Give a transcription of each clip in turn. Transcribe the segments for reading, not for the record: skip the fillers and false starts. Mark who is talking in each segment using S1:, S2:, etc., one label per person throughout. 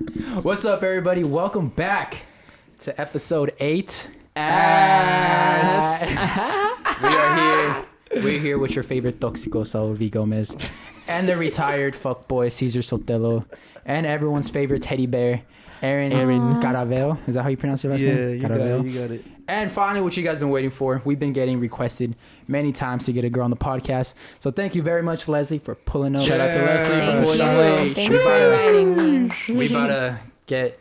S1: What's up, everybody? Welcome back to episode 8. We're here with your favorite tóxico, Saul V. Gomez, and the retired fuckboy, Cesar Sotelo, and everyone's favorite teddy bear, Aaron Caravel. Is that how you pronounce your last name?
S2: Yeah, you got it.
S1: And finally, what you guys been waiting for, we've been getting requested many times to get a girl on the podcast. So thank you very much, Leslie, for pulling up.
S2: Shout out to Leslie for pulling up.
S3: Thanks for inviting me.
S1: We about to get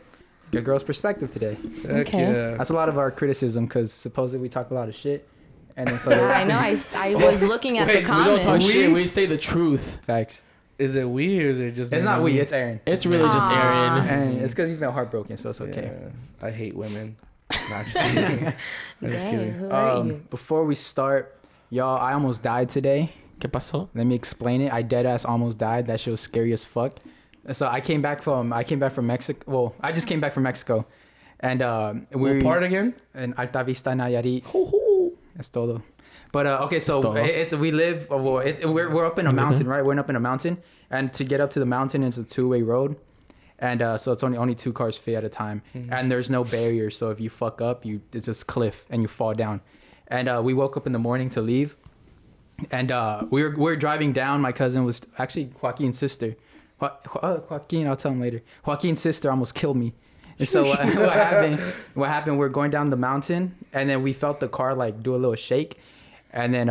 S1: a girl's perspective today.
S3: Okay.
S2: Yeah.
S1: That's a lot of our criticism because supposedly we talk a lot of shit. And then so
S3: Yeah, I know. I was looking at the
S2: we don't
S3: comments.
S2: talk shit. We say the truth.
S1: Facts.
S2: Is it we or is it just
S1: It's
S2: me?
S1: not we, it's Aaron.
S2: It's really just Aaron.
S1: And it's because he's been heartbroken, so it's okay.
S2: Yeah. I hate women. Not just kidding. I'm just
S3: Dang,
S2: kidding.
S3: who are you?
S1: Before we start, y'all, I almost died today.
S2: ¿Qué pasó?
S1: Let me explain it. I deadass almost died. That shit was scary as fuck. So I came back from Mexico. Well, I just came back from Mexico, and
S2: What part again?
S1: in Alta Vista, Nayarit. That's todo. But okay, so we're up in a mountain, right? We're up in a mountain, and to get up to the mountain, it's a 2-way road, and so it's only 2 cars fit at a time, and there's no barrier. So if you fuck up, it's just cliff and you fall down. And we woke up in the morning to leave, and we were driving down. My cousin was actually Joaquin's sister. Joaquin, I'll tell him later. Joaquin's sister almost killed me. And so what happened? We're going down the mountain, and then we felt the car like do a little shake. And then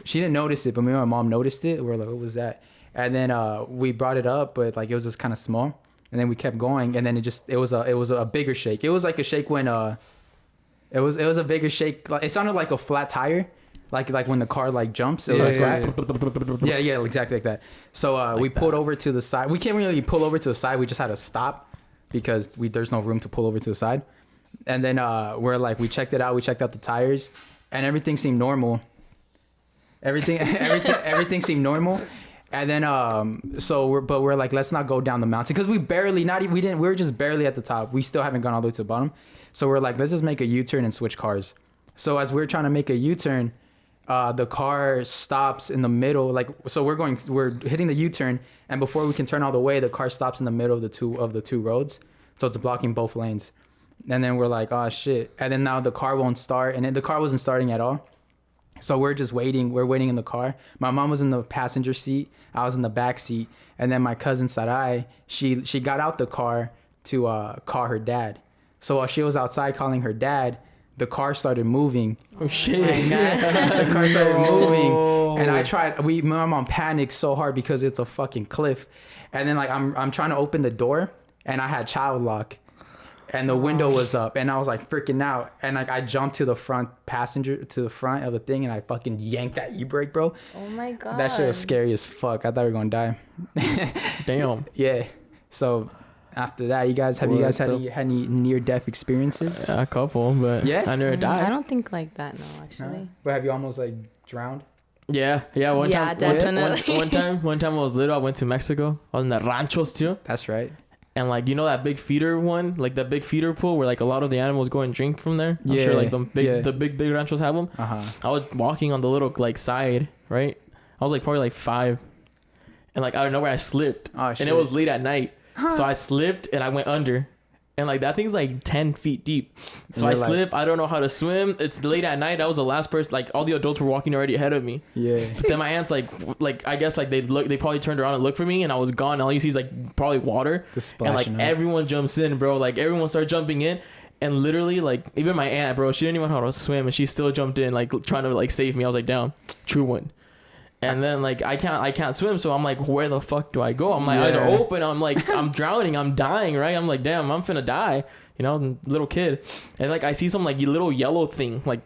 S1: she didn't notice it, but me and my mom noticed it. We're like, what was that? And then we brought it up, but like it was just kind of small. And then we kept going, and then it was a bigger shake. It was like a shake when it was a bigger shake. Like, it sounded like a flat tire, like when the car like jumps. It was yeah, exactly like that. So we pulled over to the side. We can't really pull over to the side. We just had to stop because there's no room to pull over to the side. And then we checked it out. We checked out the tires, and everything seemed normal. Everything seemed normal. And then we're like, let's not go down the mountain because we were just barely at the top. We still haven't gone all the way to the bottom. So we're like, let's just make a U-turn and switch cars. So as we're trying to make a U-turn, the car stops in the middle. Like, so we're hitting the U-turn, and before we can turn all the way, the car stops in the middle of the two roads. So it's blocking both lanes. And then we're like, oh shit. And then now the car won't start, and the car wasn't starting at all. So we're just waiting. We're waiting in the car. My mom was in the passenger seat. I was in the back seat. And then my cousin Sarai, she got out the car to call her dad. So while she was outside calling her dad, the car started moving.
S2: Oh shit!
S1: The car started moving, and my mom panicked so hard because it's a fucking cliff. And then like I'm trying to open the door, and I had child lock. And the window was up, and I was like freaking out. And like I jumped to the front of the thing, and I fucking yanked that e-brake, bro.
S3: Oh my god.
S1: That shit was scary as fuck. I thought we were gonna die.
S2: Damn.
S1: Yeah. So after that, you guys had any near-death experiences?
S2: A couple, but
S1: Yeah?
S2: I never died.
S3: I don't think like that. No, actually.
S1: No? But have you almost like drowned?
S2: Yeah. One time.
S3: Definitely.
S2: One time I was little. I went to Mexico. I was in the ranchos too.
S1: That's right.
S2: And like, you know that big feeder one, like that big feeder pool where like a lot of the animals go and drink from there. I'm sure like the big ranchos have them. I was walking on the little like side, right? I was like probably like 5, and like out of nowhere I slipped.
S1: Oh shit!
S2: And it was late at night, so I slipped and I went under. And like that thing's like 10 feet deep. So I slip. I don't know how to swim. It's late at night. I was the last person. Like all the adults were walking already ahead of me.
S1: Yeah.
S2: But then my aunts like I guess like they probably turned around and looked for me, and I was gone. All you see is like probably water.
S1: Just
S2: and like
S1: up.
S2: everyone jumps in, bro. Like everyone started jumping in, and literally like even my aunt, bro, she didn't even know how to swim, and she still jumped in like trying to like save me. I was like, damn, true one. And then like I can't swim, so I'm like, where the fuck do I go? My eyes are open. I'm like, I'm drowning. I'm dying, right? I'm like, damn, I'm finna die. You know, little kid. And like I see some like little yellow thing like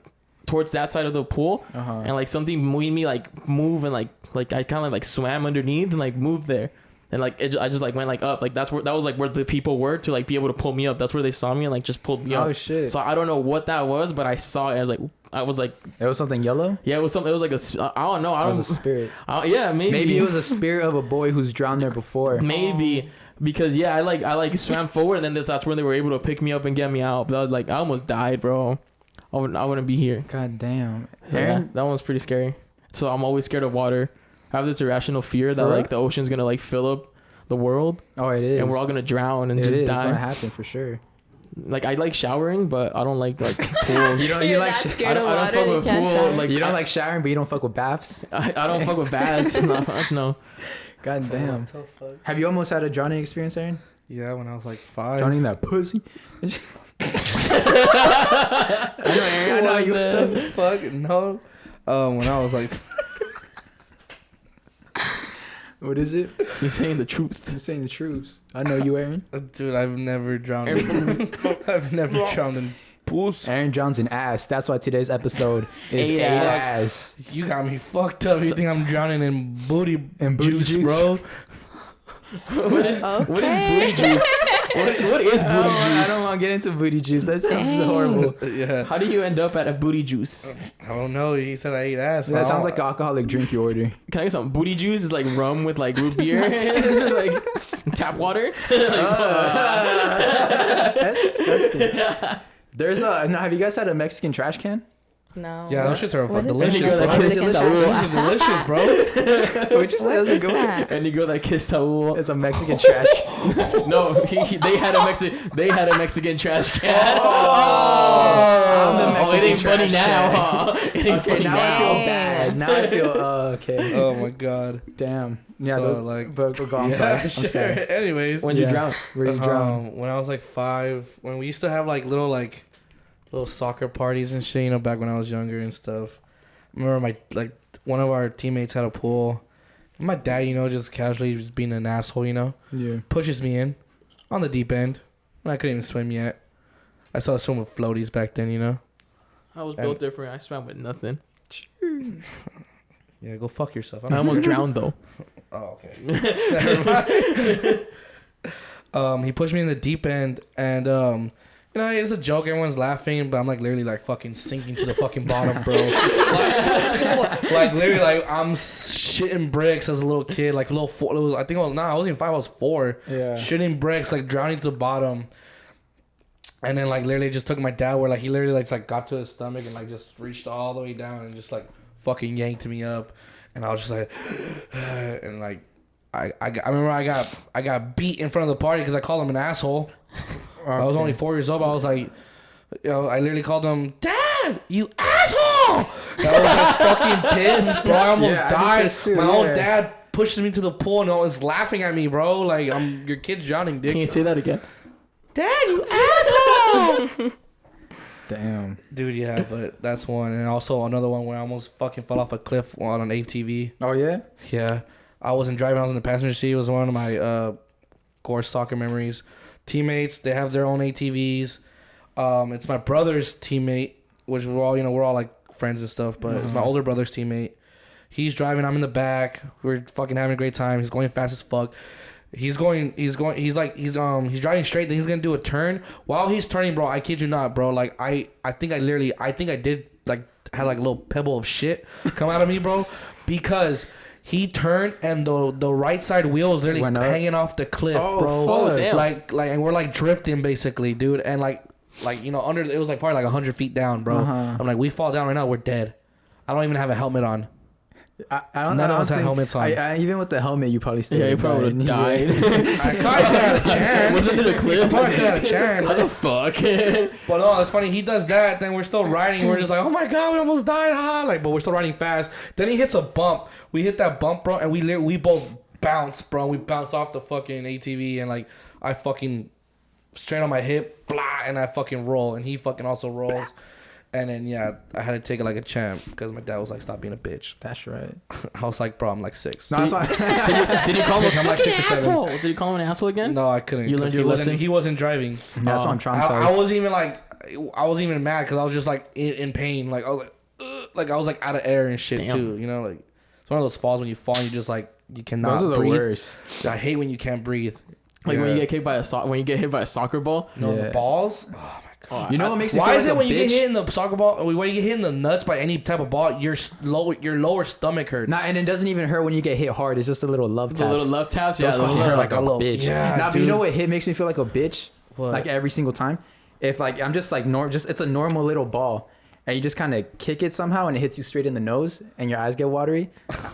S2: towards that side of the pool, and like something made me like move, and like I kind of like swam underneath and like moved there. And like I just like went like up, like that was like where the people were to like be able to pull me up. That's where they saw me and like just pulled me up.
S1: Oh shit!
S2: So I don't know what that was, but I saw it. I was like,
S1: it was something yellow.
S2: Yeah, it was something. It was like I don't know.
S1: It was a spirit.
S2: Yeah, maybe
S1: it was a spirit of a boy who's drowned there before.
S2: Maybe because yeah, I swam forward, and then that's when they were able to pick me up and get me out. But I was like, I almost died, bro. I wouldn't be here.
S1: God damn.
S2: So, yeah, that one was pretty scary. So I'm always scared of water. I have this irrational fear that like the ocean's gonna like fill up the world,
S1: Oh, it is.
S2: and we're all gonna drown and
S1: It
S2: just
S1: is. It's gonna
S2: die.
S1: happen for sure.
S2: Like I like showering, but I don't like pools.
S1: You don't-
S3: You're
S1: like
S3: that
S1: sh-
S3: scared
S2: I
S3: of
S2: don't
S3: water,
S2: fuck
S3: you
S2: with
S3: can't
S2: pool,
S3: shower?
S2: like-
S1: You don't
S2: I-
S1: like showering, but you don't fuck with baths.
S2: I don't fuck with baths. No.
S1: God damn.
S4: What the fuck?
S1: Have you almost had a drowning experience, Aaron?
S4: Yeah, when I was like 5.
S1: Drowning that pussy.
S2: I know
S1: you-
S4: What the fuck? No. When I was like,
S1: What is it?
S2: You're saying the truth.
S1: You're saying the truth. I know you, Aaron.
S4: dude, I've never drowned. I've never drowned in pools.
S1: Aaron drowns in ass. That's why today's episode is
S2: Ate
S1: ate
S2: ass.
S1: ass.
S4: You got me fucked up. You think I'm drowning in booty
S1: And booty
S4: juice,
S1: juice.
S4: bro?
S2: What is
S3: Okay.
S2: booty juice? What is booty
S1: I
S2: juice?
S1: don't want to get into booty juice. That sounds
S3: Dang.
S1: horrible.
S4: Yeah.
S2: How do you end up at a booty juice?
S4: I don't know. He said I ate ass.
S1: That sounds like an alcoholic drink you order.
S2: Can I get some booty juice? Is like rum with like root beer. It's like tap water.
S1: That's disgusting. There's a. No, have you guys had a Mexican trash can?
S3: No.
S4: Yeah, those shits are
S3: What is
S4: delicious.
S2: that?
S4: Bro.
S2: That
S4: Those
S2: kisses
S4: are
S2: Saul.
S4: delicious, bro.
S1: Which is
S3: What
S1: that's a
S3: is
S1: good one.
S3: that?
S2: Any girl that kissed Saul.
S1: It's a Mexican trash can.
S2: No, they had a Mexican trash can.
S1: I'm the
S2: Oh, it
S1: Mexican
S2: ain't funny
S1: trash
S2: now,
S1: can.
S2: huh? It ain't
S1: Okay,
S2: funny
S1: now I
S2: now.
S1: feel
S3: Dang.
S1: bad. Now I feel. Okay.
S4: Oh my god.
S1: Damn. Yeah.
S4: So,
S1: Those,
S4: like,
S1: but go. I'm
S4: yeah,
S1: sorry. I'm
S4: sure.
S1: sorry.
S4: Anyways,
S2: When'd you
S1: Yeah.
S2: drown?
S1: Where you drown?
S4: when I was like 5, when we used to have like little soccer parties and shit, you know, back when I was younger and stuff. I remember one of our teammates had a pool. And my dad, you know, just casually just being an asshole, you know,
S1: Yeah.
S4: pushes me in on the deep end when I couldn't even swim yet. I saw swim with floaties back then, you know.
S2: I was
S4: And-
S2: built different. I swam with nothing.
S4: Yeah, go fuck yourself.
S2: I almost drowned though.
S4: Oh, okay. Never mind. He pushed me in the deep end, and you know, it's a joke. Everyone's laughing, but I'm like literally like fucking sinking to the fucking bottom, bro. like literally, like I'm shitting bricks as a little kid, like a little 4. I wasn't even 5. I was 4.
S1: Yeah.
S4: Shitting bricks, like drowning to the bottom. And then like literally just took my dad where like he literally like got to his stomach and like just reached all the way down and just like fucking yanked me up, and I was just like, and like I remember I got beat in front of the party because I called him an asshole. I was only 4 years old. But I was like, I literally called him, Dad, you asshole. I was like fucking pissed, bro. I almost
S1: Yeah, I'd be
S4: died.
S1: pissed too,
S4: My own
S1: yeah.
S4: dad pushes me to the pool and was laughing at me, bro. Like your kid's drowning, dick.
S2: Can you say that again?
S4: Dad, you asshole.
S1: Damn.
S4: Dude, yeah, but that's one. And also another one where I almost fucking fell off a cliff on an ATV.
S1: Oh yeah.
S4: Yeah. I wasn't driving, I was in the passenger seat. It was one of my course soccer memories. Teammates, they have their own ATVs. It's my brother's teammate, which we're all like friends and stuff, but it's my older brother's teammate. He's driving, I'm in the back. We're fucking having a great time. He's going fast as fuck. He's driving straight, then he's gonna do a turn. While he's turning, bro, I kid you not, bro. Like I think I did like had like a little pebble of shit come out of me, bro. Because he turned and the right side wheel was literally
S1: Went up?
S4: hanging off the cliff, bro.
S1: fuck.
S2: Damn.
S4: Like and we're like drifting basically, dude. And like you know, under it was like probably like 100 feet down, bro.
S1: Uh-huh.
S4: I'm like, we fall down right now, we're dead. I don't even have a helmet on.
S1: I don't.
S4: None
S1: I
S4: of
S1: don't
S4: us had
S1: think-
S4: helmets on.
S1: Even with the helmet, you probably still.
S2: Yeah, you
S1: would
S2: probably would
S1: die.
S2: have died.
S4: I kind of had a chance.
S2: Was it a cliff?
S4: I probably had a chance.
S2: What the fuck?
S4: But no, it's funny. He does that, then we're still riding. We're just like, oh my god, we almost died, huh? Like, but we're still riding fast. Then he hits a bump. We hit that bump, bro, and we both bounce, bro. We bounce off the fucking ATV, and like I fucking straight on my hip, blah, and I fucking roll, and he fucking also rolls. And then yeah, I had to take it like a champ because my dad was like, "Stop being a bitch."
S1: That's right.
S4: I was like, "Bro, I'm like 6."
S1: No, that's why.
S2: Did you call him a
S4: I'm like
S2: fucking
S4: 6 or 7.
S2: asshole? Did you call him an asshole again?
S4: No, I couldn't.
S2: You
S4: 'cause
S2: learned
S4: he
S2: your
S4: wasn't-
S2: lesson?
S4: He wasn't driving.
S1: That's why I'm traumatized.
S4: I wasn't even like, I wasn't even mad because I was just like in pain. Like I was like, ugh, like I was like out of air and shit
S2: Damn.
S4: too. You know, like it's one of those falls when you fall and you just like you cannot
S1: Those are the
S4: breathe.
S1: worst.
S4: I hate when you can't breathe.
S2: Like when
S4: Yeah.
S2: you get kicked by when you get hit by a soccer ball.
S4: No,
S1: Yeah.
S4: the balls.
S2: Oh,
S1: You know what makes me
S4: Why
S1: feel
S4: is
S1: like
S4: it
S1: a
S4: when you get
S1: bitch?
S4: hit in the soccer ball, or when you get hit in the nuts by any type of ball, your lower stomach hurts?
S1: Nah, and it doesn't even hurt when you get hit hard. It's just a little love
S2: the
S1: taps.
S2: little love taps.
S1: Those
S2: Yeah,
S1: fucking
S2: those
S1: hurt
S2: are
S1: like a
S4: little-
S1: bitch.
S4: yeah,
S1: Nah, but you
S4: dude.
S1: know what hit makes me feel like a bitch?
S4: What?
S1: Like every single time. If like I'm just like just it's a normal little ball, and you just kind of kick it somehow and it hits you straight in the nose and your eyes get watery.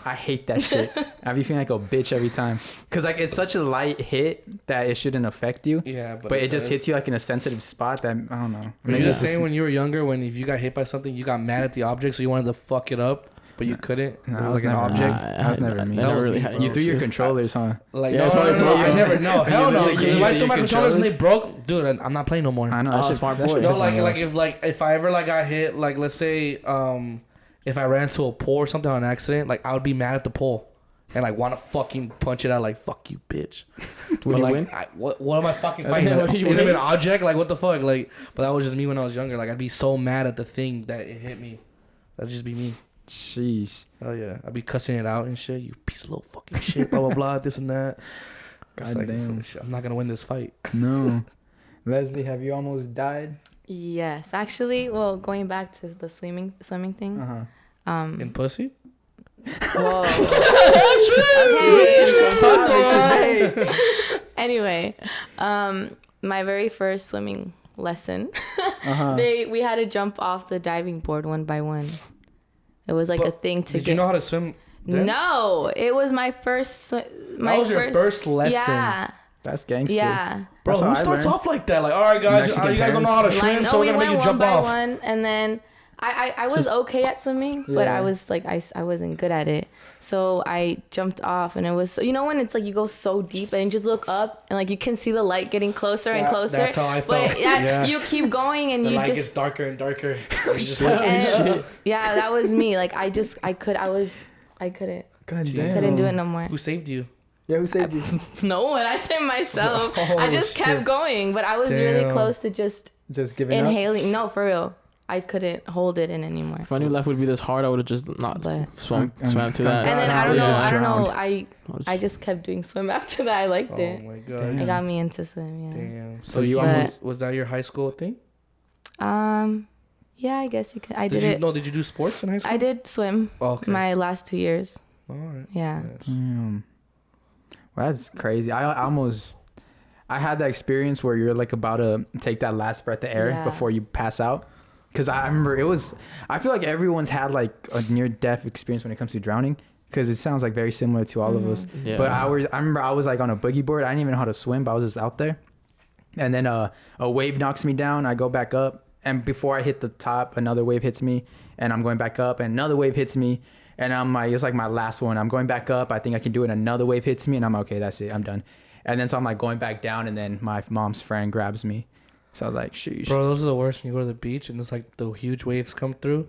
S1: I hate that shit. I be feeling like a bitch every time because like it's such a light hit that it shouldn't affect you.
S4: Yeah,
S1: but it just hits you like in a sensitive spot that I don't know.
S4: Maybe the same when you were younger, when if you got hit by something, you got mad at the object, so you wanted to fuck it up. But you couldn't.
S1: No,
S4: it
S1: I
S4: was
S1: was
S4: like an
S1: never,
S4: object.
S1: I was never me.
S2: That was really
S1: You threw your controllers, huh?
S4: Like
S2: Yeah,
S4: no,
S2: probably
S4: I never. No, hell no.
S1: Like,
S4: Because
S1: you
S4: if I
S1: threw
S4: threw my
S1: your
S4: controllers and they
S1: controllers?
S4: broke, dude, I'm not playing no more.
S1: I know.
S2: Oh,
S1: That shit,
S2: smart
S1: that
S2: boy.
S1: shit
S4: No,
S1: pisses me
S4: like
S1: off.
S4: if I ever like got hit, like let's say if I ran into a pole or something on accident, like I would be mad at the pole and like want to fucking punch it out, like fuck you, bitch. But
S2: you
S4: like,
S2: win?
S4: what am I fucking fighting?
S2: What
S4: An
S2: do you win?
S4: inanimate object? Like what the fuck? Like, but that was just me when I was younger. Like I'd be so mad at the thing that it hit me. That'd just be me.
S1: Sheesh.
S4: Oh yeah, I'd be cussing it out and shit. You piece of little fucking shit. Blah blah blah. This and that. It's
S1: God
S4: like,
S1: damn.
S4: I'm not gonna win this fight.
S1: No. Leslie, have you almost died?
S3: Yes, actually. Well, going back to the swimming thing.
S1: Uh-huh.
S4: In pussy?
S3: Whoa. Okay. Anyway, my very first swimming lesson,
S1: Uh-huh.
S3: we had to jump off the diving board one by one. It was like a thing to
S4: Did
S3: get.
S4: you know how to swim? Then?
S3: No, it was my first.
S4: That was your first lesson.
S3: Yeah,
S1: That's gangster.
S3: yeah.
S4: Bro,
S1: That's how
S4: who
S1: I
S4: starts
S1: learned.
S4: off like that? Like, all right, guys,
S1: Mexican
S4: you guys don't know how to
S1: parents.
S4: swim,
S3: Like,
S4: so
S3: we
S4: we're gonna
S3: went
S4: make you jump
S3: one by
S4: off.
S3: one, and then I was okay at swimming, but
S1: Yeah.
S3: I was like I wasn't good at it. So I jumped off, and it was when it's like you go so deep and you just look up and like you can see the light getting closer and closer.
S4: That's how I felt.
S3: But
S4: Yeah.
S3: you keep going and
S4: The
S3: you
S4: light
S3: just
S4: gets darker and darker. It's just like,
S3: and, yeah, that was me. Like I couldn't
S1: God
S4: damn.
S3: couldn't do it no more.
S4: who saved you?
S1: Yeah, who saved you?
S3: No one. I saved myself.
S4: Oh,
S3: I just
S4: shit.
S3: kept going, but I was really
S4: Damn.
S3: close to just
S1: Just giving up?
S3: inhaling. No, for real. I couldn't hold it in anymore.
S2: If I knew life would be this hard, I would have just not
S3: But
S2: swam
S1: I'm-
S2: to
S1: I'm-
S2: that.
S3: and then
S1: God,
S3: I don't know.
S1: just
S3: I don't know.
S1: drowned.
S3: I just kept doing swim after that. I liked
S4: Oh
S3: it.
S4: my god.
S1: Damn.
S3: It got me into swim. Yeah.
S4: Damn.
S1: So
S4: So
S1: you
S4: you
S3: But-
S4: almost was that your high school thing?
S3: Yeah, I guess you could. I did
S4: you
S3: it.
S4: no? Did you do sports in high school?
S3: I did swim
S4: Oh, okay.
S3: my last 2 years.
S4: All right.
S3: Yeah.
S4: Yes.
S1: Damn. Well, that's crazy. I had that experience where you're like about to take that last breath of air
S3: Yeah.
S1: before you pass out. Cause I remember I feel like everyone's had like a near death experience when it comes to drowning. Cause it sounds like very similar to all of us.
S2: Yeah.
S1: But I remember I was like on a boogie board. I didn't even know how to swim, but I was just out there. And then a wave knocks me down. I go back up. And before I hit the top, another wave hits me. And I'm going back up. And another wave hits me. And I'm like, it's like my last one. I'm going back up. I think I can do it. Another wave hits me. And I'm okay, that's it. I'm done. And then so I'm like going back down. And then my mom's friend grabs me. So I was like, sheesh.
S4: Bro, those are the worst when you go to the beach and it's like the huge waves come through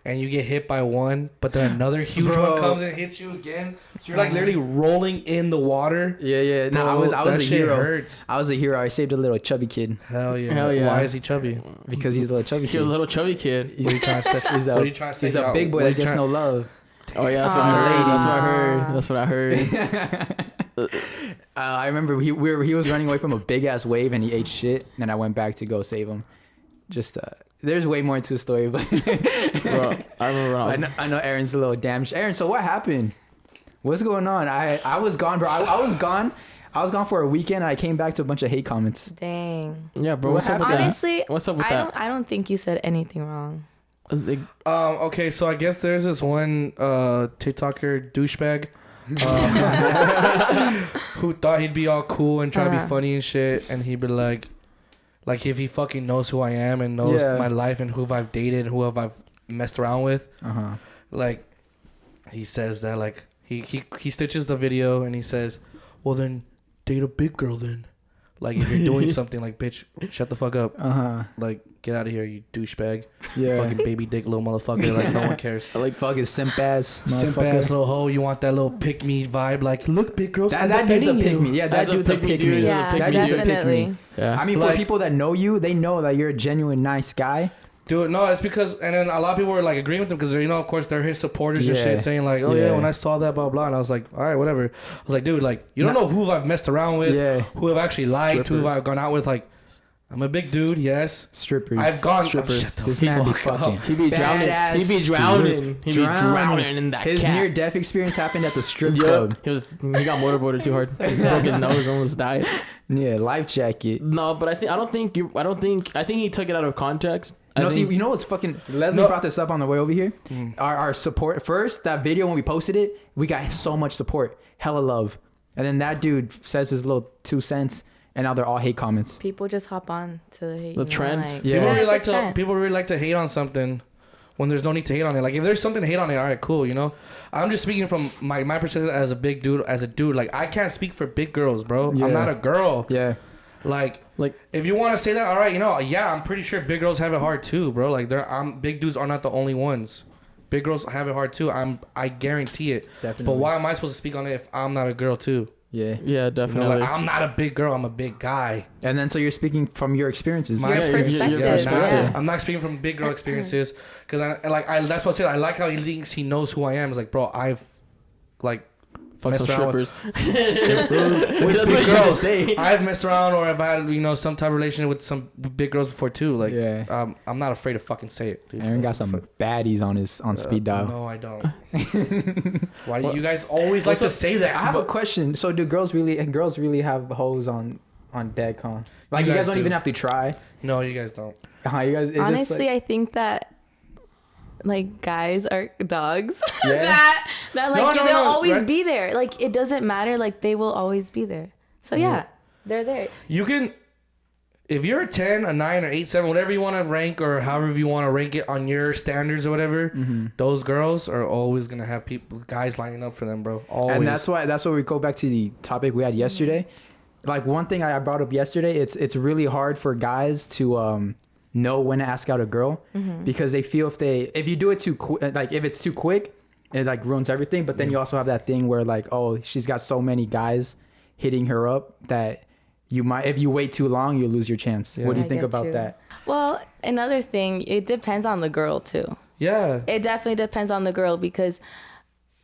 S4: and you get hit by one, but then another huge
S1: Bro.
S4: one comes and hits you again. So you're like literally rolling in the water.
S1: Yeah. No,
S4: Bro,
S1: I was
S4: that
S1: a
S4: shit
S1: hero.
S4: Hurts.
S1: I was a hero. I saved a little chubby kid
S4: Hell yeah.
S2: Hell yeah.
S4: Why is he chubby?
S1: because he's a little chubby
S2: He
S1: kid.
S2: was a little chubby kid.
S1: He's
S4: trying to say?
S1: he's
S4: What are you trying to say?
S1: he's a big boy that gets no love.
S2: Oh yeah, that's what
S3: Aw.
S2: I heard. That's what I heard.
S1: I remember he was running away from a big ass wave and he ate shit. And I went back to go save him. Just there's way more into the story, but
S2: Bro, I remember when
S1: I know Aaron's a little damaged. Aaron, so what happened? What's going on? I was gone, bro. I was gone. I was gone for a weekend. I came back to a bunch of hate comments.
S3: Dang.
S2: yeah, bro.
S1: What
S2: What's up with that?
S3: Honestly,
S2: What's up with that?
S3: I don't think you said anything wrong.
S4: Okay, so I guess there's this one TikToker douchebag who thought he'd be all cool and try to be funny and shit, and he'd be like if he fucking knows who I am and knows
S1: Yeah.
S4: my life and who I've dated and who I've messed around with, like he says that like he stitches the video and he says, well then date a big girl then. Like if you're doing something, like bitch, shut the fuck up. Like get out of here, you douchebag.
S1: Yeah.
S4: Fucking baby dick little motherfucker. Like no one cares.
S1: Like fucking simp ass.
S4: Simp ass little hoe. You want that little pick me vibe? Like look, big girls.
S1: That dude's a pick me. Yeah, that
S2: That's a
S1: dude's a
S2: pick me,
S1: pick
S2: dude.
S1: me.
S3: Yeah,
S1: That dude's a pick me.
S3: definitely.
S2: Yeah.
S1: I mean, for
S4: Like-
S1: people that know you, they know that you're a genuine nice guy.
S4: Dude, no, it's because, and then a lot of people were like agreeing with him because, you know, of course, they're his supporters and
S1: Yeah.
S4: shit, saying like, oh yeah,
S1: Yeah.
S4: when I saw that, blah, blah. And I was like, all right, whatever. I was like, dude, like, you don't know who I've messed around with,
S1: Yeah.
S4: who I've actually liked, who
S2: Strippers.
S4: I've gone out with. Like, I'm a big dude, yes.
S1: Strippers.
S4: I've gone
S2: Strippers.
S1: This man be fucking.
S2: He be drowning.
S1: Badass
S2: He be drowning. He be drowning in that
S1: His
S2: cat.
S1: near-death experience happened at the strip
S2: Yup.
S1: club.
S2: He got motorboated too hard. He broke his nose, almost died.
S1: Yeah, life jacket.
S2: No, but I think he took it out of context.
S1: You know what's fucking... Leslie brought this up on the way over here. Our support... First, that video, when we posted it, we got so much support. Hella love. And then that dude says his little 2 cents, and now they're all hate comments.
S3: People just hop on to
S2: the trend.
S3: Like,
S1: Yeah.
S4: People really like to hate on something when there's no need to hate on it. Like if there's something to hate on it, all right, cool. You know, I'm just speaking from my perspective as a big dude, Like I can't speak for big girls, bro.
S1: Yeah.
S4: I'm not a girl.
S1: Yeah.
S4: Like if you want to say that, all right, you know, yeah, I'm pretty sure big girls have it hard too, bro. Like big dudes are not the only ones. Big girls have it hard too. I guarantee it.
S1: Definitely.
S4: But why am I supposed to speak on it if I'm not a girl too?
S1: Yeah.
S2: Yeah, definitely.
S4: You know, like, I'm not a big girl. I'm a big guy.
S1: And then so you're speaking from your experiences.
S4: My
S3: perspective.
S4: Yeah. I'm not speaking from big girl experiences because that's what I said. I like how he thinks he knows who I am. It's like, bro, I've like
S2: Fuck some strippers.
S4: with
S2: That's
S4: big
S2: what you're trying to
S4: girls.
S2: say.
S4: I've messed around or I've had some type of relationship with some big girls before too. Like,
S1: Yeah.
S4: I'm not afraid to fucking say it. Dude.
S1: Aaron got some baddies on speed dial.
S4: No, I don't. Why do you guys always like to say that?
S1: I have a question. So do girls really have hoes on deck, huh? Like you guys don't
S4: do.
S1: even have to try.
S4: No, you guys don't.
S1: You guys. It's
S3: Honestly,
S1: just like,
S3: I think that like guys are dogs.
S1: Yeah.
S3: that like
S4: No,
S3: they'll
S4: no,
S3: always
S4: right?
S3: be there. Like it doesn't matter. Like they will always be there. So yeah, they're there.
S4: You can, if you're a 10, a 9, or 8, 7, whatever you want to rank or however you want to rank it on your standards or whatever, those girls are always going to have guys lining up for them, bro. Always.
S1: and that's why we go back to the topic we had yesterday. Like one thing I brought up yesterday, it's really hard for guys to know when to ask out a girl because they feel if you do it too quick, like if it's too quick, it like ruins everything. But then you also have that thing where like, oh, she's got so many guys hitting her up that you might, if you wait too long, you'll lose your chance.
S4: Yeah.
S1: What do you
S3: I
S1: think
S3: get
S1: about
S3: you.
S1: that?
S3: Well, another thing, it depends on the girl too.
S4: Yeah.
S3: It definitely depends on the girl because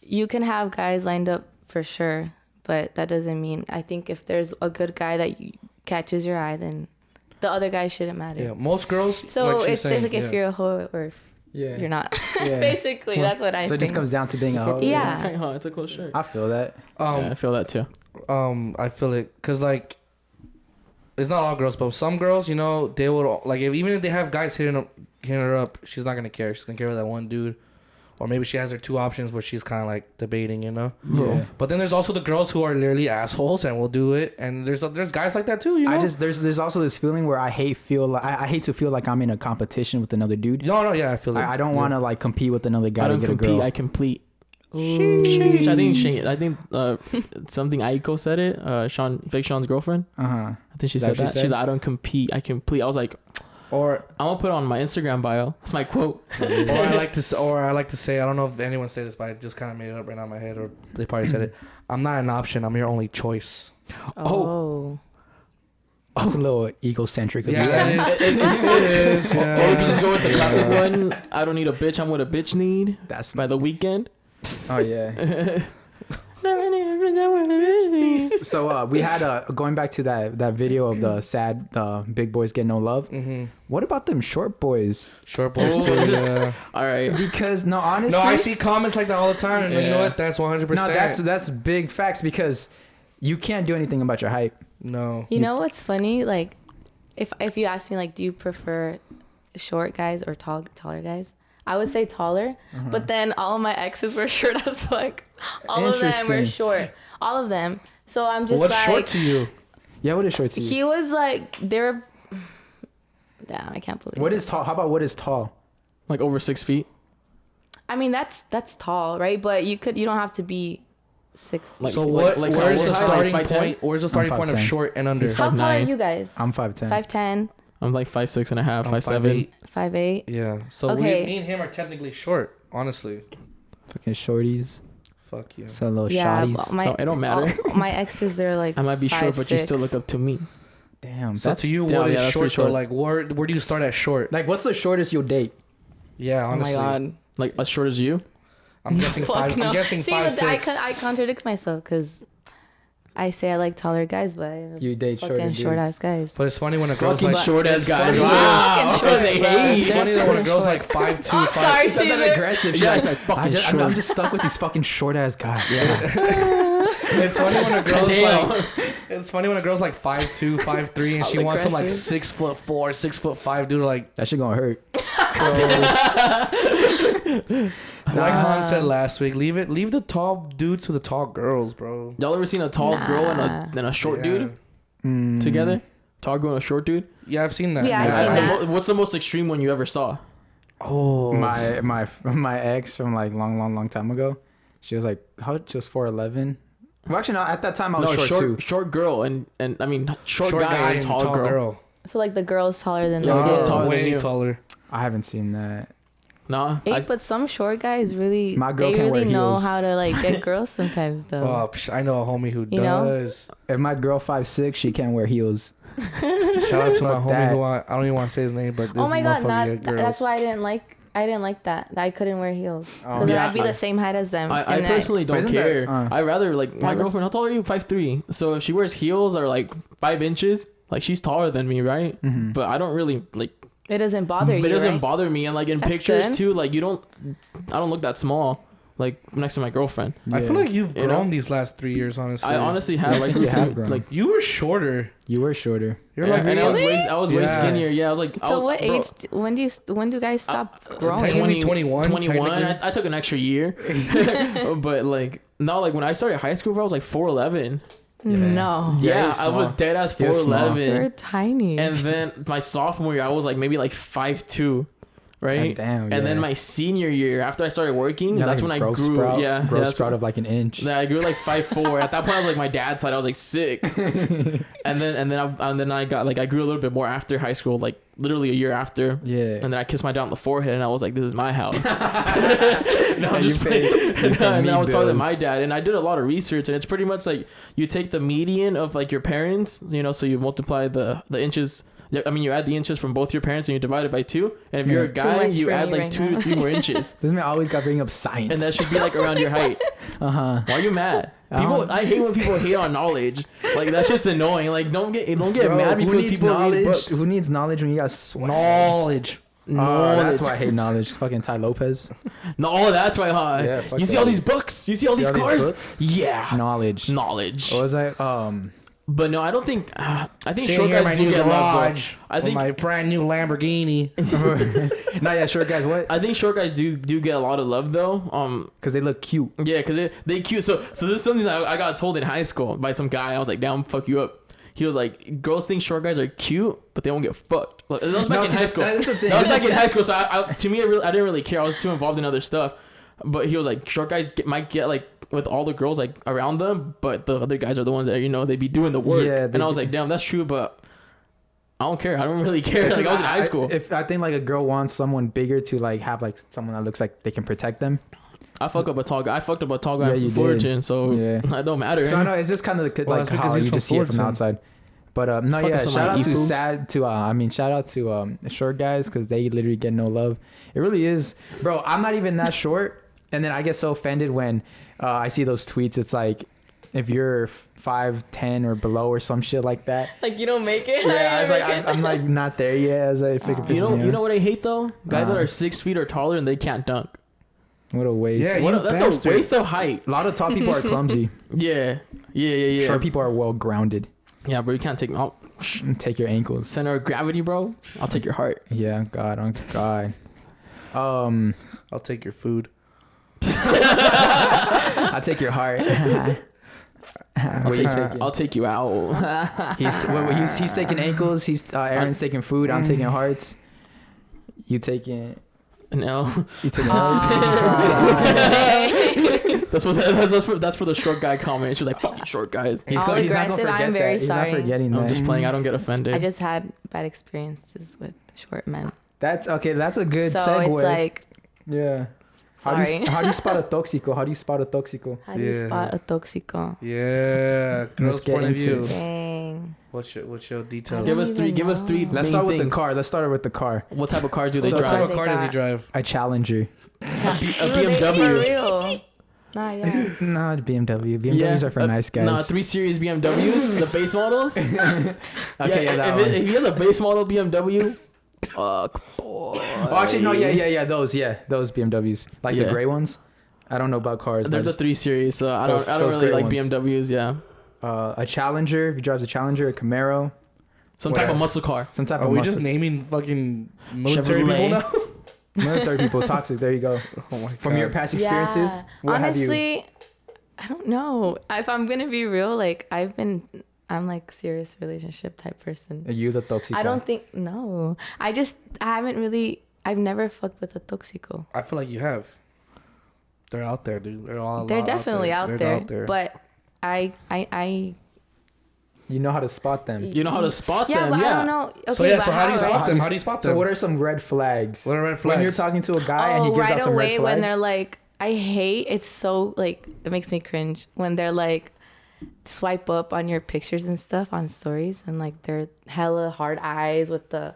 S3: you can have guys lined up for sure, but that doesn't mean. I think if there's a good guy that catches your eye, then the other guy shouldn't matter.
S4: Yeah. Most girls.
S3: So
S4: like
S3: it's
S4: saying,
S3: like if you're a hoe or if
S1: Yeah.
S3: you're not.
S1: Yeah.
S3: Basically, that's what I
S1: So
S3: think.
S1: it just comes down to being a hoe.
S3: Yeah.
S2: It's a cool shirt.
S1: I feel that.
S2: Yeah, I feel that too.
S4: I feel it because like it's not all girls, but some girls, you know, they would like even if they have guys hitting her up, she's not gonna care. She's gonna care with that one dude, or maybe she has her 2 options where she's kind of like debating, you know.
S1: Yeah.
S4: But then there's also the girls who are literally assholes and will do it, and there's guys like that too, you know.
S1: There's also this feeling where I hate to feel like I'm in a competition with another dude.
S4: No, yeah, I feel it.
S1: I don't want to like compete with another guy
S2: I
S1: to
S2: don't
S1: get a
S2: compete.
S1: girl.
S2: I complete.
S3: Ooh.
S2: I think something Aiko said it. Big Sean's girlfriend.
S1: Uh-huh.
S2: I think she
S1: Is
S2: said
S1: that what
S2: that.
S1: she said?
S2: She's like, I don't compete. I complete. I was like,
S4: Or
S2: I'm gonna put it on my Instagram bio. That's my quote.
S4: I like to say, I don't know if anyone said this, but I just kind of made it up right now in my head, or they probably said it. I'm not an option. I'm your only choice.
S3: Oh.
S1: That's a little egocentric. Of
S4: Yeah,
S1: you.
S4: it is. Yeah.
S2: Or we can just go with the classic one. I don't need a bitch. I'm what a bitch need.
S1: That's
S2: By The Weeknd.
S1: Oh yeah. So we had going back to that video of the sad big boys get no love.
S4: Mm-hmm.
S1: What about them short boys?
S4: Short boys
S2: Oh,
S4: too.
S2: is this-
S4: Yeah.
S2: All right.
S1: Because no, honestly,
S4: No, I see comments like that all the time, and you know
S2: Yeah.
S4: what? That's 100%.
S1: no, that's big facts because you can't do anything about your height.
S4: No.
S3: You know what's funny? Like, if you ask me, like, do you prefer short guys or taller guys? I would say taller, but then all of my exes were short as fuck. All of them were
S1: Interesting.
S3: short. All of them. So I'm just
S4: What's
S3: like,
S4: short to you?
S1: Yeah, what is short to you?
S3: he was like, they're. Damn, I can't believe.
S1: What
S3: it.
S1: is tall? How about what is tall?
S2: Like over 6 feet.
S3: I mean, that's tall, right? But you don't have to be 6 feet.
S2: Like-
S4: So what?
S2: like
S4: where's the
S2: height,
S4: starting
S2: like 5'10"?
S4: point? Where's the starting point of
S1: 5'10".
S4: short and under?
S2: He's
S3: How tall are
S2: 5'9".
S3: you guys?
S1: I'm 5'10".
S3: 5'10",
S2: I'm like 5'6" and a half,
S4: I'm
S2: 5'7".
S3: 5'8".
S4: Yeah. So
S3: Okay.
S4: me and him are technically short, honestly.
S1: Fucking shorties.
S4: Fuck you.
S1: So little
S3: Yeah,
S1: shotties.
S3: but my
S2: So it don't matter.
S3: my exes, they're like.
S2: I might be short, but you still
S3: 5'6".
S2: look up to me.
S1: Damn.
S4: So
S1: That's
S4: to you,
S2: yeah,
S4: what is
S2: that's
S4: short
S2: pretty
S4: though?
S2: short.
S4: Like where do you start at short?
S1: like what's the shortest you'll date?
S4: Yeah,
S3: Oh my
S4: honestly.
S3: god.
S2: Like as short as you.
S4: I'm guessing
S3: Fuck
S4: five.
S3: no.
S4: I'm guessing
S3: See,
S4: 5'6".
S3: but I contradict myself because I say I like taller guys, but I
S1: You date shorter
S3: fucking
S1: dudes.
S3: short ass guys.
S4: But it's funny when a girl's
S2: Fucking
S4: like
S2: short ass
S4: it's
S2: guys.
S4: funny
S2: Wow.
S3: Fucking short
S2: They
S3: ass
S2: hate.
S4: It's funny that when a girl's like 5'2",
S3: I'm sorry,
S1: It's not that
S3: Caesar.
S1: aggressive.
S2: Yeah,
S1: She's
S2: it's like fucking
S1: I'm
S2: short.
S1: just stuck with these fucking short ass guys.
S4: It's funny when a girl's
S2: Damn.
S4: like it's funny when a girl's like 5'2", 5'3", and she wants some like
S3: aggressive.
S4: 6'4", 6'5" dude. Like
S1: That shit gonna hurt.
S4: like Han said last week, leave the tall dudes to the tall girls, bro.
S2: Y'all ever seen a tall girl and a short dude together? Tall girl and a short dude.
S4: Yeah, I've seen that.
S3: Yeah, I've seen that.
S2: What's the most extreme one you ever saw?
S4: Oh,
S1: My ex from like long time ago. She was like, she was 4'11". Well, actually, no. At that time, I was short too.
S2: Short girl and I mean short guy and tall girl.
S3: So like the girl's taller than
S2: Yeah,
S3: the
S2: it's
S3: dude.
S2: taller than
S4: way
S2: you.
S4: taller.
S1: I haven't seen that.
S2: Nah,
S3: Hey, but some short guys really,
S1: My girl
S3: they
S1: can't
S3: really
S1: wear
S3: know
S1: heels.
S3: how to like get girls sometimes though.
S4: Oh, I know a homie who
S3: You know?
S4: does.
S1: If my girl 5'6", she can't wear heels.
S4: Shout out to my
S1: Fuck
S4: homie
S1: that.
S4: who I don't even want to say his name, but this
S3: Oh my god,
S4: motherfucker get
S3: that's
S4: girls.
S3: why I didn't like that. I couldn't wear heels because
S1: Oh,
S3: then
S2: yeah,
S3: I'd be the same height as them.
S2: I
S3: and then
S2: personally don't
S1: Isn't that-
S2: care. I rather like my
S3: That look-
S2: girlfriend. How tall are you? 5'3". So if she wears heels that are like 5 inches, like she's taller than me, right?
S1: Mhm.
S2: But I don't really like.
S3: it doesn't bother you.
S2: It doesn't
S3: right?
S2: bother me, and like in
S3: That's
S2: pictures
S3: good.
S2: too, like I don't look that small, like next to my girlfriend.
S4: I feel like you've
S2: You
S4: grown
S2: know?
S4: these last 3 years, honestly.
S2: I honestly have
S1: I
S2: like
S1: think you have grown.
S2: like
S4: you were shorter.
S1: You were shorter.
S4: You're
S2: yeah,
S4: like
S2: and I was
S4: me.
S2: way
S4: Yeah.
S2: skinnier. Yeah, I was like. I
S3: So
S2: was,
S3: what
S2: bro,
S3: age? When do guys stop growing?
S4: 2021,
S2: 21.
S4: technically.
S2: I took an extra year, but like no, like when I started high school, bro, I was like 4'11".
S3: No,
S1: Yeah,
S2: Yeah,
S1: you're
S2: I was
S1: small.
S2: dead as
S1: You're small.
S2: 4'11".
S3: you're tiny.
S2: And then my sophomore year, I was like maybe like 5'2", right?
S1: Damn.
S2: And then my senior year, after I started working,
S1: Yeah,
S2: that's
S1: like
S2: when
S1: a
S2: I
S1: growth
S2: grew.
S1: Sprout,
S2: Yeah,
S1: growth
S2: that's
S1: sprout of like an inch.
S2: I grew like 5'4". At that point, I was like my dad's side. I was like sick. and then I got like I grew a little bit more after high school, like literally a year after.
S1: Yeah.
S2: And then I kissed my dad on the forehead, and I was like, "This is my house." No,
S1: And
S2: I'm
S1: you
S2: just
S1: paid-
S2: playing.
S1: you paid
S2: And
S1: me
S2: then I was talking to
S1: bills.
S2: my dad, and I did a lot of research, and it's pretty much like you take the median of like your parents, you know, so you multiply the inches. I mean, you add the inches from both your parents, and you divide it by 2. And if you're a
S3: It's too
S2: guy,
S3: much
S2: you
S3: for
S2: add
S3: me
S2: like
S3: right
S2: 2
S3: now.
S2: 3 more inches,
S1: This man always got to bring up science.
S2: and that should be like around your height.
S1: Uh-huh.
S2: Why are you mad? People, I hate when people hate on knowledge. Like that shit's annoying. Like don't get
S1: Bro,
S2: mad
S1: who
S2: because
S1: needs
S2: people read
S1: knowledge?
S2: books.
S1: Who needs knowledge when you got swag?
S4: Knowledge.
S1: Oh, that's why I hate knowledge. Fucking Ty Lopez.
S2: No, that's why.
S1: Yeah, fuck
S2: you see
S1: that.
S2: all these books. You see all these cars.
S1: books?
S2: Yeah,
S1: Knowledge.
S2: knowledge.
S1: What was I?
S2: But no, I don't think. I think
S4: Sitting
S2: short
S4: here in my
S2: guys do
S4: new
S2: get love. Bro.
S4: garage.
S2: I think.
S4: my brand new Lamborghini.
S1: Not yet. Short guys. What?
S2: I think short guys do get a lot of love though.
S1: Because they look cute.
S2: Yeah, because they cute. So this is something that I got told in high school by some guy. I was like, damn, fuck you up. He was like, girls think short guys are cute, but they won't get fucked. Like, that was back in high school.
S1: That's the thing.
S2: That was back in high school. So to me, I didn't really care. I was too involved in other stuff. But he was like, short guys might get like with all the girls like around them, but the other guys are the ones that they be doing the work.
S1: Yeah,
S2: and I was like, damn, that's true, but I don't care. I don't really care. It's like I was in high school.
S1: If I think like a girl wants someone bigger to like have like someone that looks like they can protect them.
S2: I fucked up a tall guy. I fucked up a tall guy
S1: Yeah,
S2: from
S1: you did.
S2: Fullerton, so
S1: Yeah.
S2: it don't matter.
S1: So I know it's just kind of
S4: Well,
S1: like
S4: that's
S1: how
S4: because he's
S1: you
S4: from
S1: just see it from the
S4: Fullerton.
S1: outside. But no,
S2: Fuck
S1: yeah.
S2: up some
S1: Shout out to
S2: e-fools.
S1: shout out to short guys because they literally get no love. It really is, bro. I'm not even that short, and then I get so offended when I see those tweets. It's like if you're 5'10" or below or some shit like that.
S3: Like you don't make it.
S1: Yeah, I was like, I'm like not there yet. As I figure,
S2: You know what I hate though? Guys that
S1: Uh.
S2: are 6 feet or taller and they can't dunk.
S1: what a waste.
S4: Yeah,
S2: What
S4: you
S2: that's
S4: bastard.
S2: a waste of height.
S1: A lot of tall people are clumsy.
S2: Yeah.
S1: Short people are well grounded.
S2: Yeah, bro, you can't take
S1: Take your ankles.
S2: center of gravity, bro. I'll take your heart.
S1: Yeah, God, oh God.
S4: I'll take your food.
S1: I'll take your heart.
S2: I'll,
S1: What you
S2: take,
S1: taking?
S2: I'll take you out.
S1: He's taking ankles. Aaron's taking food. I'm taking hearts. You taking?
S2: No,
S1: You taking?
S2: that's for the short guy comment. She's like, "Fuck you, short guys."
S1: He's
S3: All
S1: he's not gonna
S3: aggressive,
S1: forget
S3: I'm very
S1: that. He's
S3: sorry.
S1: not forgetting
S2: I'm
S1: that.
S2: just playing. I don't get offended.
S3: I just had bad experiences with short men.
S1: That's okay. That's a good
S3: So
S1: segue.
S3: it's like,
S1: yeah.
S3: sorry.
S1: How do you spot a tóxico? How do you spot a tóxico?
S3: How do you
S4: Yeah.
S3: spot a tóxico?
S4: Yeah, girl's
S1: get
S4: point of
S1: into
S4: view.
S1: it.
S3: Dang.
S4: What's your details?
S2: give
S3: don't
S2: us three.
S3: even
S2: Give us
S3: know.
S2: three.
S1: Let's
S2: main
S1: start with
S2: things.
S1: the car. Let's start with the car.
S2: What type of cars do they
S1: So
S4: What type
S2: drive?
S4: of car does he drive?
S1: A Challenger.
S2: A
S3: Dude, For
S2: BMW.
S3: real. Nah, yeah.
S1: Nah, BMW. BMWs are for nice guys.
S2: Nah, 3 Series BMWs, the base models.
S1: Okay,
S2: if he has a base model BMW, fuck.
S1: Oh, actually, no, yeah, those BMWs, like the gray ones. I don't know about cars.
S2: They're the 3 Series, so I don't really like ones. BMWs. Yeah.
S1: A Challenger. If he drives a Challenger, a Camaro.
S2: Some type of muscle car.
S1: Some type
S4: Are
S1: of
S4: we
S1: muscle.
S4: just naming fucking military
S2: Chevrolet.
S4: people now?
S1: Military people, toxic. There you go.
S4: Oh my God.
S1: From your past experiences,
S3: Yeah.
S1: what have you?
S3: Honestly, I don't know. If I'm gonna be real, like I'm like serious relationship type person.
S1: Are you the tóxico?
S3: I don't think no. I haven't really. I've never fucked with a tóxico.
S4: I feel like you have. They're out there, dude.
S3: They're definitely out there. But I
S1: You know how to spot them.
S2: You know how to spot
S3: yeah,
S2: them.
S3: but
S2: Yeah.
S3: I don't know. Okay,
S4: So yeah,
S3: but
S4: so how do you
S3: right?
S4: spot them? How do you spot them?
S1: So what are some red flags?
S4: What are red flags?
S1: When you're talking to a guy and he gives
S3: right
S1: out some
S3: away
S1: red flags.
S3: when they're like, I hate. It's so like it makes me cringe when they're like swipe up on your pictures and stuff on stories and like they're hella hard eyes with the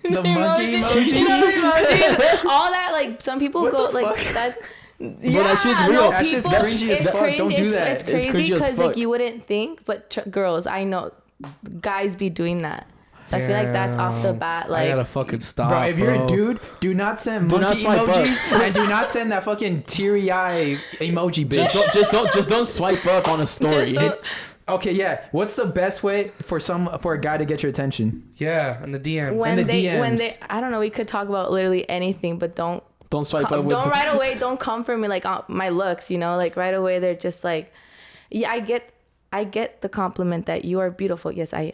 S1: monkey emoji.
S3: You know the emojis? All that like some people
S1: What
S3: go
S1: the
S3: like
S1: fuck?
S3: that.
S2: Bro, that shit's real. That shit's
S3: people-
S1: cringy as
S3: it's
S1: fuck.
S3: cringe,
S1: Don't do that.
S3: It's
S2: It's
S3: crazy
S2: cringy as
S3: because like
S2: fuck.
S3: you wouldn't think, but girls, I know, guys be doing that. So I feel like that's off the bat. Like
S4: I gotta fucking stop,
S1: Bro, if you're a dude, do not send
S2: Do not
S1: monkey
S2: swipe up.
S1: emojis and do not send that fucking teary eye emoji, bitch.
S2: Just don't swipe up on a story.
S3: Just don't-
S1: Okay, yeah. What's the best way for a guy to get your attention?
S4: Yeah, in the DMs.
S3: when
S1: the
S3: when
S1: DMs.
S3: they, I don't know. We could talk about literally anything, but don't
S2: Swipe up.
S3: don't
S2: With
S3: right away. Don't come for me like my looks. You know, like right away they're just like, yeah. I get the compliment that you are beautiful. Yes, I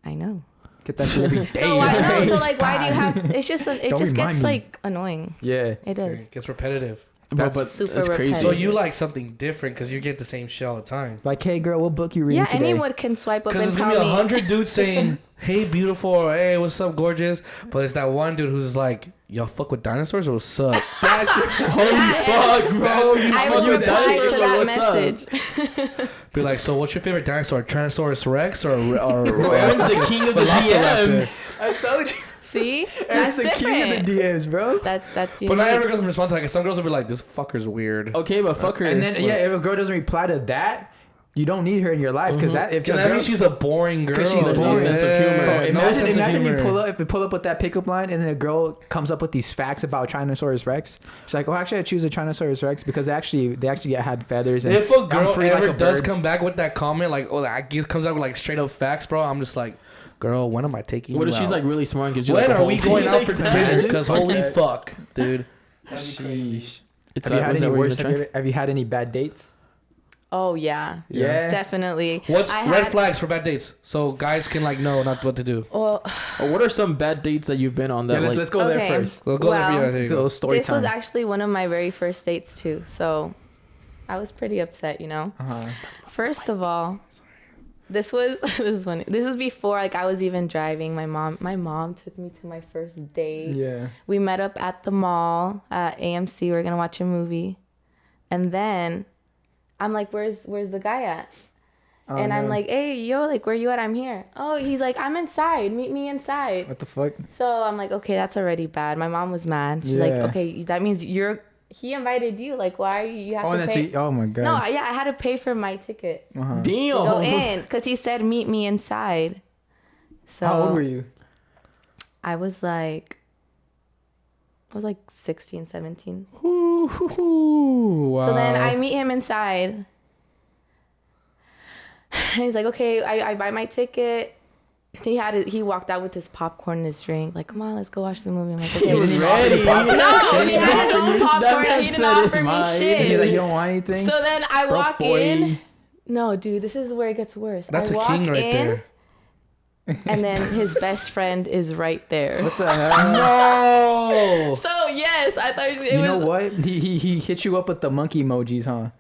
S3: know.
S1: Get that shit every day.
S3: So why
S1: right?
S3: no? So like, why do you have? It's just it
S1: Don't
S3: just
S1: remind
S3: gets
S1: me.
S3: like annoying.
S1: Yeah.
S3: It is.
S4: It gets repetitive.
S2: but
S3: super
S2: it's crazy.
S4: So
S3: repetitive.
S4: you like something different because you get the same shit all the time.
S1: Like, hey, girl, what book you reading
S3: Yeah,
S1: today?
S3: anyone can swipe up
S4: Because
S3: and
S4: there's
S3: tell
S4: gonna be
S3: me.
S4: 100 dudes saying, "Hey, beautiful," or "Hey, what's up, gorgeous?" But it's that one dude who's like, "Y'all fuck with dinosaurs or what's up?"
S1: That's
S2: Holy fuck, bro.
S3: I
S2: fuck
S3: will
S2: with
S3: reply
S2: dinosaurs
S3: to
S2: or
S3: that
S2: what's up?
S3: message.
S4: Be like, "So what's your favorite dinosaur? Tyrannosaurus Rex or
S2: I'm the king of the
S4: Velociraptor?"
S2: DMs.
S1: I told you.
S3: See,
S1: That's
S3: that's
S1: the king
S3: different.
S1: of the DMs, bro.
S3: That's
S4: But not
S3: unique.
S4: every girl's gonna respond to that. 'Cause some girls will be like, "This fucker's weird."
S2: Okay, but fuck her.
S1: And then, yeah, if a girl doesn't reply to that, you don't need her in your life. Because that, if
S4: Because
S1: a
S4: that
S1: girl,
S4: means she's a boring girl.
S1: 'Cause she's a
S2: no
S1: boring-
S2: sense of humor.
S1: Bro,
S4: No
S1: imagine,
S4: sense of
S1: imagine you
S4: humor.
S1: pull up with that pickup line and then a girl comes up with these facts about Tyrannosaurus Rex. She's like, "Oh, actually, I choose a Tyrannosaurus Rex because they actually had feathers." And
S4: If a
S1: I'm
S4: girl
S1: free
S4: ever
S1: like a
S4: does
S1: bird.
S4: come back with that comment, like, "Oh, that comes out with like straight up facts," bro, I'm just like, "Girl, when am I taking
S2: What
S4: you
S2: if she's
S4: out?
S2: like really smart and gives you
S4: When
S2: like a
S4: are
S2: whole
S4: we going out for
S2: like
S4: dinner?
S2: that?
S4: Because holy
S1: Okay.
S4: fuck, dude."
S1: Sheesh.
S2: It's
S1: Have you had
S2: was
S1: any
S2: that what
S1: worse?
S2: you were trying?
S1: Have you had any bad dates?
S3: Oh yeah,
S1: Yeah.
S3: definitely.
S4: What's
S3: I
S4: red
S3: had-
S4: flags for bad dates? So guys can like know not what to do.
S3: Well,
S2: Or what are some bad dates that you've been on that
S1: Yeah,
S2: like
S1: let's go there
S3: Okay.
S1: first.
S4: We'll go
S3: Well,
S4: there. There you
S1: It's a
S4: go.
S1: little story
S3: this
S1: time.
S3: was actually one of my very first dates too. So I was pretty upset, you know.
S1: Uh-huh.
S3: First of all, this is funny. This is before like I was even driving. My mom took me to my first date.
S1: Yeah.
S3: We met up at the mall at AMC. We were gonna watch a movie, and then I'm like, "Where's the guy at?"
S1: Oh,
S3: and I'm
S1: no.
S3: like, "Hey, yo, like, where you at? I'm here." Oh, he's like, "I'm inside. Meet me inside."
S1: What the fuck?
S3: So I'm like, "Okay, that's already bad." My mom was mad. She's like,
S1: Yeah.
S3: "Okay, that means he invited you. Like, why you have
S1: Oh,
S3: to
S1: and
S3: pay?"
S1: that's oh my god.
S3: No, yeah, I had to pay for my ticket
S1: Uh-huh.
S3: to go
S2: damn.
S3: in because he said meet me inside. So
S1: How old were you?
S3: I was like 16, 17.
S1: Wow.
S3: So then I meet him inside. And he's like, "Okay, I buy my ticket." He walked out with his popcorn and his drink. Like, "Come on, let's go watch the movie." I'm like,
S2: He
S3: "Okay."
S2: was
S1: didn't
S2: ready.
S1: even offer you
S3: No, he had his own popcorn
S2: That
S3: and
S2: man
S3: he didn't
S2: said it's
S3: offer me
S2: mine.
S3: shit.
S1: He's like, you don't want anything?
S3: So then I
S1: Broke
S3: walk
S1: boy.
S3: in. No, dude, this is where it gets worse.
S4: That's
S3: I
S4: a
S3: walk
S4: king right
S3: in,
S4: there.
S3: and then his best friend is right there.
S1: What the hell?
S4: No.
S3: So yes, I thought it
S1: You
S3: was.
S1: know what? He hit you up with the monkey emojis, huh?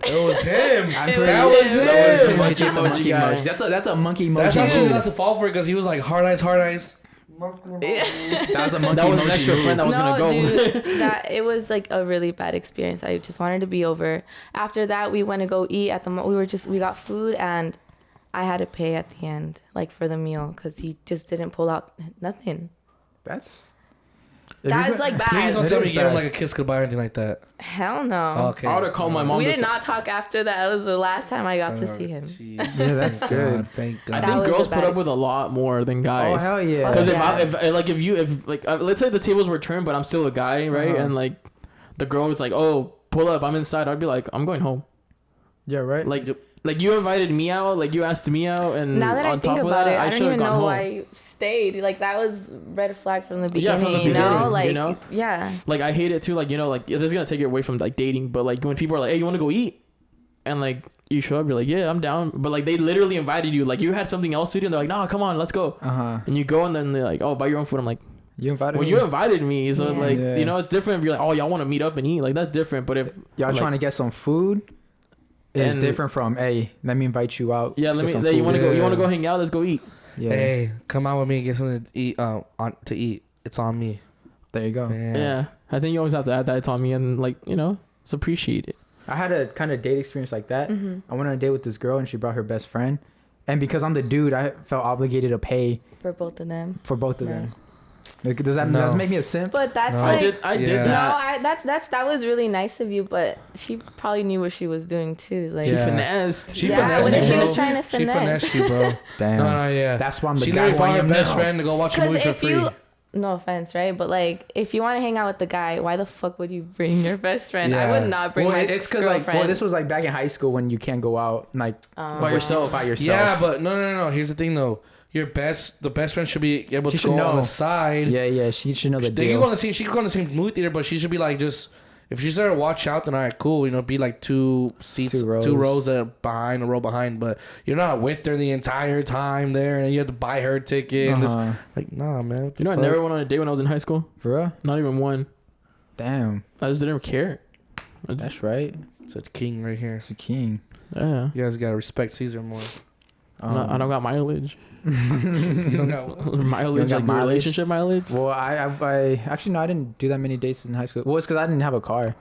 S4: It was him.
S1: I'm
S3: It
S1: pretty
S3: was
S4: That was
S3: him.
S4: him.
S1: That was
S2: Monkey
S1: him. Hit you with the
S2: emoji
S1: monkey
S2: guy.
S1: emoji. That's a monkey emoji.
S4: That's actually
S1: move.
S4: not to fall for it because he was like hard eyes, hard eyes.
S1: That was a monkey
S2: That was an
S1: emoji
S2: extra
S1: move.
S2: friend that was
S3: No,
S2: gonna go.
S3: dude, that it was like a really bad experience. I just wanted to be over. After that, we went to go eat at the mall. We got food and I had to pay at the end, like for the meal, because he just didn't pull out nothing.
S1: That's
S3: That is like bad.
S4: Please don't
S1: It
S4: tell
S1: is
S4: me you gave him
S1: bad.
S4: like a kiss goodbye or anything like that.
S3: Hell no.
S4: Okay.
S2: I would have called my mom.
S3: We
S2: to
S3: did not talk after that. It was the last time I got to see him.
S1: Yeah, that's
S4: Thank
S1: good.
S4: God, thank
S2: I
S4: God.
S3: That
S2: think
S3: was
S2: girls
S3: the
S2: put up
S3: best.
S2: with a lot more than guys.
S1: Oh hell yeah.
S2: Because
S3: Yeah.
S2: if let's say the tables were turned, but I'm still a guy, right?
S1: Uh-huh.
S2: And like the girl was like, "Oh, pull up, I'm inside." I'd be like, "I'm going home."
S1: Yeah, right.
S2: Like you invited me out, like you asked me out, and
S3: Now that I
S2: on
S3: think
S2: top of
S3: about
S2: that,
S3: it, I
S2: I
S3: don't
S2: should have
S3: even
S2: gone
S3: know
S2: home.
S3: why you stayed. Like that was red flag from the
S2: Yeah,
S3: beginning.
S2: from the
S3: You know,
S2: beginning,
S3: like
S2: you know?
S3: yeah.
S2: Like I hate it too. Like like this is gonna take it away from like dating, but like when people are like, "Hey, you want to go eat?" and like you show up, you're like, "Yeah, I'm down," but like they literally invited you. Like you had something else to do, and they're like, "No, come on, let's go." And you go, and then they're like, "Oh, buy your own food." I'm like,
S1: You invited
S2: "Well,
S1: me.
S2: you invited me, so
S3: Yeah.
S2: like
S1: Yeah.
S2: you know, it's different if you're like, oh, y'all want to meet up and eat, like that's different. But if
S1: Y'all
S2: like,
S1: trying to get some food is
S2: And-
S1: different from, hey, let me invite you out.
S2: yeah,
S1: to
S2: let
S1: get
S2: me.
S1: some
S2: You
S1: food.
S2: want to go? You want to
S4: Yeah.
S2: go hang out? Let's go eat.
S1: Yeah.
S4: Hey, come out with me and get something to eat. To eat. It's on me.
S1: There you go.
S2: Yeah. I think you always have to add that it's on me and like just appreciate it.
S1: I had a kind of date experience like that.
S3: Mm-hmm.
S1: I went on a date with this girl and she brought her best friend. And because I'm the dude, I felt obligated to pay
S3: For both of them.
S1: for both of
S3: Right.
S1: them. Like, does that
S4: No.
S1: make me a simp?
S3: But that's
S4: No.
S3: like
S2: I did
S4: Yeah.
S3: no,
S2: that.
S3: that was really nice of you, but she probably knew what she was doing too. Like
S2: She
S4: Yeah.
S2: finessed.
S4: She
S3: yeah,
S4: finessed
S3: what
S4: you,
S3: if she
S4: bro.
S3: was trying to
S4: She
S3: finesse?
S4: finessed you, bro.
S1: Damn.
S4: No, yeah.
S1: That's why I'm the
S4: She
S1: guy
S4: literally
S1: who
S4: brought
S1: I
S4: her
S1: am
S4: best
S1: now.
S4: friend to go watch a
S3: Because
S4: movie for
S3: if
S4: free.
S3: you, no offense, right? But like, if you want to hang out with the guy, why the fuck would you bring your best friend? I
S4: Yeah.
S3: would not bring
S1: Well,
S3: my
S1: it's because like,
S3: girlfriend.
S1: this was like back in high school when you can't go out like
S2: By yourself.
S1: by yourself.
S4: Yeah, but no. Here's the thing, though. The best friend should be able
S1: She
S4: to
S1: should
S4: go on
S1: know.
S4: the side.
S1: Yeah, she should know the
S4: They can
S1: deal.
S4: go on the same. She can go on the same movie theater, but she should be like just. If she's there to watch out, then all right, cool. Be like two seats,
S1: Two rows.
S4: two rows behind, a row behind. But you're not with her the entire time there, and you have to buy her ticket. And
S1: Uh-huh.
S4: like, nah, man. What the
S2: You know, I
S4: fuck?
S2: never went on a date when I was in high school.
S1: For real?
S2: Not even one.
S1: Damn.
S2: I just didn't care.
S1: That's right.
S4: Such king right here.
S1: It's a king.
S2: Yeah.
S4: You guys gotta respect Caesar more.
S2: I don't got mileage.
S4: You don't got.
S2: Mileage,
S1: got
S2: like
S1: mileage?
S2: relationship mileage.
S1: Well, I actually no, I didn't do that many dates in high school. Well, it's because I didn't have a car,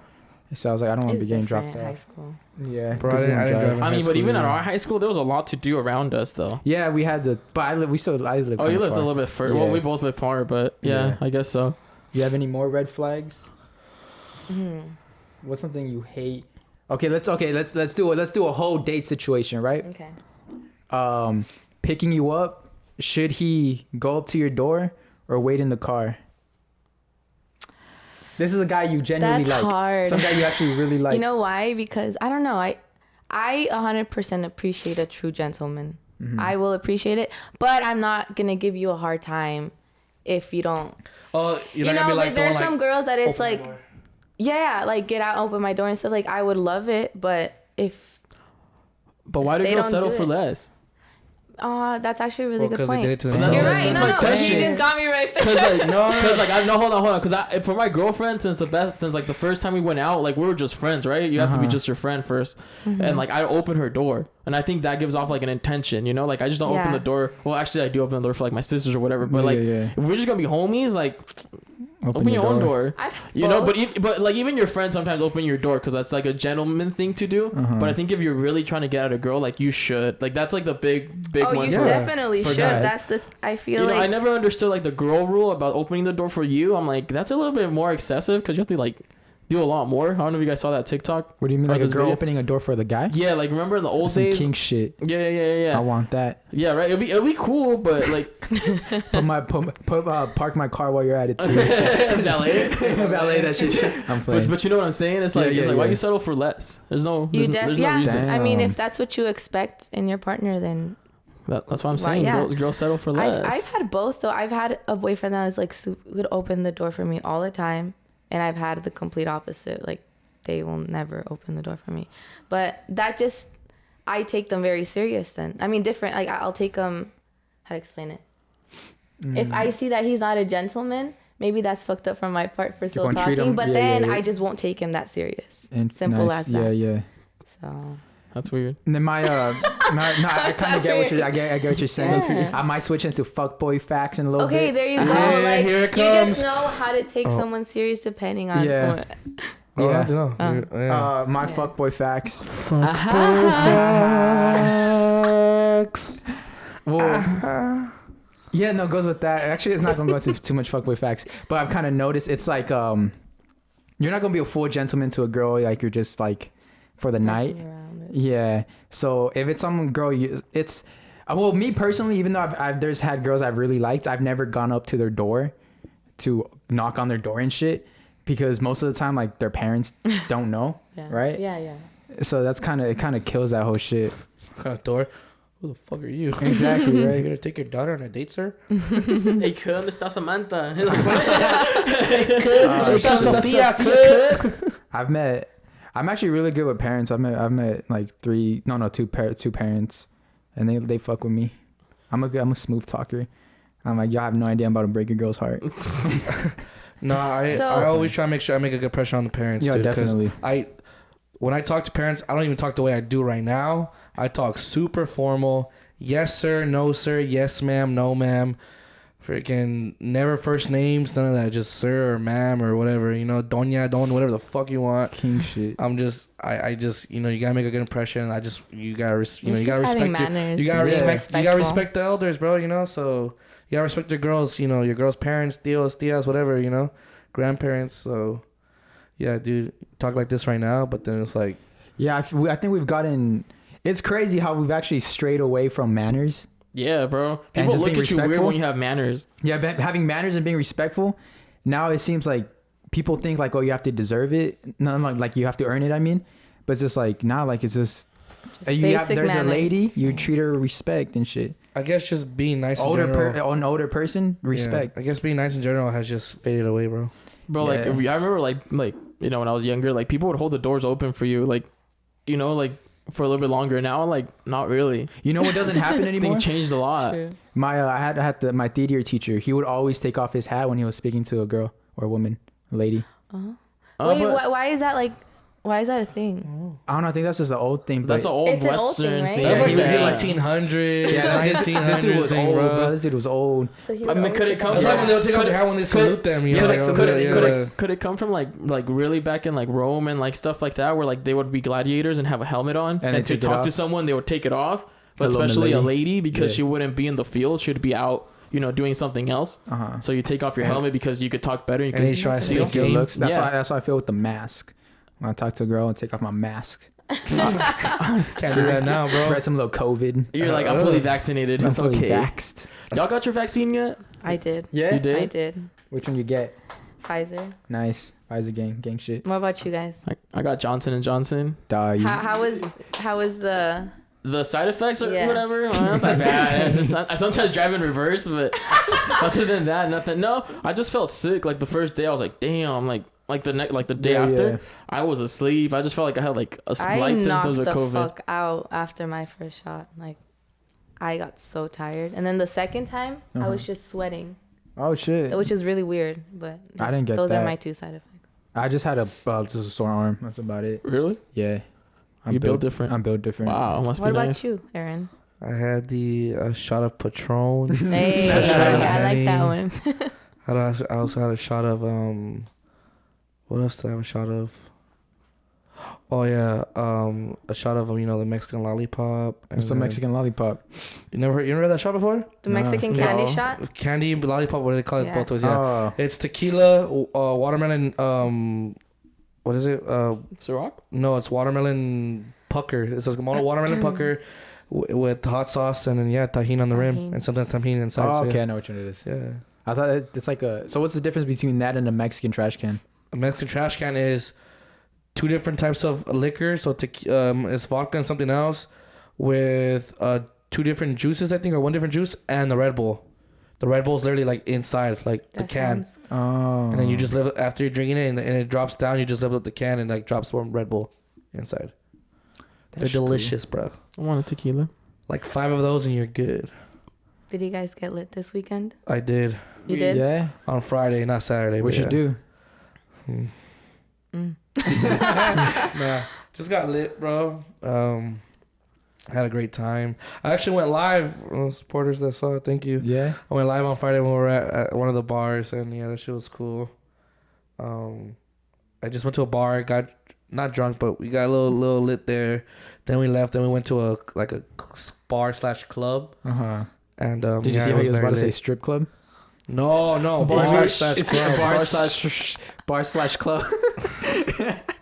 S1: so I was like, I don't want to
S3: It's
S1: be getting
S3: different
S1: dropped
S3: in high
S1: off.
S3: school.
S1: Yeah,
S4: Bro,
S1: 'cause
S4: I
S1: you
S4: didn't
S1: don't
S4: drive.
S2: I mean,
S4: high
S2: but
S4: school,
S2: even at
S4: yeah.
S2: our high school, there was a lot to do around us, though.
S1: Yeah, we had the, but I lived
S2: Oh, you
S1: kinda
S2: lived
S1: far.
S2: a little bit further.
S1: Yeah.
S2: Well, we both live far, but yeah,
S1: Yeah.
S2: I guess so.
S1: You have any more red flags?
S3: Mhm.
S1: What's something you hate? Let's do a whole date situation, right?
S3: Okay.
S1: Picking you up. Should he go up to your door or wait in the car? This is a guy you genuinely
S3: That's
S1: like.
S3: hard.
S1: Some guy you actually really like.
S3: You know why? Because I don't know. I 100% appreciate a true gentleman.
S1: Mhm.
S3: I will appreciate it, but I'm not gonna give you a hard time if you don't.
S4: Oh, you're
S3: You
S4: not gonna be
S3: know,
S4: like,
S3: there's
S4: going,
S3: some
S4: like,
S3: girls that it's
S4: open the
S3: like,
S4: door.
S3: yeah, like get out, open my door and stuff. Like I would love it, but if
S2: But why do
S3: They
S2: girls
S3: don't
S2: settle
S3: do
S2: for
S3: it.
S2: less?
S3: that's actually a really
S4: Well,
S3: good
S4: 'cause they
S3: point.
S4: did it to
S2: But
S4: themselves.
S3: You're
S2: That's-
S3: right.
S2: that's
S3: No,
S2: my
S3: no,
S2: question.
S3: you just got me right there.
S2: Cause like,
S4: No, no,
S2: cause like, hold on. Cause for my girlfriend, since like the first time we went out, like we were just friends, right? You have to be
S1: Uh-huh.
S2: just your friend 1st,
S3: Mm-hmm.
S2: and like I open her door, and I think that gives off like an intention, Like I just don't open
S3: Yeah.
S2: the door. Well, actually, I do open the door for like my sisters or whatever. But like,
S1: yeah.
S2: if we're just gonna be homies, like open your own door.
S3: I've
S2: But but like even your friends sometimes open your door because that's like a gentleman thing to do.
S1: Uh-huh.
S2: But I think if you're really trying to get at a girl, like you should. Like that's like the big
S3: Oh,
S2: one.
S3: you
S2: for-
S3: definitely
S2: for
S3: should.
S2: guys.
S3: That's the. I feel
S2: I
S3: like
S2: never understood like the girl rule about opening the door for you. I'm like, that's a little bit more excessive because you have to like do a lot more. I don't know if you guys saw that TikTok.
S1: What do you mean,
S2: Or
S1: like a
S2: this
S1: girl
S2: video?
S1: opening a door for the guy?
S2: Yeah, like remember in the old
S1: Some
S2: days.
S1: king shit.
S2: Yeah.
S1: I want that.
S2: Yeah, right. It'll be cool, but like
S1: Park my car while you're at it too.
S2: valet.
S1: Valet that shit. I'm playing.
S2: But you know what I'm saying? It's like
S1: Yeah,
S2: why
S1: yeah.
S2: you settle for less? There's no
S3: you
S2: there's no reason.
S3: I mean,
S1: Damn.
S3: if that's what you expect in your partner, then
S2: That's what I'm
S3: Why,
S2: saying.
S3: yeah.
S2: Girls settle for less.
S3: I've had both though. I've had a boyfriend that was like would open the door for me all the time, and I've had the complete opposite. Like they will never open the door for me, but that just I take them very serious. Then I mean different. Like I'll take them. How to explain it? If I see that he's not a gentleman, maybe that's fucked up from my part for still
S1: won't treat
S3: talking.
S1: him-
S3: But
S1: yeah,
S3: then
S1: yeah.
S3: I just won't take him that serious.
S1: And
S3: Simple
S1: nice.
S3: as that.
S1: Yeah.
S3: So
S2: That's weird.
S1: And then I kind of get what I get what you're saying.
S3: Yeah.
S1: I might switch into fuckboy facts in a little
S3: okay,
S1: bit.
S3: there you go.
S4: Yeah,
S3: Like
S4: here it
S3: you
S4: comes.
S3: just know how to take someone serious depending on.
S1: Yeah.
S3: what-
S4: Oh,
S1: Yeah.
S4: I don't know. Yeah.
S1: My
S3: Yeah.
S1: fuckboy facts.
S4: Facts.
S1: Well, Yeah, no, it goes with that. Actually, it's not gonna go into too much fuckboy facts, but I've kind of noticed it's like you're not gonna be a full gentleman to a girl like you're just like for the night. Yeah. So if it's some girl, it's well, me personally, even though I've there's had girls I've really liked, I've never gone up to their door to knock on their door and shit because most of the time like their parents don't know, right?
S3: Yeah.
S1: So that's it kind of kills that whole shit.
S4: What kind of door? Who the fuck are you?
S1: Exactly, right?
S4: You gonna take your daughter on a date, sir?
S2: Hey, ¿dónde está Samantha?
S1: I'm actually really good with parents. I've met like two parents, and they fuck with me. I'm a smooth talker. I'm like, y'all have no idea I'm about to break a girl's heart.
S4: No, I always try to make sure I make a good pressure on the parents.
S1: Yeah,
S4: dude,
S1: definitely.
S4: When I talk to parents, I don't even talk the way I do right now. I talk super formal. Yes, sir. No, sir. Yes, ma'am. No, ma'am. Freaking never first names. None of that. Just sir or ma'am or whatever. You know, doña, don, whatever the fuck you want.
S1: King shit.
S4: I just, you know, you gotta make a good impression. You gotta respect the elders, bro. You know, so you gotta respect your girls. You know, your girls' parents, tias, whatever. You know, grandparents. So, yeah, dude, talk like this right now, but then it's like,
S1: yeah, I think we've gotten. It's crazy how we've actually strayed away from manners.
S2: Yeah, bro. People look at you weird when you have manners.
S1: Yeah, but having manners and being respectful. Now it seems like people think like, oh, you have to deserve it. No, like you have to earn it. I mean, but it's just like like it's just there's manners. A lady, you treat her with respect and shit.
S4: I guess just being nice.
S1: An older person, respect.
S4: Yeah, I guess being nice in general has just faded away, bro.
S2: Bro, like I remember like you know when I was younger, like people would hold the doors open for you, like you know like. For a little bit longer now, like not really. You
S1: know what doesn't happen anymore?
S2: Things changed a lot.
S3: True.
S1: I had my theater teacher. He would always take off his hat when he was speaking to a girl or a woman, a lady.
S3: Wait, why is that like? Why is that a thing?
S1: I don't know. I think that's just an old thing.
S2: That's an old Western
S3: old thing, right?
S2: thing.
S4: That's like the
S1: yeah.
S4: 1800s.
S1: Yeah, 1900s. This dude was old, bro. This dude was old.
S3: So
S2: I mean, could it come?
S4: That's like when they would take off their hat when they salute them. You know,
S2: could it come from like really back in like Rome and like stuff like that, where like they would be gladiators and have a helmet on, and to talk to someone they would take it off, but especially a lady because she wouldn't be in the field, she'd be out. You know, doing something else. So you take off your helmet because you could talk better. You
S4: can see
S1: your looks. That's why I feel with the mask. When I talk to a girl and take off my mask.
S4: Can't do that now, bro.
S1: Spread some little COVID.
S2: You're like, I'm fully vaccinated. It's okay.
S1: Vaxxed.
S2: Y'all got your vaccine yet?
S3: I did.
S1: Yeah?
S2: You did?
S3: I did.
S1: Which one you get?
S3: Pfizer.
S1: Nice. Pfizer gang shit.
S3: What about you guys?
S2: I got Johnson & Johnson.
S3: How was
S2: the side effects or whatever? Well, not that bad. I sometimes drive in reverse, but other than that, nothing. No, I just felt sick. Like the first day, I was like, damn, like the day after, I was asleep. I just felt like I had like a slight symptoms of COVID. I knocked the
S3: fuck out after my first shot. Like, I got so tired. And then the second time, I was just sweating.
S1: Oh shit!
S3: Which is really weird, but
S1: I didn't get
S3: those
S1: that.
S3: are my two side effects.
S1: I just had just a sore arm. That's about it.
S2: Really?
S1: Yeah.
S2: I'm built different.
S1: I'm built different.
S2: Wow, must be nice.
S3: What about you, Aaron?
S4: I had the shot of Patron.
S3: Hey, I like that one.
S4: I also had a shot of what else did I have a shot of? Oh yeah, a shot of the Mexican lollipop.
S1: What's a Mexican lollipop?
S4: You never heard that shot before?
S3: The Mexican candy shot?
S4: Candy lollipop, what do they call it? Both ways, yeah.
S1: Oh.
S4: It's tequila, watermelon, what is it?
S2: Ciroc?
S4: No, it's watermelon pucker. It's like a watermelon pucker with hot sauce and then tahini on the rim and sometimes tahini inside.
S1: Oh, okay, I know which one it is.
S4: Yeah.
S1: I thought it's like so what's the difference between that and a Mexican trash can?
S4: A Mexican trash can is two different types of liquor. So it's vodka and something else with two different juices, I think, or one different juice and the Red Bull. The Red Bull is literally like inside, like the can. And then you just live after you're drinking it and it drops down. You just lift up the can and like drops one Red Bull inside. They're delicious, bro.
S2: I want a tequila.
S4: Like 5 of those and you're good.
S3: Did you guys get lit this weekend?
S4: I did.
S3: You did?
S1: Yeah.
S4: On Friday, not Saturday.
S1: What you do?
S4: Nah, just got lit, bro. Had a great time. I actually went live. Supporters that saw it, thank you.
S1: Yeah.
S4: I went live on Friday when we were at one of the bars, and yeah, that shit was cool. I just went to a bar, got not drunk, but we got a little lit there. Then we left. Then we went to a bar / club. And
S1: Did you see how he was about to say strip club?
S4: No, bar slash club.
S1: Bar slash club.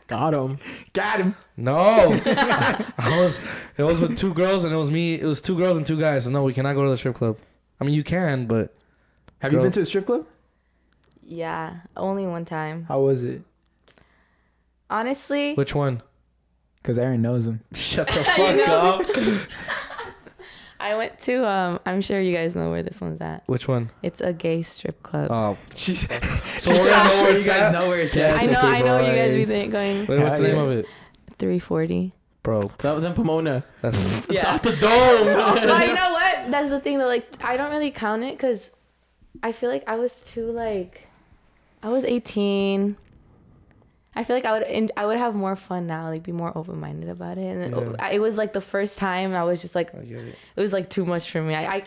S2: Got him.
S1: Got him.
S4: No, it was with 2 girls and it was me. It was 2 girls and 2 guys. So no, we cannot go to the strip club. I mean, you can, but
S1: Have you been to a strip club?
S3: Yeah, only one time.
S1: How was it?
S3: Honestly,
S4: which one?
S1: Because Aaron knows him.
S4: Shut the fuck up.
S3: I went to I'm sure you guys know where this one's at.
S4: Which one?
S3: It's a gay strip club.
S4: Oh,
S1: She's
S4: so we're gonna know where it's
S1: you guys
S4: at?
S1: know where it's
S2: Yeah,
S1: at.
S3: I know you guys be
S1: boys.
S3: going
S4: Wait, what's the name of it,
S3: 340.
S4: bro?
S2: That was in Pomona.
S4: That's
S2: It's
S3: Yeah.
S2: off the dome.
S3: Well, you know what? That's the thing though. Like, I don't really count it because I feel like I was too I was 18. I feel like I would have more fun now, like be more open minded about it. And
S4: Yeah.
S3: it was like the first time I was just like,
S4: I get it.
S3: it was like too much for me. I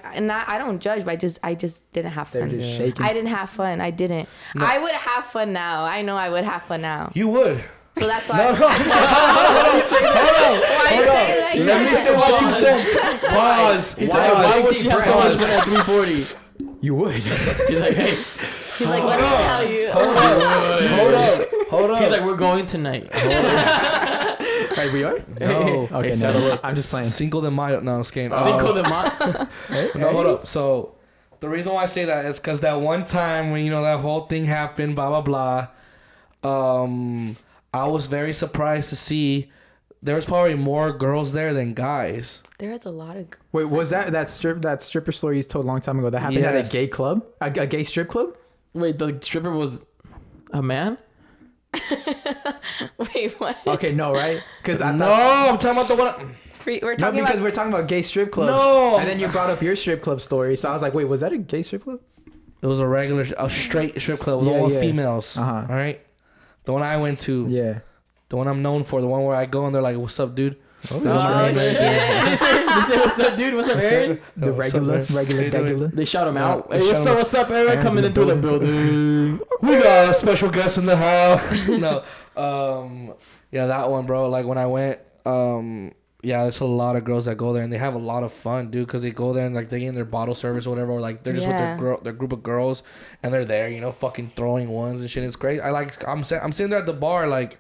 S3: don't judge, but I just didn't have
S1: They're
S3: fun.
S1: just shaking.
S3: I didn't have fun. I didn't.
S4: No.
S3: I would have fun now. I know I would have fun now.
S4: You would.
S3: So that's why.
S4: No, hold on.
S3: Why you say like
S4: Let me
S3: that?
S4: say my 2 cents. Pause.
S2: Why would she have so much fun at 340?
S1: You would.
S2: He's like, hey.
S3: He's like, let me tell you.
S4: Hold up.
S2: He's like, we're going tonight.
S1: Right, we are?
S4: No.
S1: Okay,
S2: Hey,
S1: no.
S2: settle
S1: I'm just playing.
S4: Cinco de Mayo. No, I'm just kidding.
S2: Cinco de Mayo.
S4: No, hold up. So the reason why I say that is because that one time when that whole thing happened, blah blah blah. I was very surprised to see there was probably more girls there than guys.
S3: There's a lot of.
S1: Wait, was that stripper story you told a long time ago that happened at a
S4: Yes.
S1: gay club? A gay strip club?
S2: Wait, the stripper was a man?
S3: Wait, what?
S1: Okay, no, right? Because I
S4: No,
S1: thought,
S4: I'm talking about the one.
S3: We're
S1: no,
S3: talking
S1: because
S3: about.
S1: we're talking about gay strip clubs.
S4: No.
S1: And then you brought up your strip club story, so I was like, wait, was that a gay strip club?
S4: It was a straight strip club with
S1: Yeah,
S4: all
S1: yeah.
S4: females.
S1: Uh-huh.
S4: All right, the one I went to,
S1: Yeah.
S4: the one I'm known for, the one where I go and they're like, "What's up, dude?"
S1: Oh,
S4: They know my name,
S3: shit.
S4: right?
S2: They say, what's up, dude? What's up, Aaron?
S1: The
S4: What's up, man?
S1: regular.
S2: They shout him out.
S4: They
S2: Hey,
S4: shout him out.
S2: what's up, Aaron?
S1: Aaron's
S2: Coming
S1: in
S2: into
S1: the
S2: the building.
S4: We got a special guest in the house. No, yeah, that one, bro. Like when I went, yeah, there's a lot of girls that go there and they have a lot of fun, dude, because they go there and like they get in their bottle service or whatever, or like they're just with their group of girls and they're there, fucking throwing ones and shit. It's great. I'm sitting there at the bar like,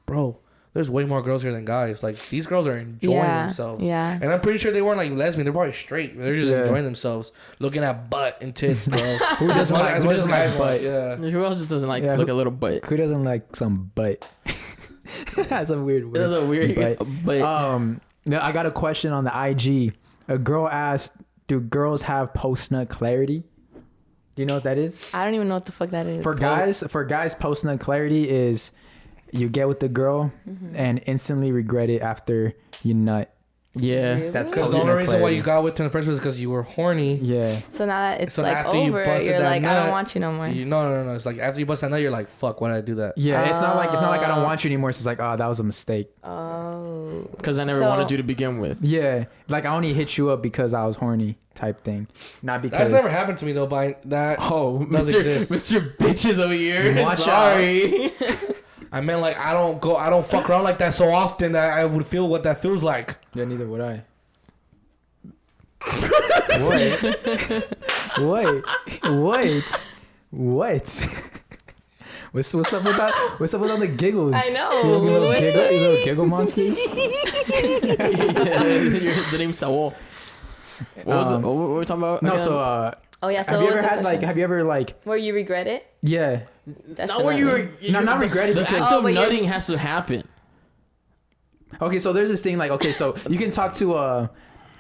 S4: bro, there's way more girls here than guys. Like these girls are enjoying themselves.
S3: Yeah.
S4: And I'm pretty sure they weren't like lesbian. They're probably straight. They're just enjoying themselves, looking at butt and tits, bro.
S1: Who doesn't like,
S4: As
S1: who
S4: much as
S1: doesn't
S4: guys
S1: like
S4: want,
S1: butt?
S4: yeah.
S2: Who else just doesn't like
S1: Yeah,
S2: to look a little butt?
S1: Who doesn't like some butt? That's a weird word.
S2: That's a weird
S1: But no, I got a question on the IG. A girl asked, "Do girls have post nut clarity?" Do you know what that is?
S3: I don't even know what the fuck that is.
S1: For guys, post nut clarity is you get with the girl and instantly regret it after you nut.
S2: Yeah.
S3: Really?
S1: That's
S4: Because the only reason why you got with her in the first place is because you were horny.
S1: Yeah.
S3: So now that it's
S4: So
S3: like
S4: after you
S3: over,
S4: busted
S3: you're
S4: that
S3: like, I
S4: nut,
S3: don't want you no more.
S4: No. It's like after you bust that nut, you're like, fuck, why did I do that?
S1: Yeah, it's not like I don't want you anymore. It's just like, oh, that was a mistake.
S3: Oh.
S2: Because I never
S3: So-
S2: wanted you to begin with.
S1: Yeah, like I only hit you up because I was horny type thing, not because
S4: That's never happened to me though. By that,
S2: Oh,
S4: does exist.
S2: Mr. Bitches over here.
S1: Watch
S2: Sorry.
S4: I meant like I don't fuck around like that so often that I would feel what that feels like.
S1: Yeah, neither would I. Wait. What's up with that? What's up with all the giggles?
S3: I know.
S1: You little
S3: What's
S1: giggle,
S3: up?
S1: you little giggle monsters.
S2: The name's Saul. What were we talking about?
S1: No,
S2: again?
S1: so
S3: Oh yeah. So
S1: have you
S3: what
S1: ever
S3: was the
S1: had
S3: question?
S1: have you ever like
S3: Where you regret it?
S1: yeah
S2: not where you were.
S1: No, not regret it
S2: The
S1: because-
S2: act of
S3: Oh, but you're-
S2: nutting has to happen.
S1: okay, so there's this thing like okay, so you can talk to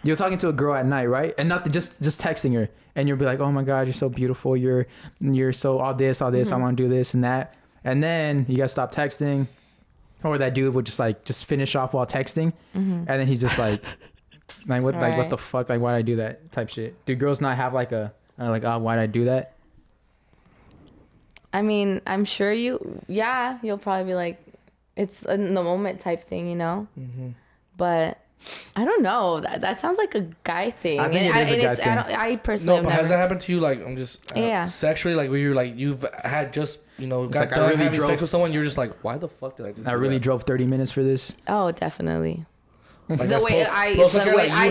S1: you're talking to a girl at night, right? And not just texting her, and you'll be like, "Oh my God, you're so beautiful. You're so all this. I want to do this and that." And then you guys stop texting, or that dude would just finish off while texting, and then he's just like what
S3: Right.
S1: the fuck, like why'd I do that type shit? Do girls not have like oh why'd I do that?
S3: I mean, I'm sure you'll probably be like, it's in the moment type thing,
S1: Mm-hmm.
S3: But I don't know. That sounds like a guy thing.
S1: I think it is a guy thing.
S3: I personally
S4: No,
S3: have
S4: but
S3: never.
S4: has that happened to you? Like I'm just
S3: Yeah.
S4: sexually, like where you're like you've had just got
S1: like I
S4: done
S1: really
S4: having
S1: drove-
S4: sex with someone, you're just like, why the fuck did I do
S1: I really
S4: that?
S1: drove 30 minutes for this.
S3: Oh, definitely.
S4: Like
S3: the
S4: that's
S3: way
S4: like
S3: I
S4: you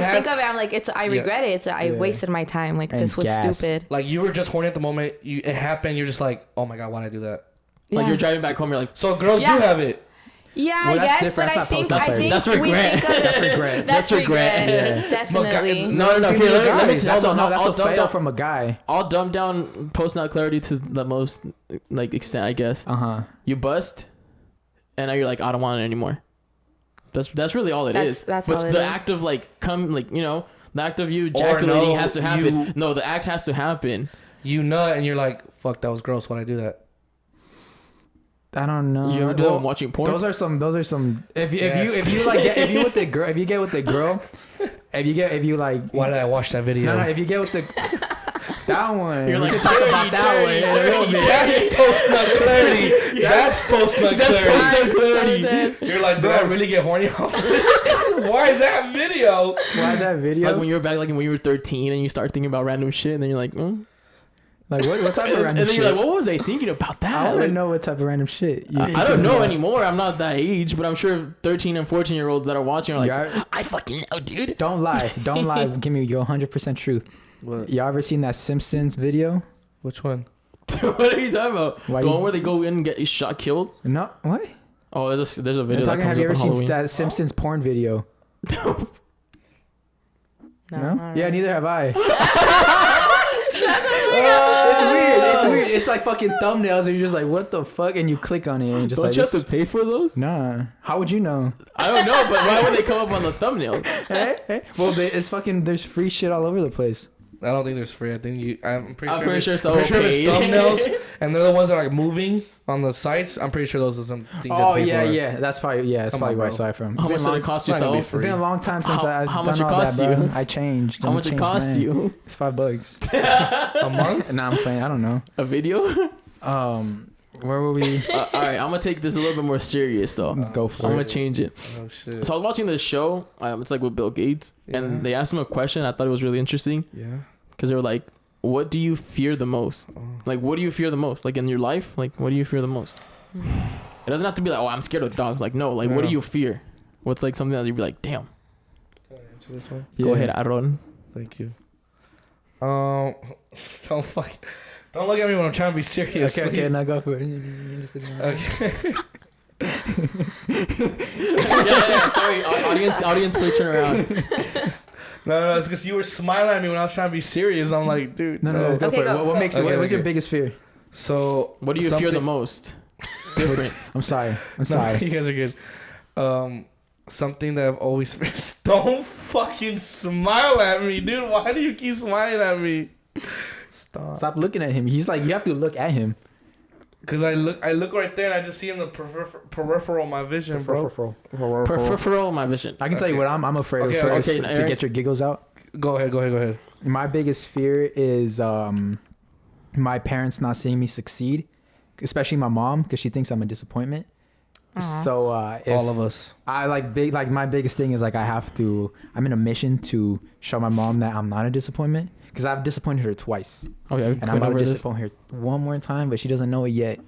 S3: think of it, I'm like, I regret it. I wasted my time. Like,
S1: And
S3: this was
S1: gas.
S3: stupid.
S4: Like you were just horny at the moment. It happened. You're just like, oh my god, why'd I do that?
S2: Like
S3: Yeah.
S2: you're driving back home, you're like,
S4: So girls do have it.
S3: Yeah,
S1: Well,
S3: I
S1: that's
S3: guess,
S1: different.
S3: but
S1: That's
S3: I
S1: not
S3: think
S1: post-necessary.
S2: That's
S3: we
S2: regret.
S3: think of it.
S1: That's regret.
S3: That's regret.
S1: Yeah.
S3: Definitely.
S2: no.
S4: See,
S2: Here, let me
S4: guys,
S2: tell
S1: That's
S2: you.
S1: no, that's
S2: I'll
S1: a
S2: dumb
S1: fail
S2: down
S1: from a guy.
S2: I'll dumb down post nut clarity to the most like extent, I guess. You bust, and now you're like, I don't want it anymore. That's really all it is.
S3: That's
S2: but
S3: all it
S2: the
S3: is.
S2: act of like the act of you ejaculating has to happen. No, the act has to happen.
S4: You nut and you're like, fuck, that was gross. Why'd I do that?
S1: I don't know.
S2: You ever do that when watching porn?
S1: Those are some. If you like if you with the girl, if you get with the girl, if you like.
S4: Why did I watch that video?
S1: No, if you get with the that one,
S2: You're like,
S1: we can talk about that one in a little bit.
S4: That's post nut clarity. That's post nut clarity.
S3: clarity.
S4: You're like, did I really get horny off this? Why that video?
S1: Why that video?
S2: Like when you were back, like when you were 13, and you start thinking about random shit, and then you're like,
S1: Like what type of
S2: and
S1: random
S2: then
S1: shit?
S2: you're like, what was I thinking about that?
S1: I want to
S2: Like,
S1: know what type of random shit.
S2: I don't know anymore. I'm not that age, but I'm sure 13 and 14 year olds that are watching are like,
S1: Yeah.
S2: I fucking know, dude.
S1: Don't lie. Don't lie. Give me your 100% truth.
S4: What?
S1: Y'all ever seen that Simpsons video?
S4: Which one?
S2: What are you talking about?
S1: Why
S2: The
S1: you-
S2: one where they go in and get shot killed?
S1: No. What?
S2: Oh, there's a video
S1: I'm
S2: that
S1: talking,
S2: comes
S1: have you
S2: up
S1: ever
S2: on
S1: seen
S2: Halloween.
S1: that Simpsons porn video?
S3: No.
S1: Yeah, neither have I.
S3: Oh,
S1: It's weird. It's like fucking thumbnails, and you're just like, what the fuck? And you click on it, and you're just
S2: Don't
S1: like,
S2: you have
S1: this-
S2: to pay for those?
S1: Nah. How would you know?
S2: I don't know, but why would they come up on the thumbnail?
S1: Well, it's fucking. There's free shit all over the place.
S4: I don't think there's free. I think I'm pretty
S2: I'm
S4: sure.
S2: pretty sure
S4: I'm pretty sure
S2: someone
S4: there's
S2: paid.
S4: thumbnails, and they're the ones that are like moving on the sites. I'm pretty sure those are some things.
S1: Oh
S4: that pay for it.
S1: yeah. That's probably that's
S4: Come
S1: probably
S4: on,
S1: where I
S4: bro.
S1: saw it from.
S2: How much did it cost
S4: it's not gonna be
S2: yourself?
S4: free.
S1: It's been a long time since I've
S2: How
S1: done
S2: much it
S1: all
S2: cost
S1: that, bro.
S2: you?
S1: I changed.
S2: How
S1: I'm a
S2: much it
S1: changed
S2: cost
S1: man.
S2: you?
S1: It's $5.
S4: A month?
S1: Nah, I'm playing. I don't know.
S2: A video?
S1: Where were we?
S2: All right, I'm gonna take this a little bit more serious though.
S1: Let's go
S2: I'm
S1: for
S2: gonna
S1: it.
S2: change it.
S4: Oh shit.
S2: So I was watching this show. It's like with Bill Gates,
S4: Yeah.
S2: and they asked him a question. I thought it was really interesting
S4: Yeah.
S2: because they were like, "What do you fear the most?
S4: Oh.
S2: Like, what do you fear the most? Like in your life? Like, what do you fear the most? It doesn't have to be like, oh, I'm scared of dogs. Like, no. Like, what do
S4: Yeah.
S2: you fear? What's like something that you'd be like, damn.
S4: Can I answer this one?
S2: Go ahead, Aaron.
S4: Thank you. Don't look at me when I'm trying to be serious.
S1: Okay,
S4: please.
S1: now go for it.
S4: Okay.
S2: yeah. Sorry, audience, please turn around.
S4: No, it's because you were smiling at me when I was trying to be serious. I'm like, dude.
S1: No, let's go
S3: Okay,
S1: for it.
S3: go.
S1: What makes?
S4: Okay,
S1: What's your
S4: okay.
S1: biggest fear?
S4: So
S2: What do you fear the most? It's different.
S1: I'm sorry. I'm
S4: No,
S1: sorry.
S4: you guys are good. Something that I've always don't fucking smile at me, dude. Why do you keep smiling at me?
S1: Stop looking at him. He's like, you have to look at him.
S4: Cause I look right there and I just see in the peripheral of my vision, bro.
S2: Peripheral my vision.
S1: I can tell you what I'm afraid
S4: Okay,
S1: of first
S2: okay,
S1: to
S2: Aaron.
S1: get your giggles out.
S4: Go ahead.
S1: My biggest fear is my parents not seeing me succeed, especially my mom, because she thinks I'm a disappointment.
S3: Aw.
S1: So if
S4: All of us.
S1: I like my biggest thing is like I'm in a mission to show my mom that I'm not a disappointment, because I've disappointed her twice,
S2: Okay,
S1: and I'm about to disappoint her one more time, but she doesn't know it yet.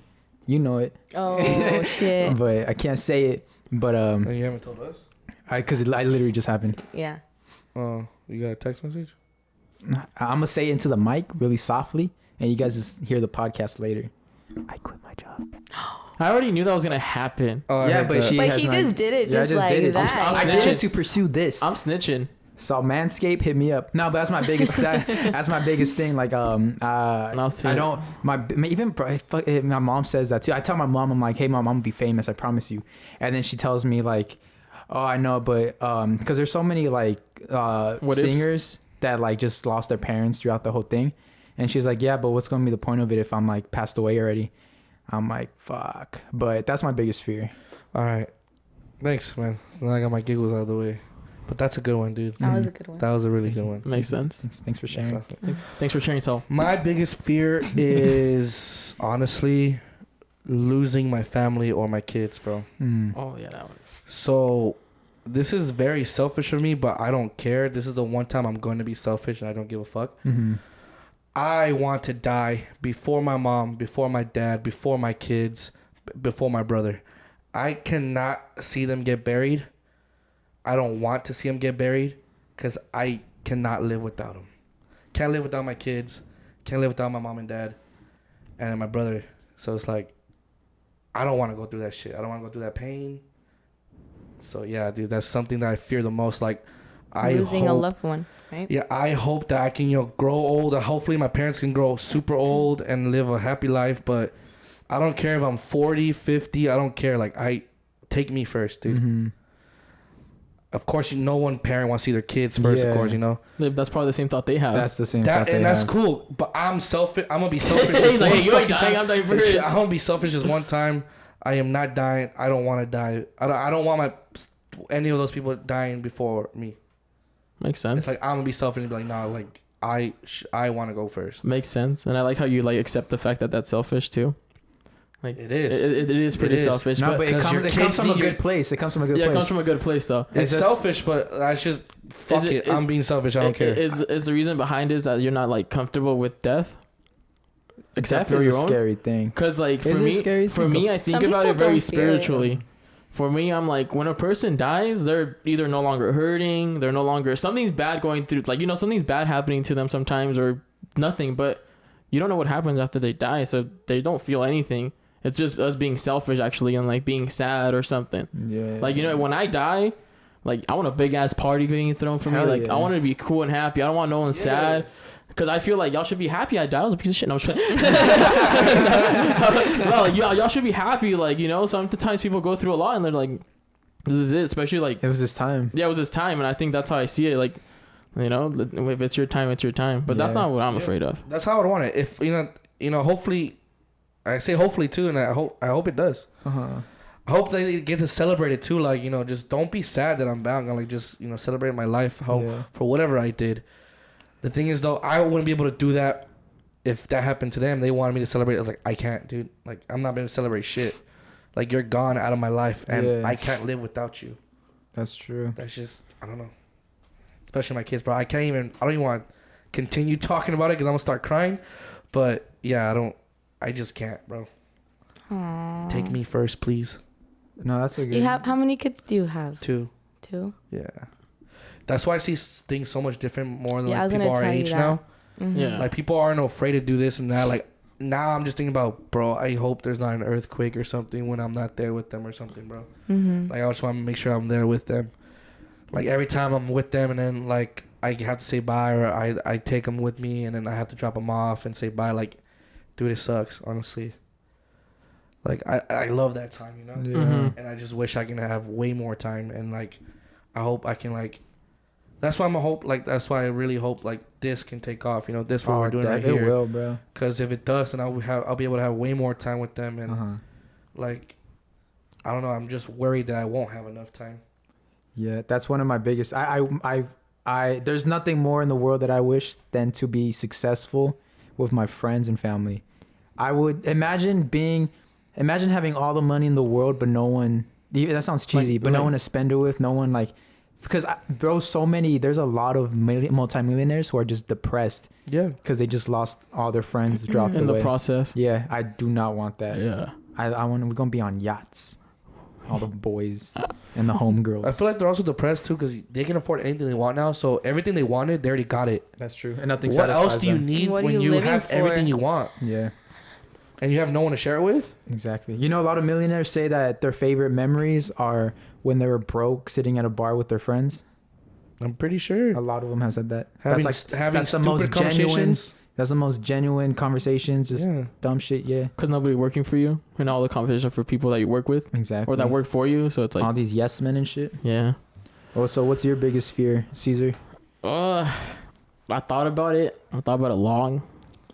S1: You know it.
S3: Oh shit.
S1: But I can't say it. But
S4: And you haven't told us?
S1: because it literally just happened.
S3: Yeah.
S4: Oh, you got a text message?
S1: I'm gonna say it into the mic really softly, and you guys just hear the podcast later. I quit my job.
S2: I already knew that was gonna happen.
S4: Oh, I
S1: Yeah,
S4: heard
S1: but
S4: that.
S1: she
S3: But
S1: has
S3: he
S1: not-
S3: just did it
S1: Yeah, I
S3: just
S1: just
S3: like
S1: did it.
S3: that.
S2: I'm
S1: I did it to pursue this.
S2: I'm snitching.
S1: So Manscaped hit me up. No, but that's my biggest. That's my biggest thing. Like
S2: I'll see
S1: I
S2: it.
S1: don't. My mom says that too. I tell my mom, I'm like, hey mom, I'm gonna be famous. I promise you. And then she tells me like, oh, I know, but because there's so many like
S2: What ifs?
S1: singers that like just lost their parents throughout the whole thing, and she's like, yeah, but what's gonna be the point of it if I'm like passed away already? I'm like, fuck. But that's my biggest fear.
S4: All right. Thanks, man. So now I got my giggles out of the way. But that's a good one, dude.
S3: That was a good one.
S4: That was a really good one.
S2: Makes sense.
S1: Thanks for sharing.
S2: Thanks for sharing yourself.
S4: My biggest fear is honestly losing my family or my kids, bro.
S2: Oh yeah, that one.
S4: So this is very selfish of me, but I don't care. This is the one time I'm going to be selfish and I don't give a fuck.
S1: Mm-hmm.
S4: I want to die before my mom, before my dad, before my kids, before my brother. I cannot see them get buried I don't want to see them get buried because I cannot live without them. Can't live without my kids. Can't live without my mom and dad and my brother. So it's like, I don't want to go through that shit. I don't want to go through that pain. So yeah, dude, that's something that I fear the most. Like,
S3: Losing a loved one, right?
S4: Yeah, I hope that I can, grow old. Hopefully my parents can grow super old and live a happy life. But I don't care if I'm 40, 50. I don't care. Like, take me first, dude.
S1: Mm-hmm.
S4: Of course, no one parent wants to see their kids first, of course,
S2: That's probably the same thought they have.
S1: That's the same thought they
S4: and that's
S1: have.
S4: cool. But I'm selfish. I'm going to be selfish.
S2: He's like, hey, you ain't
S4: fucking
S2: dying.
S4: time.
S2: I'm dying first.
S4: I'm going to be selfish just one time. I am not dying. I don't want to die. I don't want any of those people dying before me.
S2: Makes sense.
S4: It's like, I'm going to be selfish and be like, nah, like, I want to go first.
S2: Makes sense. And I like how you like accept the fact that that's selfish too. Like,
S4: it is.
S2: It is pretty selfish.
S1: No, but it comes from a
S4: need
S1: good place. It comes from a good place.
S2: Yeah, it comes from a good place though.
S4: It's selfish, but that's just fuck it. I'm being selfish. I don't care.
S2: Is the reason behind it is that you're not like comfortable with death? Except
S1: Death
S2: for
S1: is
S2: your
S1: a
S2: own?
S1: scary thing.
S2: Because like
S1: Is it
S2: for
S1: scary?
S2: me, I think
S3: Some
S2: about it
S3: people
S2: very
S3: don't fear it.
S2: spiritually. For me, I'm like, when a person dies, they're either no longer hurting, they're no longer something's bad going through, like something's bad happening to them sometimes, or nothing. But you don't know what happens after they die, so they don't feel anything. It's just us being selfish actually, and like being sad or something.
S1: Yeah.
S2: Like when I die, like I want a big ass party being thrown for
S1: Hell
S2: me. Like
S1: yeah.
S2: I want to be cool and happy. I don't want no one sad. Because I feel like y'all should be happy I died. I was a piece of shit. No, I'm just no, like, y'all should be happy. Like, sometimes people go through a lot and they're like, this is it. Especially like,
S1: it was his time.
S2: yeah, it was his time. And I think that's how I see it. Like, if it's your time, it's your time. But that's not what I'm afraid of.
S4: That's how I would want it. If, hopefully, I say hopefully too, and I hope it does.
S1: Uh-huh.
S4: I hope they get to celebrate it too. Like, just don't be sad that I'm back. Like, just, celebrate my life for whatever I did. The thing is, though, I wouldn't be able to do that if that happened to them. They wanted me to celebrate. I was like, I can't, dude. Like, I'm not going to celebrate shit. Like, you're gone out of my life, and I can't live without you.
S1: That's true.
S4: That's just, I don't know. Especially my kids, bro. I don't even want to continue talking about it because I'm going to start crying. But, yeah, I just can't, bro.
S3: Aww.
S4: Take me first, please.
S1: No, that's a good.
S3: How many kids do you have?
S4: 2.
S3: 2?
S4: Yeah. That's why I see things so much different more than
S3: Yeah,
S4: like people our age now.
S3: Mm-hmm.
S2: Yeah.
S4: Like, people aren't afraid to do this and that. Like, now I'm just thinking about, bro, I hope there's not an earthquake or something when I'm not there with them or something, bro.
S3: Mm-hmm.
S4: Like, I just want to make sure I'm there with them. Like, every time I'm with them and then, like, I have to say bye or I take them with me and then I have to drop them off and say bye. Like, dude, it sucks, honestly. Like, I love that time,
S1: Yeah.
S2: Mm-hmm.
S4: And I just wish I can have way more time. And, like, I hope I can, like... That's why that's why I really hope, like, this can take off. This what we're doing right here.
S1: It will, bro.
S4: Because if it does, then I'll be able to have way more time with them. And,
S1: Uh-huh.
S4: like, I don't know. I'm just worried that I won't have enough time.
S1: Yeah, that's one of my biggest. There's nothing more in the world that I wish than to be successful with my friends and family. I would imagine having all the money in the world, but no one. That sounds cheesy, but no one to spend it with. No one like, because there's a lot of multimillionaires who are just depressed.
S4: Yeah,
S1: because they just lost all their friends, dropped
S2: in
S1: away.
S2: the process.
S1: Yeah, I do not want that.
S2: Yeah,
S1: we're gonna be on yachts. All the boys and the homegirls.
S4: I feel like they're also depressed too because they can afford anything they want now. So everything they wanted, they already got it.
S1: That's true. And nothing.
S4: What else do you need when you have everything you want?
S1: Yeah.
S4: And you have no one to share it with?
S1: Exactly. A lot of millionaires say that their favorite memories are when they were broke, sitting at a bar with their friends.
S4: I'm pretty sure.
S1: A lot of them have said that.
S4: Having
S1: that's the
S4: stupid
S1: most genuine.
S4: conversations.
S1: That's the most genuine conversations. Just dumb shit. Yeah.
S2: because nobody working for you, and all the conversation for people that you work with
S1: Exactly.
S2: or that work for you. So it's like
S1: all these yes men and shit.
S2: yeah.
S1: Oh, so what's your biggest fear, Caesar?
S2: I thought about it. I thought about it long.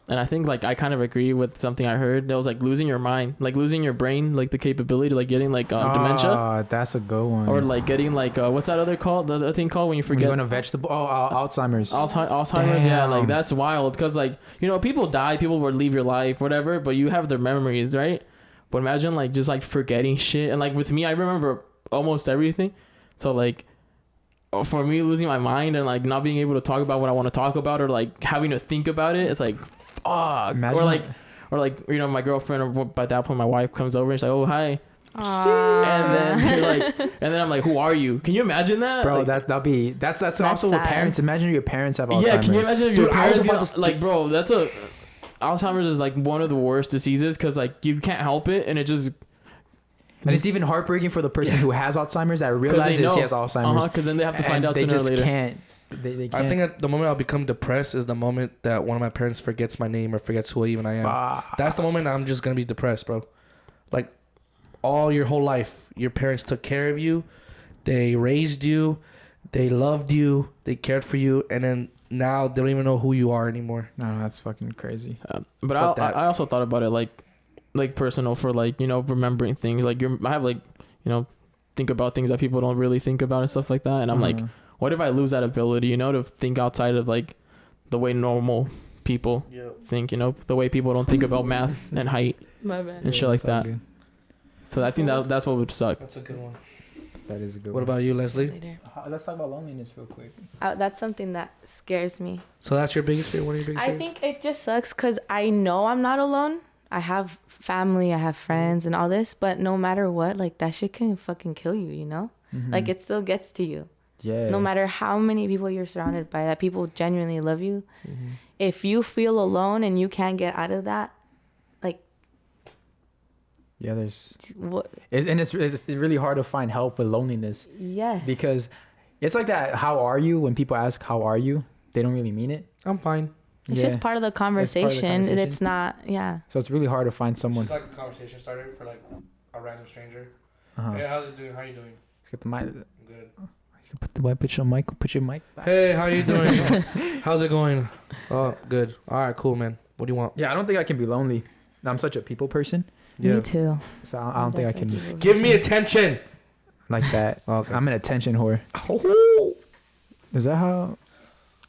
S2: And I think like I kind of agree with something I heard. That was like losing your mind, like losing your brain, like the capability to like getting like dementia.
S1: Ah, that's a good one.
S2: Or like getting like what's that other called? The other thing called when you forget.
S1: When you go to vegetable. Alzheimer's.
S2: Alzheimer's. Yeah,
S1: Damn.
S2: like that's wild. Cause like people die, people will leave your life, whatever. But you have their memories, right? But imagine like just like forgetting shit. And like with me, I remember almost everything. So like for me, losing my mind and like not being able to talk about what I want to talk about or like having to think about it, it's like fuck.
S1: Imagine
S2: or like my girlfriend or by that point my wife comes over and she's like, oh hi. And then they're like, and then I'm like, who are you? Can you imagine that,
S1: Bro,
S2: like,
S1: that's also with
S3: sad.
S1: parents. Imagine your parents have Alzheimer's.
S2: yeah, can you imagine if your
S4: Dude, I was
S2: parents
S4: about
S2: get,
S4: to-
S2: like, bro, that's a Alzheimer's is like one of the worst diseases because like you can't help it and it just
S1: And it's even heartbreaking for the person who has Alzheimer's that
S2: because
S1: realizes
S2: they know
S1: he has Alzheimer's.
S2: because then they have to find
S1: and
S2: out
S1: they
S2: sooner or
S1: just
S2: later.
S1: can't. They can't.
S4: I think at the moment I'll become depressed is the moment that one of my parents forgets my name or forgets who even I am.
S1: Fuck.
S4: That's the moment I'm just gonna be depressed, bro. Like all your whole life, your parents took care of you, they raised you, they loved you, they cared for you, and then now they don't even know who you are anymore.
S1: No, that's fucking crazy.
S2: But
S4: Fuck that.
S2: I also thought about it like personal for like, you know, remembering things like I have like, you know, think about things that people don't really think about and stuff like that. And I'm like, what if I lose that ability, you know, to think outside of like the way normal people think, you know, the way people don't think about math and height
S3: My bad.
S2: and shit like that.
S1: Good.
S2: So I think that's what would suck.
S4: That's a good one.
S1: That is a good
S4: What
S1: one.
S4: about you, Leslie?
S3: Later.
S1: Let's talk about loneliness real quick.
S3: That's something that scares me.
S4: So that's your biggest fear? One of your biggest
S3: I
S4: fears?
S3: think it just sucks because I know I'm not alone. I have family, I have friends and all this, but no matter what, like that shit can fucking kill you, you know? Like it still gets to you.
S1: Yeah.
S3: No matter how many people you're surrounded by, that people genuinely love you. If you feel alone and you can't get out of that, like,
S1: Yeah, there's.
S3: what?
S1: It's really hard to find help with loneliness
S3: Yes.
S1: because it's like that. How are you? When people ask how are you, they don't really mean it.
S4: I'm fine.
S3: It's
S1: Yeah.
S3: just part of the conversation. It's not, yeah.
S1: So it's really hard to find someone.
S4: It's like a conversation starter for like a random stranger.
S1: Uh-huh.
S4: Hey, how's it doing? How you doing?
S1: Let's get the mic.
S4: Good.
S1: Put your mic. Put your mic back.
S4: Hey, how you doing? How's it going? Oh, good. All right, cool, man. What do you want?
S1: Yeah, I don't think I can be lonely. I'm such a people person,
S3: Me too.
S1: so I don't think I can
S4: Give me attention.
S1: like that.
S4: Okay.
S1: I'm an attention whore. Is that how?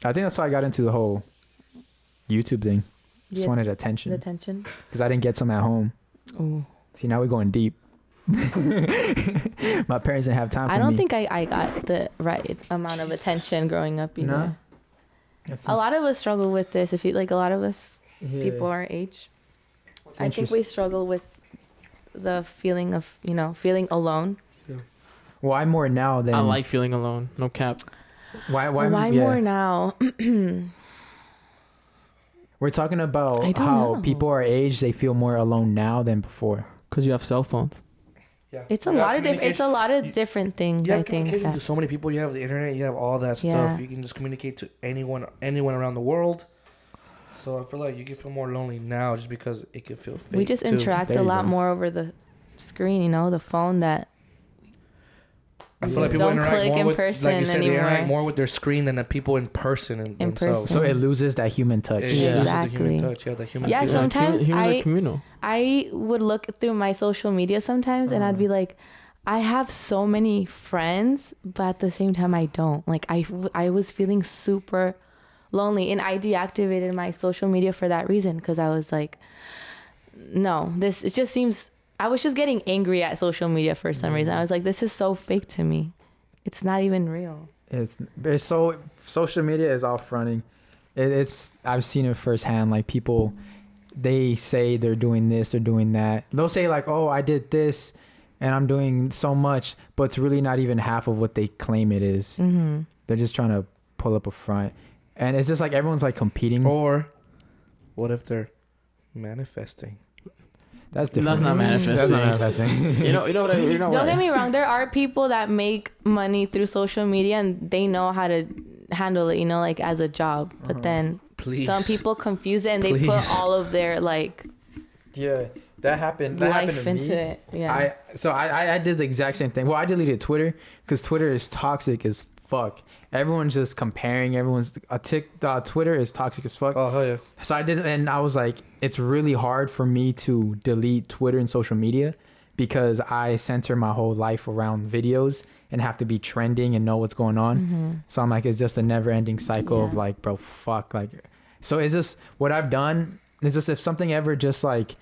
S1: I think that's how I got into the whole YouTube thing. Just
S3: Yeah,
S1: wanted
S3: the
S1: attention
S3: attention.
S1: because I didn't get some at home.
S3: Ooh.
S1: See, now we're going deep. My parents didn't have time for me.
S3: I don't think I got the right amount of attention growing up either.
S1: No?
S3: A lot of us struggle with this. If you like, a lot of us people our age, I think we struggle with the feeling of, you know, feeling alone.
S1: Why more now than
S2: I like feeling alone. No cap.
S1: why
S3: Why
S1: yeah.
S3: more now?
S1: We're talking about
S3: I don't
S1: how
S3: know.
S1: people our age they feel more alone now than before.
S2: Because you have cell phones.
S4: Yeah.
S3: It's a
S4: You have
S3: lot of different. It's a lot of different things.
S4: You
S3: I
S4: have
S3: think.
S4: communication
S3: that-
S4: to so many people. You have the internet. You have all that
S3: Yeah.
S4: stuff. You can just communicate to anyone around the world. So I feel like you can feel more lonely now just because it can feel fake.
S3: we just
S4: too.
S3: interact
S1: There
S3: a
S1: you
S3: lot
S1: go.
S3: more over the screen. You know, the phone. That
S4: I feel like people
S3: Don't
S4: interact
S3: click
S4: more
S3: in
S4: with, like
S3: person
S4: you said, they
S3: anymore.
S4: interact more with their screen than the people in person and
S3: In
S4: themselves.
S3: person.
S1: So it loses that human touch.
S4: It
S2: Yeah.
S4: loses the human
S3: Exactly.
S4: touch. Yeah, the human.
S3: Yeah,
S4: feeling.
S3: sometimes
S2: humans
S3: I-
S2: are communal.
S3: I would look through my social media sometimes, and I'd be like, I have so many friends, but at the same time, I don't. Like I was feeling super lonely, and I deactivated my social media for that reason because I was like, no, it just seems. I was just getting angry at social media for some reason. I was like, this is so fake to me. It's not even real.
S1: It's so social media is all fronting. It's I've seen it firsthand. Like people, they say they're doing this, they're doing that. They'll say like, oh, I did this, and I'm doing so much, but it's really not even half of what they claim it is.
S3: Mm-hmm.
S1: They're just trying to pull up a front, and it's just like everyone's like competing.
S4: Or what if they're manifesting?
S1: That's different.
S2: That's not
S1: That's not
S2: manifesting.
S1: manifesting.
S2: You know what I, you know
S3: Don't
S2: what
S3: get me wrong. There are people that make money through social media and they know how to handle it, you know, like as a job. But then
S4: Please.
S3: some people confuse it and they
S4: Please.
S3: put all of their like
S1: Yeah, that happened. That happened
S3: life
S1: to
S3: into
S1: me.
S3: it. Yeah.
S1: I did the exact same thing. Well, I deleted Twitter because Twitter is toxic as fuck. Everyone's just comparing. Twitter is toxic as fuck.
S4: Oh hell yeah.
S1: So I did, and I was like, it's really hard for me to delete Twitter and social media because I center my whole life around videos and have to be trending and know what's going on. So I'm like, it's just a never-ending cycle of
S3: Yeah.
S1: like, bro, fuck. Like, so is this what I've done? Is just if something ever just like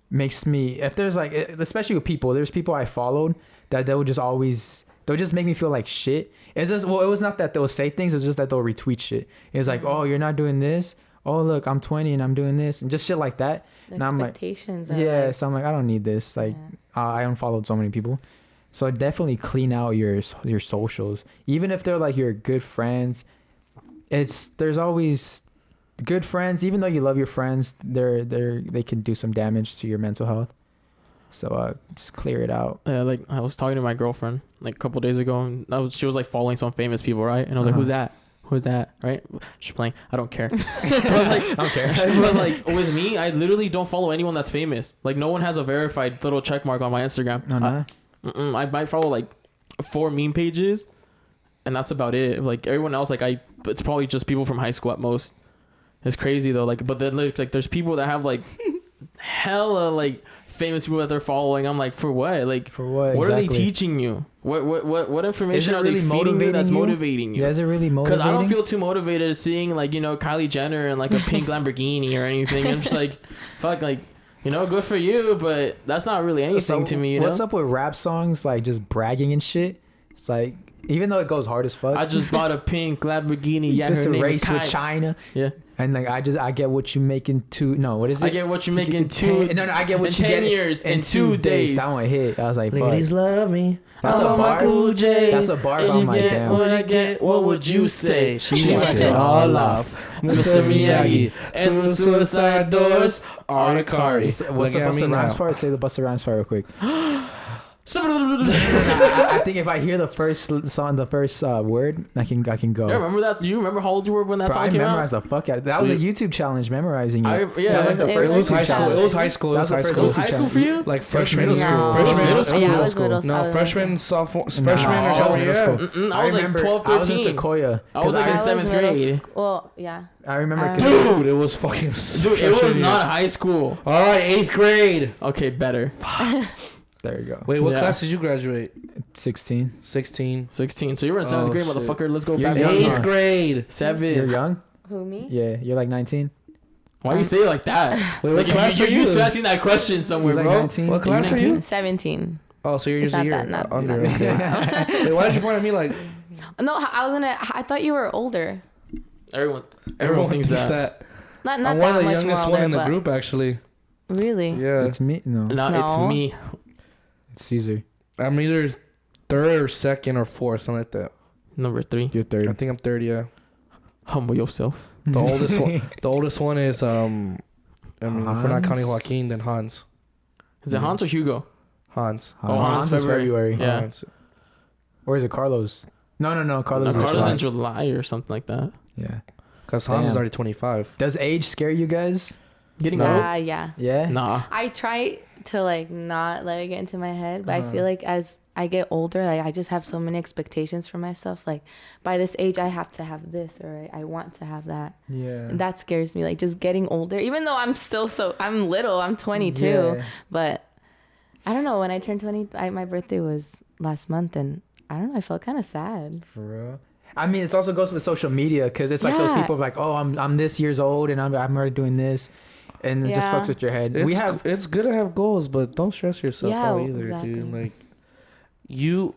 S1: makes me, if there's like, especially with people, there's people I followed that they'll just make me feel like shit. It's just, well, it was not that they'll say things, it's just that they'll retweet shit. It's like, oh, you're not doing this. oh look, I'm 20 and I'm doing this and just shit like that.
S3: The
S1: And I'm like,
S3: expectations. are
S1: yeah.
S3: like,
S1: So I'm like, I don't need this. Like, I unfollowed so many people. So definitely clean out your socials, even if they're like your good friends. There's always good friends, even though you love your friends. They can do some damage to your mental health. So just clear it out.
S2: Yeah, like I was talking to my girlfriend like a couple days ago, and she was like following some famous people, right? And I was like, who's that? Right? She's playing. I don't care. But like,
S1: I don't care.
S2: But like with me, I literally don't follow anyone that's famous. Like no one has a verified little check mark on my Instagram.
S1: No.
S2: I might follow like 4 meme pages, and that's about it. Like everyone else, like it's probably just people from high school at most. It's crazy though. Like, but then like there's people that have like hella like famous people that they're following. I'm like, for what? Like,
S1: For what?
S2: what
S1: exactly.
S2: are they teaching you? What information
S1: it
S2: are
S1: really
S2: they feeding you that's
S1: motivating you?
S2: motivating you?
S1: Yeah, is it really
S2: Because
S1: motivating?
S2: I don't feel too motivated seeing like Kylie Jenner in like a pink Lamborghini or anything. I'm just like, fuck, like. Good for you, but that's not really anything to me.
S1: What's up with rap songs like just bragging and shit? It's like, even though it goes hard as fuck.
S2: I just bought a pink Lamborghini. Yeah,
S1: just
S2: her
S1: a
S2: name is
S1: race with
S2: Kai.
S1: China.
S2: Yeah.
S1: And like I get what you make in two. No, what is it?
S2: I get what you make in
S1: I get what
S2: in
S1: you
S2: 10
S1: get
S2: years
S1: in
S2: in
S1: 2
S2: 2
S1: days.
S2: days.
S1: That one hit. I was like, fuck.
S4: Ladies love me.
S1: That's a
S4: I'm
S1: bar.
S4: Cool J.
S1: That's a bar.
S4: If
S1: Oh
S4: you
S1: my
S4: get
S1: damn.
S4: what I get, what would you say?
S1: She
S4: wants it all off. Mr. Miyagi. And the suicide doors are Akari.
S1: What's the Busta Rhymes part? Say the Busta Rhymes part real quick.
S2: I
S1: I think if I hear the first song, the first word, I can go.
S2: Yeah, remember that? You remember how old you were when that
S1: Bro, I
S2: song came out?
S1: memorized the fuck out of it. That was a YouTube challenge, memorizing it.
S2: Yeah,
S1: that was like the
S3: it
S1: first
S3: was
S1: YouTube
S4: high school.
S1: challenge.
S4: It was high school. It
S1: That
S4: was
S1: was the
S4: high
S1: first
S4: school.
S2: It was high school for you?
S4: Like freshman,
S1: Middle school.
S3: No.
S4: freshman,
S2: Middle school.
S3: Yeah, I was middle.
S4: No,
S3: I was
S4: freshman, sophomore, freshman
S1: No,
S4: or
S1: I was
S4: sophomore
S1: middle
S4: year.
S1: school.
S2: I was like 12, 13.
S1: I was in Sequoia.
S2: I was like in
S3: I was
S2: 7th
S3: middle
S2: grade.
S3: Well, yeah.
S1: I remember.
S4: Dude, it was fucking.
S2: Dude, it was
S4: freshman
S2: not
S4: year.
S2: high school.
S4: All right, 8th grade.
S2: Okay, better.
S1: There you go.
S4: Wait, what
S2: Yeah.
S4: class did you graduate?
S1: 16.
S4: 16.
S2: 16. So you were in 7th
S4: Oh,
S2: grade,
S4: shit.
S2: motherfucker. Let's go
S1: You're
S2: back.
S1: young,
S2: down.
S1: huh?
S4: 8th grade.
S2: 7.
S1: You're young.
S3: Who, me?
S1: Yeah, you're like 19.
S2: Why you say it like that?
S4: Wait,
S2: Like
S4: what class
S2: you're
S4: are you?
S2: used to asking that question somewhere,
S1: You're like
S2: bro.
S1: 19.
S4: What class are you?
S3: 17.
S4: Oh, so you're
S3: It's
S4: just a
S3: not
S4: year
S3: that, not-
S4: under.
S3: not-
S4: Okay. Wait, why did you point at me like?
S3: No, I thought you were older.
S2: Everyone thinks that.
S3: Not
S4: I'm
S3: that
S4: one of the
S3: much
S4: youngest
S3: more
S4: one
S3: older,
S4: in the
S3: but
S4: group, actually.
S3: really?
S4: Yeah,
S1: It's me. No,
S2: No, it's
S3: No.
S2: me.
S1: it's Caesar.
S4: I'm either 3rd or 2nd or 4th, something like that.
S2: Number 3.
S1: You're
S4: I
S1: third.
S4: think I'm 30. Yeah.
S2: Humble yourself.
S4: The oldest one. The oldest one is I mean, if we're not counting
S1: Hans?
S4: Joaquin, then Hans.
S2: Is it Hans or Hugo?
S4: Hans.
S2: Oh, Hans
S1: is
S2: February.
S1: February.
S2: Yeah.
S4: Hans.
S1: Or is it Carlos? No. Carlos.
S2: No,
S1: is
S2: Carlos in
S1: July.
S2: July or something like that.
S1: Yeah.
S4: Because Hans is
S1: Damn.
S4: already 25.
S1: Does age scare you guys?
S2: Getting
S4: No.
S2: old?
S3: Yeah.
S1: Yeah.
S2: Nah.
S3: I try to like not let it get into my head, but I
S1: Uh-huh.
S3: feel like as I get older, like I just have so many expectations for myself. Like by this age, I have to have this, or I want to have that.
S1: Yeah.
S3: And that scares me. Like just getting older, even though I'm still I'm little. I'm 22,
S1: Yeah.
S3: but I don't know. When I turned 20, my birthday was last month, and I don't know. I felt kind of sad.
S1: For real. I mean, it also goes with social media because it's like those
S3: Yeah.
S1: people like, oh, I'm this years old and I'm already doing this, and it just
S3: Yeah.
S1: fucks with your head.
S4: It's good to have goals, but don't stress yourself
S3: Yeah,
S4: out either,
S3: exactly.
S4: dude. Like,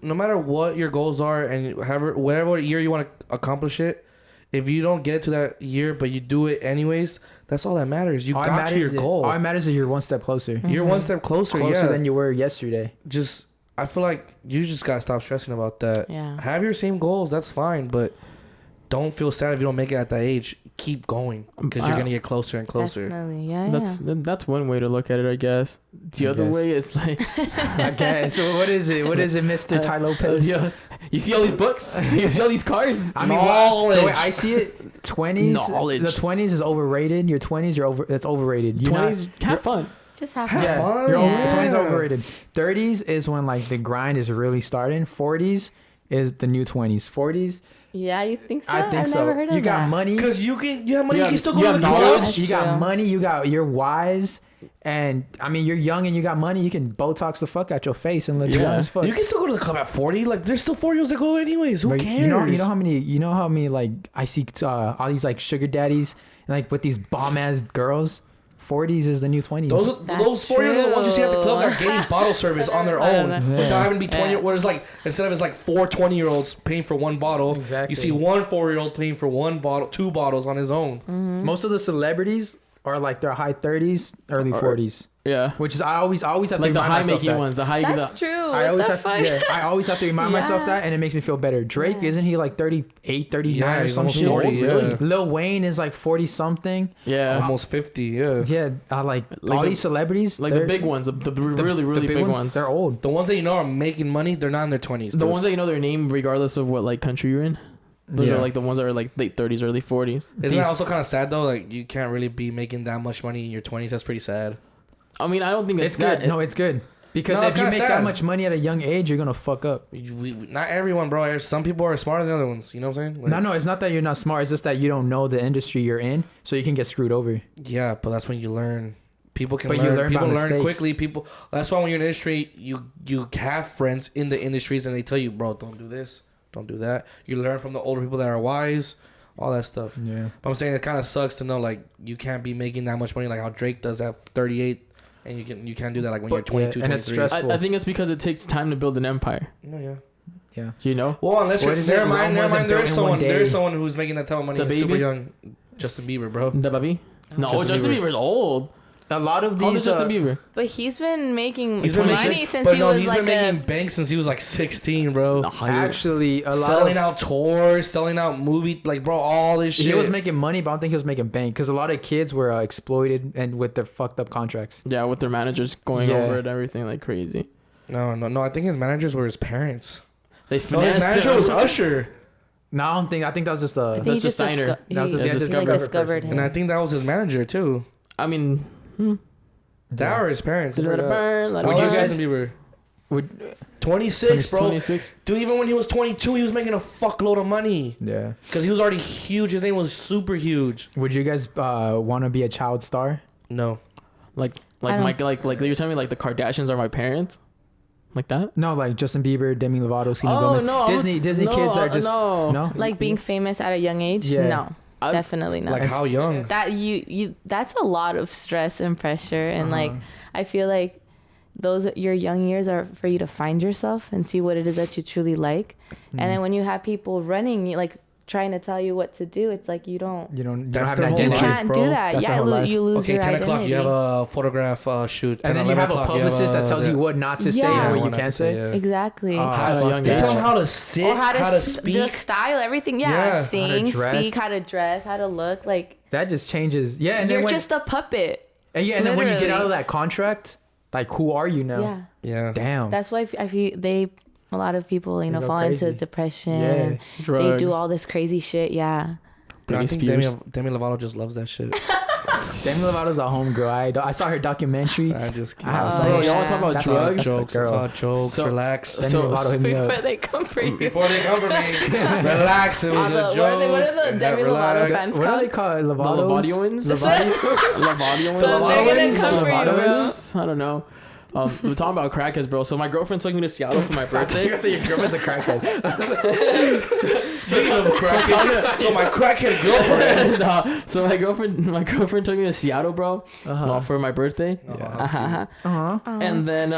S4: no matter what your goals are and whatever year you want to accomplish it, if you don't get to that year but you do it anyways, that's all that matters. You got to your goal.
S1: All that matters is you're one step closer.
S4: You're one step closer. Yeah.
S1: than you were yesterday.
S4: I feel like you just gotta stop stressing about that.
S3: Yeah.
S4: Have your same goals, that's fine, but don't feel sad if you don't make it at that age. Keep going because you're gonna get closer and closer.
S3: Definitely. Yeah.
S2: That's one way to look at it, I guess. The
S1: I
S2: other
S1: guess.
S2: way is like,
S1: Okay, so what is it? What is it, Mr. Ty Lopez?
S2: yeah, you see all these books, you see all these cars.
S1: I mean,
S4: Knowledge.
S1: the way I see it, 20s.
S2: Knowledge.
S1: The 20s is overrated. Your 20s that's overrated. You're
S2: 20s,
S1: not,
S2: have fun.
S3: Just have
S4: Have
S3: fun.
S4: fun.
S1: You're
S3: Yeah.
S1: 20s is overrated. 30s is when like the grind is really starting. 40s is the new 20s. 40s,
S3: Yeah, you think so?
S1: I think
S3: I've
S1: so.
S3: never heard of
S1: You got
S3: that.
S1: money.
S4: Because you have money, you
S1: You
S4: can still
S1: you
S4: go to
S1: have
S4: the
S1: knowledge.
S4: college.
S3: That's
S1: You got
S3: true.
S1: money. You're wise. And I mean, you're young and you got money. You can Botox the fuck out your face and look
S2: Yeah.
S1: young as fuck.
S4: You can still go to the club at 40. Like, there's still 40-year-olds that go anyways. Who
S1: But
S4: cares?
S1: You know how many like I see all these like sugar daddies and like with these bomb ass girls. 40s is the new 20s.
S4: Those 40s are the ones you see at the club that are
S3: true.
S4: getting bottle service on their own
S1: Yeah.
S4: without having to be 20. Where it's like instead of it's like 4 20-year-olds paying for one bottle,
S1: Exactly.
S4: you see one 4-year-old paying for one bottle, 2 bottles on his own.
S3: Mm-hmm.
S1: Most of the celebrities are like their high 30s, early 40s,
S2: Yeah.
S1: which is I always have
S2: Like
S1: to
S2: the
S1: remind
S2: high
S1: myself
S2: making
S1: that.
S2: ones, the high.
S3: That's true.
S1: I always have I always have to remind myself
S3: Yeah.
S1: that, and it makes me feel better. Drake,
S3: Yeah.
S1: isn't he like 38, 39
S4: Yeah,
S1: or
S4: he's
S1: some
S4: almost
S1: shit?
S4: 40, yeah.
S1: Lil Wayne is like 40 something.
S2: Yeah.
S4: Almost 50, yeah.
S1: Yeah, like
S2: Like
S1: all
S2: the-
S1: these celebrities,
S2: Like the
S1: they're-
S2: big ones, the really
S1: the
S2: big ones.
S1: they're old.
S4: The ones that you know are making money, they're not in their 20s.
S2: The ones that you know their name regardless of what like country you're in. Those
S4: Yeah.
S2: are like the ones that are like late 30s, early 40s.
S4: Isn't
S1: these-
S4: that also kind of sad though? Like you can't really be making that much money in your 20s. That's pretty sad.
S2: I mean, I don't think
S1: It's
S2: that.
S1: good. No, it's good because
S4: No,
S1: if
S4: it's
S1: you
S4: kinda
S1: make
S4: sad.
S1: that much money at a young age, you're gonna fuck up.
S4: Not everyone, bro. Some people are smarter than other ones. You know what I'm saying? Like,
S1: No, it's not that you're not smart. It's just that you don't know the industry you're in, so you can get screwed over.
S4: Yeah, but that's when you learn. People can
S1: But you
S4: learn.
S1: learn
S4: People
S1: by
S4: learn
S1: mistakes.
S4: quickly. People. That's why when you're in the industry, you have friends in the industries, and they tell you, bro, don't do this, don't do that. You learn from the older people that are wise, all that stuff.
S1: Yeah.
S4: But I'm saying it kind of sucks to know like you can't be making that much money like how Drake does at 38, and you can't do that like when you're 22,
S1: and it's
S4: 23.
S1: stressful.
S2: I think it's because it takes time to build an empire.
S4: No, yeah.
S1: Yeah.
S2: You know.
S4: Well, unless
S1: What
S4: you're
S1: is it?
S4: never mind.
S1: Rome wasn't
S4: There's
S1: built in one
S4: someone. There's
S1: day.
S4: someone who's making that type of money.
S2: The
S4: Who's super
S2: baby?
S4: young. Justin Bieber, bro.
S2: The baby. No,
S4: Justin
S2: Justin
S4: Bieber.
S2: Bieber's old.
S1: A lot of
S2: How old
S1: these.
S2: is Justin Bieber?
S3: But he's been making
S4: He's been
S3: money
S4: making,
S3: since
S4: but
S3: he
S4: no,
S3: was
S4: he's
S3: like
S4: been making bank since he was like 16, bro.
S2: No, how
S1: actually, a lot
S4: Selling
S1: of
S4: out tours, selling out movie, like bro, all this shit.
S1: he was making money, but I don't think he was making bank because a lot of kids were exploited and with their fucked up contracts.
S2: Yeah, with their managers going
S1: Yeah.
S2: over it, everything like crazy.
S4: No. I think his managers were his parents.
S2: They
S4: No, his
S2: finessed
S4: manager
S2: him.
S4: was Usher,
S1: No, I don't think. I think that was just
S3: I
S1: a.
S3: think
S2: That's
S3: he just
S2: just Steiner.
S3: disco-
S1: That was
S3: he,
S1: just-
S3: he
S1: yeah,
S3: like
S1: discovered
S3: discovered
S1: person.
S3: him.
S4: and I think that was his manager too.
S2: I mean,
S4: That were his parents. I
S2: let it
S4: forgot.
S2: burn. Let it
S4: How
S1: Would
S4: old
S1: you
S2: burn.
S4: is
S1: guys-
S4: Justin Bieber?
S1: Would
S4: 26, bro.
S2: 26.
S4: Dude, even when he was 22, he was making a fuckload of money
S1: yeah.
S4: because he was already huge. His name was super huge.
S1: Would you guys want to be a child star?
S4: No.
S2: Like
S3: I don't-
S2: like you're telling me like the Kardashians are my parents, like that.
S1: No, like Justin Bieber, Demi Lovato, Selena
S2: Oh,
S1: Gomez.
S2: no,
S1: Disney
S2: no,
S1: kids are just
S2: no.
S1: no.
S3: Like being famous at a young age?
S1: Yeah.
S3: No,
S2: I-
S3: definitely not.
S4: Like how young?
S3: that you that's a lot of stress and pressure, and like
S1: Uh-huh.
S3: I feel like those your young years are for you to find yourself and see what it is that you truly like. And then when you have people running you, like trying to tell you what to do, it's like you don't
S1: You don't
S4: That's
S1: have
S4: their
S1: an
S4: whole
S3: you
S1: identity.
S4: life,
S3: can't
S4: bro.
S3: do that.
S1: That's
S3: Yeah,
S1: their whole life.
S3: you lose
S4: Okay,
S3: your
S4: 10
S3: identity.
S4: o'clock, you have a photograph shoot. 10,
S1: And then you
S4: 11
S1: have a
S4: o'clock,
S1: publicist that tells you what not to say
S3: Yeah.
S1: and
S4: Yeah,
S1: what
S4: what
S1: you
S4: not
S1: can't
S4: to
S1: say.
S4: yeah.
S3: Exactly.
S2: At a young
S4: They
S2: age.
S4: tell him how to sit,
S3: Or how to
S4: speak.
S3: the style, everything. Yeah,
S4: Yeah. How
S1: to
S3: sing,
S1: dress.
S3: speak, how to dress, how to look. Like
S1: That just changes. Yeah, and
S3: you're
S1: then when,
S3: just a puppet.
S1: and then when you get out of
S3: literally.
S1: that contract, like who are you now?
S3: Yeah,
S4: Yeah.
S1: Damn.
S3: that's why I feel a lot of people,
S1: They go
S3: fall into
S1: crazy.
S3: depression.
S1: Yeah.
S2: Drugs.
S3: They do all this crazy shit. Yeah.
S4: No, I
S2: Britney
S4: think
S2: Spears.
S4: Demi Lovato just loves that shit.
S1: Demi Lovato's a homegirl. I saw her documentary.
S4: I just
S1: I have
S3: Oh,
S1: some
S2: Bro,
S3: yeah.
S2: y'all want to talk about
S1: That's
S2: drugs?
S1: That's the
S4: jokes. It's
S1: girl.
S4: all jokes.
S2: So-
S4: Relax.
S1: Demi
S2: So-
S1: Lovato hit me
S3: Before
S1: up.
S3: they come for you.
S4: Before they come for me, relax. It was
S3: What
S4: a
S3: are
S4: joke.
S3: the Demi Lovato
S4: Relax.
S3: fans
S1: What do they
S3: called?
S1: call it?
S2: The
S1: Lovatos?
S2: Lavadians?
S3: So
S2: Lavadians?
S3: they're gonna come for you, bro.
S2: Lavadians? I don't know. We're talking about crackheads, bro. So my girlfriend took me to Seattle for my birthday.
S1: You're gonna say your girlfriend's a crackhead.
S4: Speaking of crackhead, so my crackhead girlfriend.
S2: Nah, so my girlfriend took me to Seattle, bro, for my birthday.
S1: Uh-huh.
S2: And then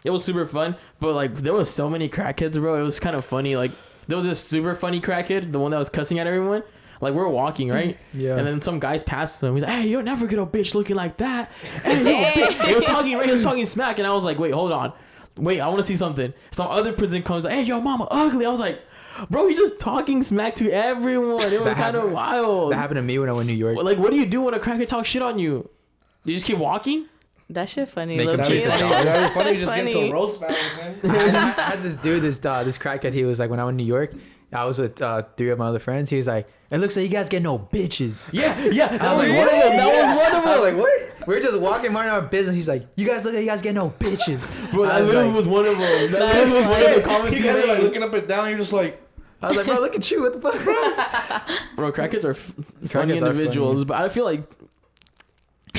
S2: it was super fun, but like there was so many crackheads, bro. It was kind of funny. Like there was this super funny crackhead, the one that was cussing at everyone. Like we're walking, right?
S1: Yeah.
S2: And then some guys passed him. He's like, "Hey, you'll never get a bitch looking like that." Hey, yo, bitch. He was talking, right? He was talking smack, and I was like, "Wait, hold on, wait, I want to see something." Some other prison comes like, "Hey, your mama ugly." I was like, "Bro, he's just talking smack to everyone." It was
S1: That
S2: kind of
S1: happened-
S2: wild.
S1: That happened to me when I went to New York.
S2: Like, what do you do when a crackhead talks shit on you? You just keep walking?
S3: That shit funny.
S1: Make
S3: Low
S1: him
S4: That'd be
S3: key.
S1: chase
S4: funny.
S1: it.
S4: That'd be funny. You
S3: That's
S4: just get into
S3: funny.
S4: a roast battle with him.
S1: I had this dude, this crackhead. He was like, when I went to New York, I was with 3 of my other friends. He was like, "It looks like you guys get no bitches."
S2: Yeah. That
S1: I was
S2: was
S1: like,
S2: one of
S1: "What?"
S2: them. That was one of them.
S1: I was like, "What?" We were just walking, minding our business. He's like, "You guys look like you guys get no bitches."
S2: Bro,
S1: I
S2: that
S1: was
S2: literally
S1: like-
S2: was one of them. That
S3: That's
S2: literally was one of the
S3: funny.
S2: comments
S4: You
S2: he
S4: guys are like
S2: made.
S4: looking up and down. You're just like,
S1: I was like, "Bro, look at you. What the fuck?"
S2: Bro, crackheads are funny
S1: Crackheads are
S2: individuals,
S1: funny.
S2: but I feel like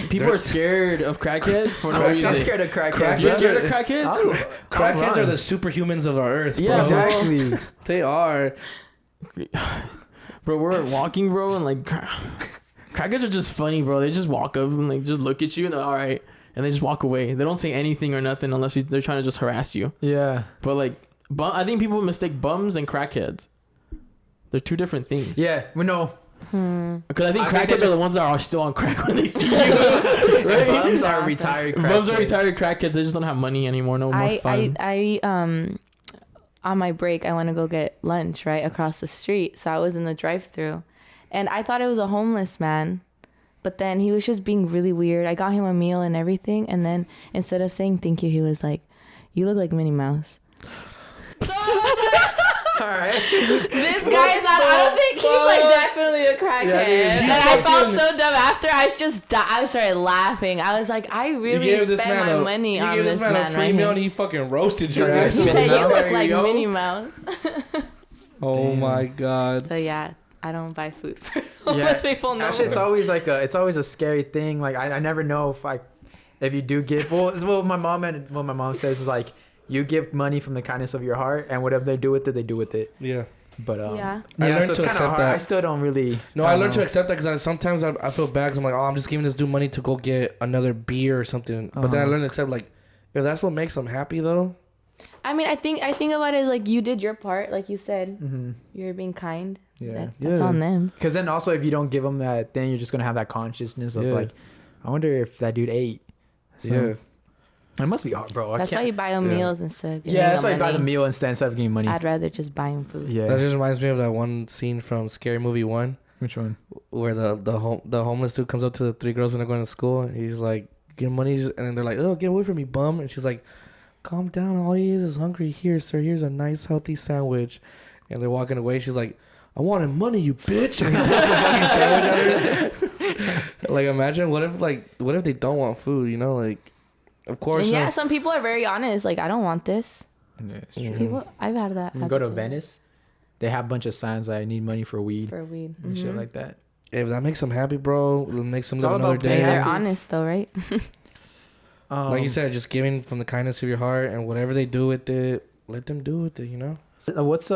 S2: people are scared of crackheads for no
S1: I'm
S2: reason.
S1: scared of crackheads.
S4: Crack-
S2: You're
S1: bro.
S2: scared of crackheads?
S1: I'll
S4: crackheads
S1: run.
S4: are the superhumans of our earth, bro.
S2: Yeah,
S1: Exactly.
S4: They are.
S2: Bro, we're walking, bro, and like Crackheads are just funny, bro. They just walk up and like just look at you and they're all right, and they just walk away. They don't say anything or nothing unless they're trying to just harass you.
S1: Yeah.
S2: But like, I think people mistake bums and crackheads. They're two different things.
S1: Yeah. We know.
S2: Because I think
S1: think
S2: crackheads are the ones that are still on crack when they see you.
S1: Right? Bums are retired.
S2: Bums are retired crackheads. They just don't have money anymore. No more funds.
S3: On my break, I want to go get lunch right across the street. So I was in the drive-thru, and I thought it was a homeless man, but then he was just being really weird. I got him a meal and everything, and then instead of saying thank you, he was like, "You look like Minnie Mouse."
S1: All right.
S3: This guy is not. I don't think he's like definitely a crackhead.
S1: Yeah,
S3: and I felt so dumb after. I started laughing. I was like, I really spent my money on this man.
S4: You gave this man a free meal and he fucking roasted your ass.
S3: He said, "You look like Minnie Mouse."
S4: Oh my god.
S3: So yeah, I don't buy food for homeless people. No.
S1: Actually, it's always a scary thing. Like I never know if you do give. Well, it's what my mom says is like, you give money from the kindness of your heart, and whatever they do with it, they do with it.
S4: Yeah.
S1: But
S3: yeah.
S4: I learned
S1: so it's
S4: to
S1: kind of
S4: accept
S1: hard.
S4: that.
S1: I still don't really.
S4: No, I learned to accept that because sometimes I feel bad because I'm like, oh, I'm just giving this dude money to go get another beer or something. But then I learned to accept like, if that's what makes them happy though.
S3: I mean, I think about it as like you did your part, like you said. You're being kind.
S1: Yeah.
S3: That's on them.
S1: Because then also, if you don't give them that, then you're just gonna have that consciousness of like, I wonder if that dude ate. So,
S4: yeah.
S1: It must be hard, bro.
S3: That's why you buy them meals instead of giving
S1: that's
S3: them
S1: why you buy the
S3: money.
S1: meal instead of giving money.
S3: I'd rather just buy him food.
S1: Yeah.
S4: That just reminds me of that one scene from Scary Movie 1.
S1: Which one?
S4: Where the homeless dude comes up to the three girls when they're going to school. And he's like, get money. And then they're like, oh, get away from me, bum. And she's like, calm down. All he is hungry. Here, sir. Here's a nice, healthy sandwich. And they're walking away. She's like, I wanted money, you bitch. And he puts the fucking sandwich at her. Like, imagine what if they don't want food, you know? Like, of course.
S3: And yeah, some people are very honest. Like, I don't want this.
S1: Yeah, it's true.
S3: People, I've had that.
S1: You go to Venice, they have a bunch of signs that I need money for weed. And shit like that.
S4: If that makes them happy, bro, it makes them
S1: It's
S4: live
S1: all
S4: another
S1: about
S4: day.
S1: paying.
S3: They're honest though, right?
S4: Like you said, just giving from the kindness of your heart, and whatever they do with it, let them do with it, you know?
S1: What's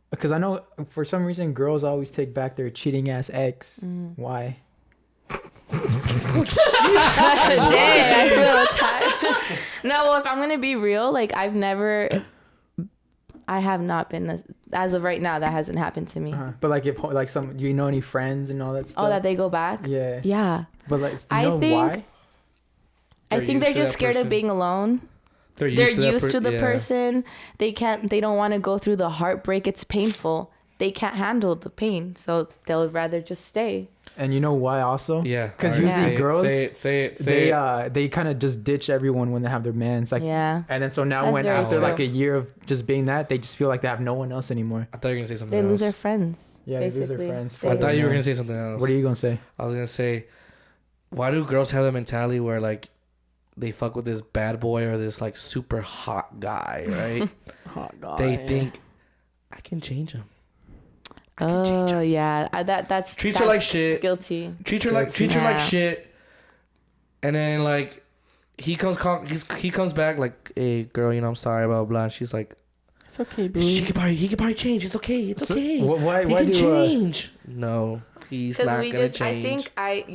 S1: because I know for some reason girls always take back their cheating ass ex. Why?
S3: Dang, I feel tired. No, well, if I'm gonna be real, like I have not been as of right now. That hasn't happened to me.
S1: But like if like some, you know any friends and all that stuff?
S3: Oh, that they go back?
S1: Yeah.
S3: Yeah.
S1: But like,
S3: I think
S1: why?
S3: I think they're just scared of being alone. They're used to the person. They don't want to go through the heartbreak. It's painful. They can't handle the pain, so they'll rather just stay.
S1: And you know why also?
S4: Yeah.
S1: Because usually girls,
S4: say it.
S1: they kind of just ditch everyone when they have their mans. Like,
S3: yeah.
S1: And then so now
S3: That's
S1: when
S3: very
S1: after
S3: true.
S1: like a year of just being that, they just feel like they have no one else anymore.
S4: I thought you were gonna say something
S3: They
S4: else.
S3: lose their friends.
S1: Yeah,
S3: basically.
S1: they lose their friends.
S4: I thought you were gonna say something else.
S1: What are you gonna say?
S4: I was gonna say, why do girls have that mentality where like they fuck with this bad boy or this like super hot guy, right?
S2: Hot guy.
S4: They think I can change him.
S3: Oh yeah, that's
S4: Treats her like shit.
S3: Guilty.
S4: Treat her like shit. And then like he comes back like, hey girl, you know I'm sorry, blah blah blah. And she's like,
S2: It's okay, boo.
S4: he could probably change. It's okay. It's okay.
S1: Why
S4: he can
S1: do
S4: change? No, he's not gonna change.
S3: I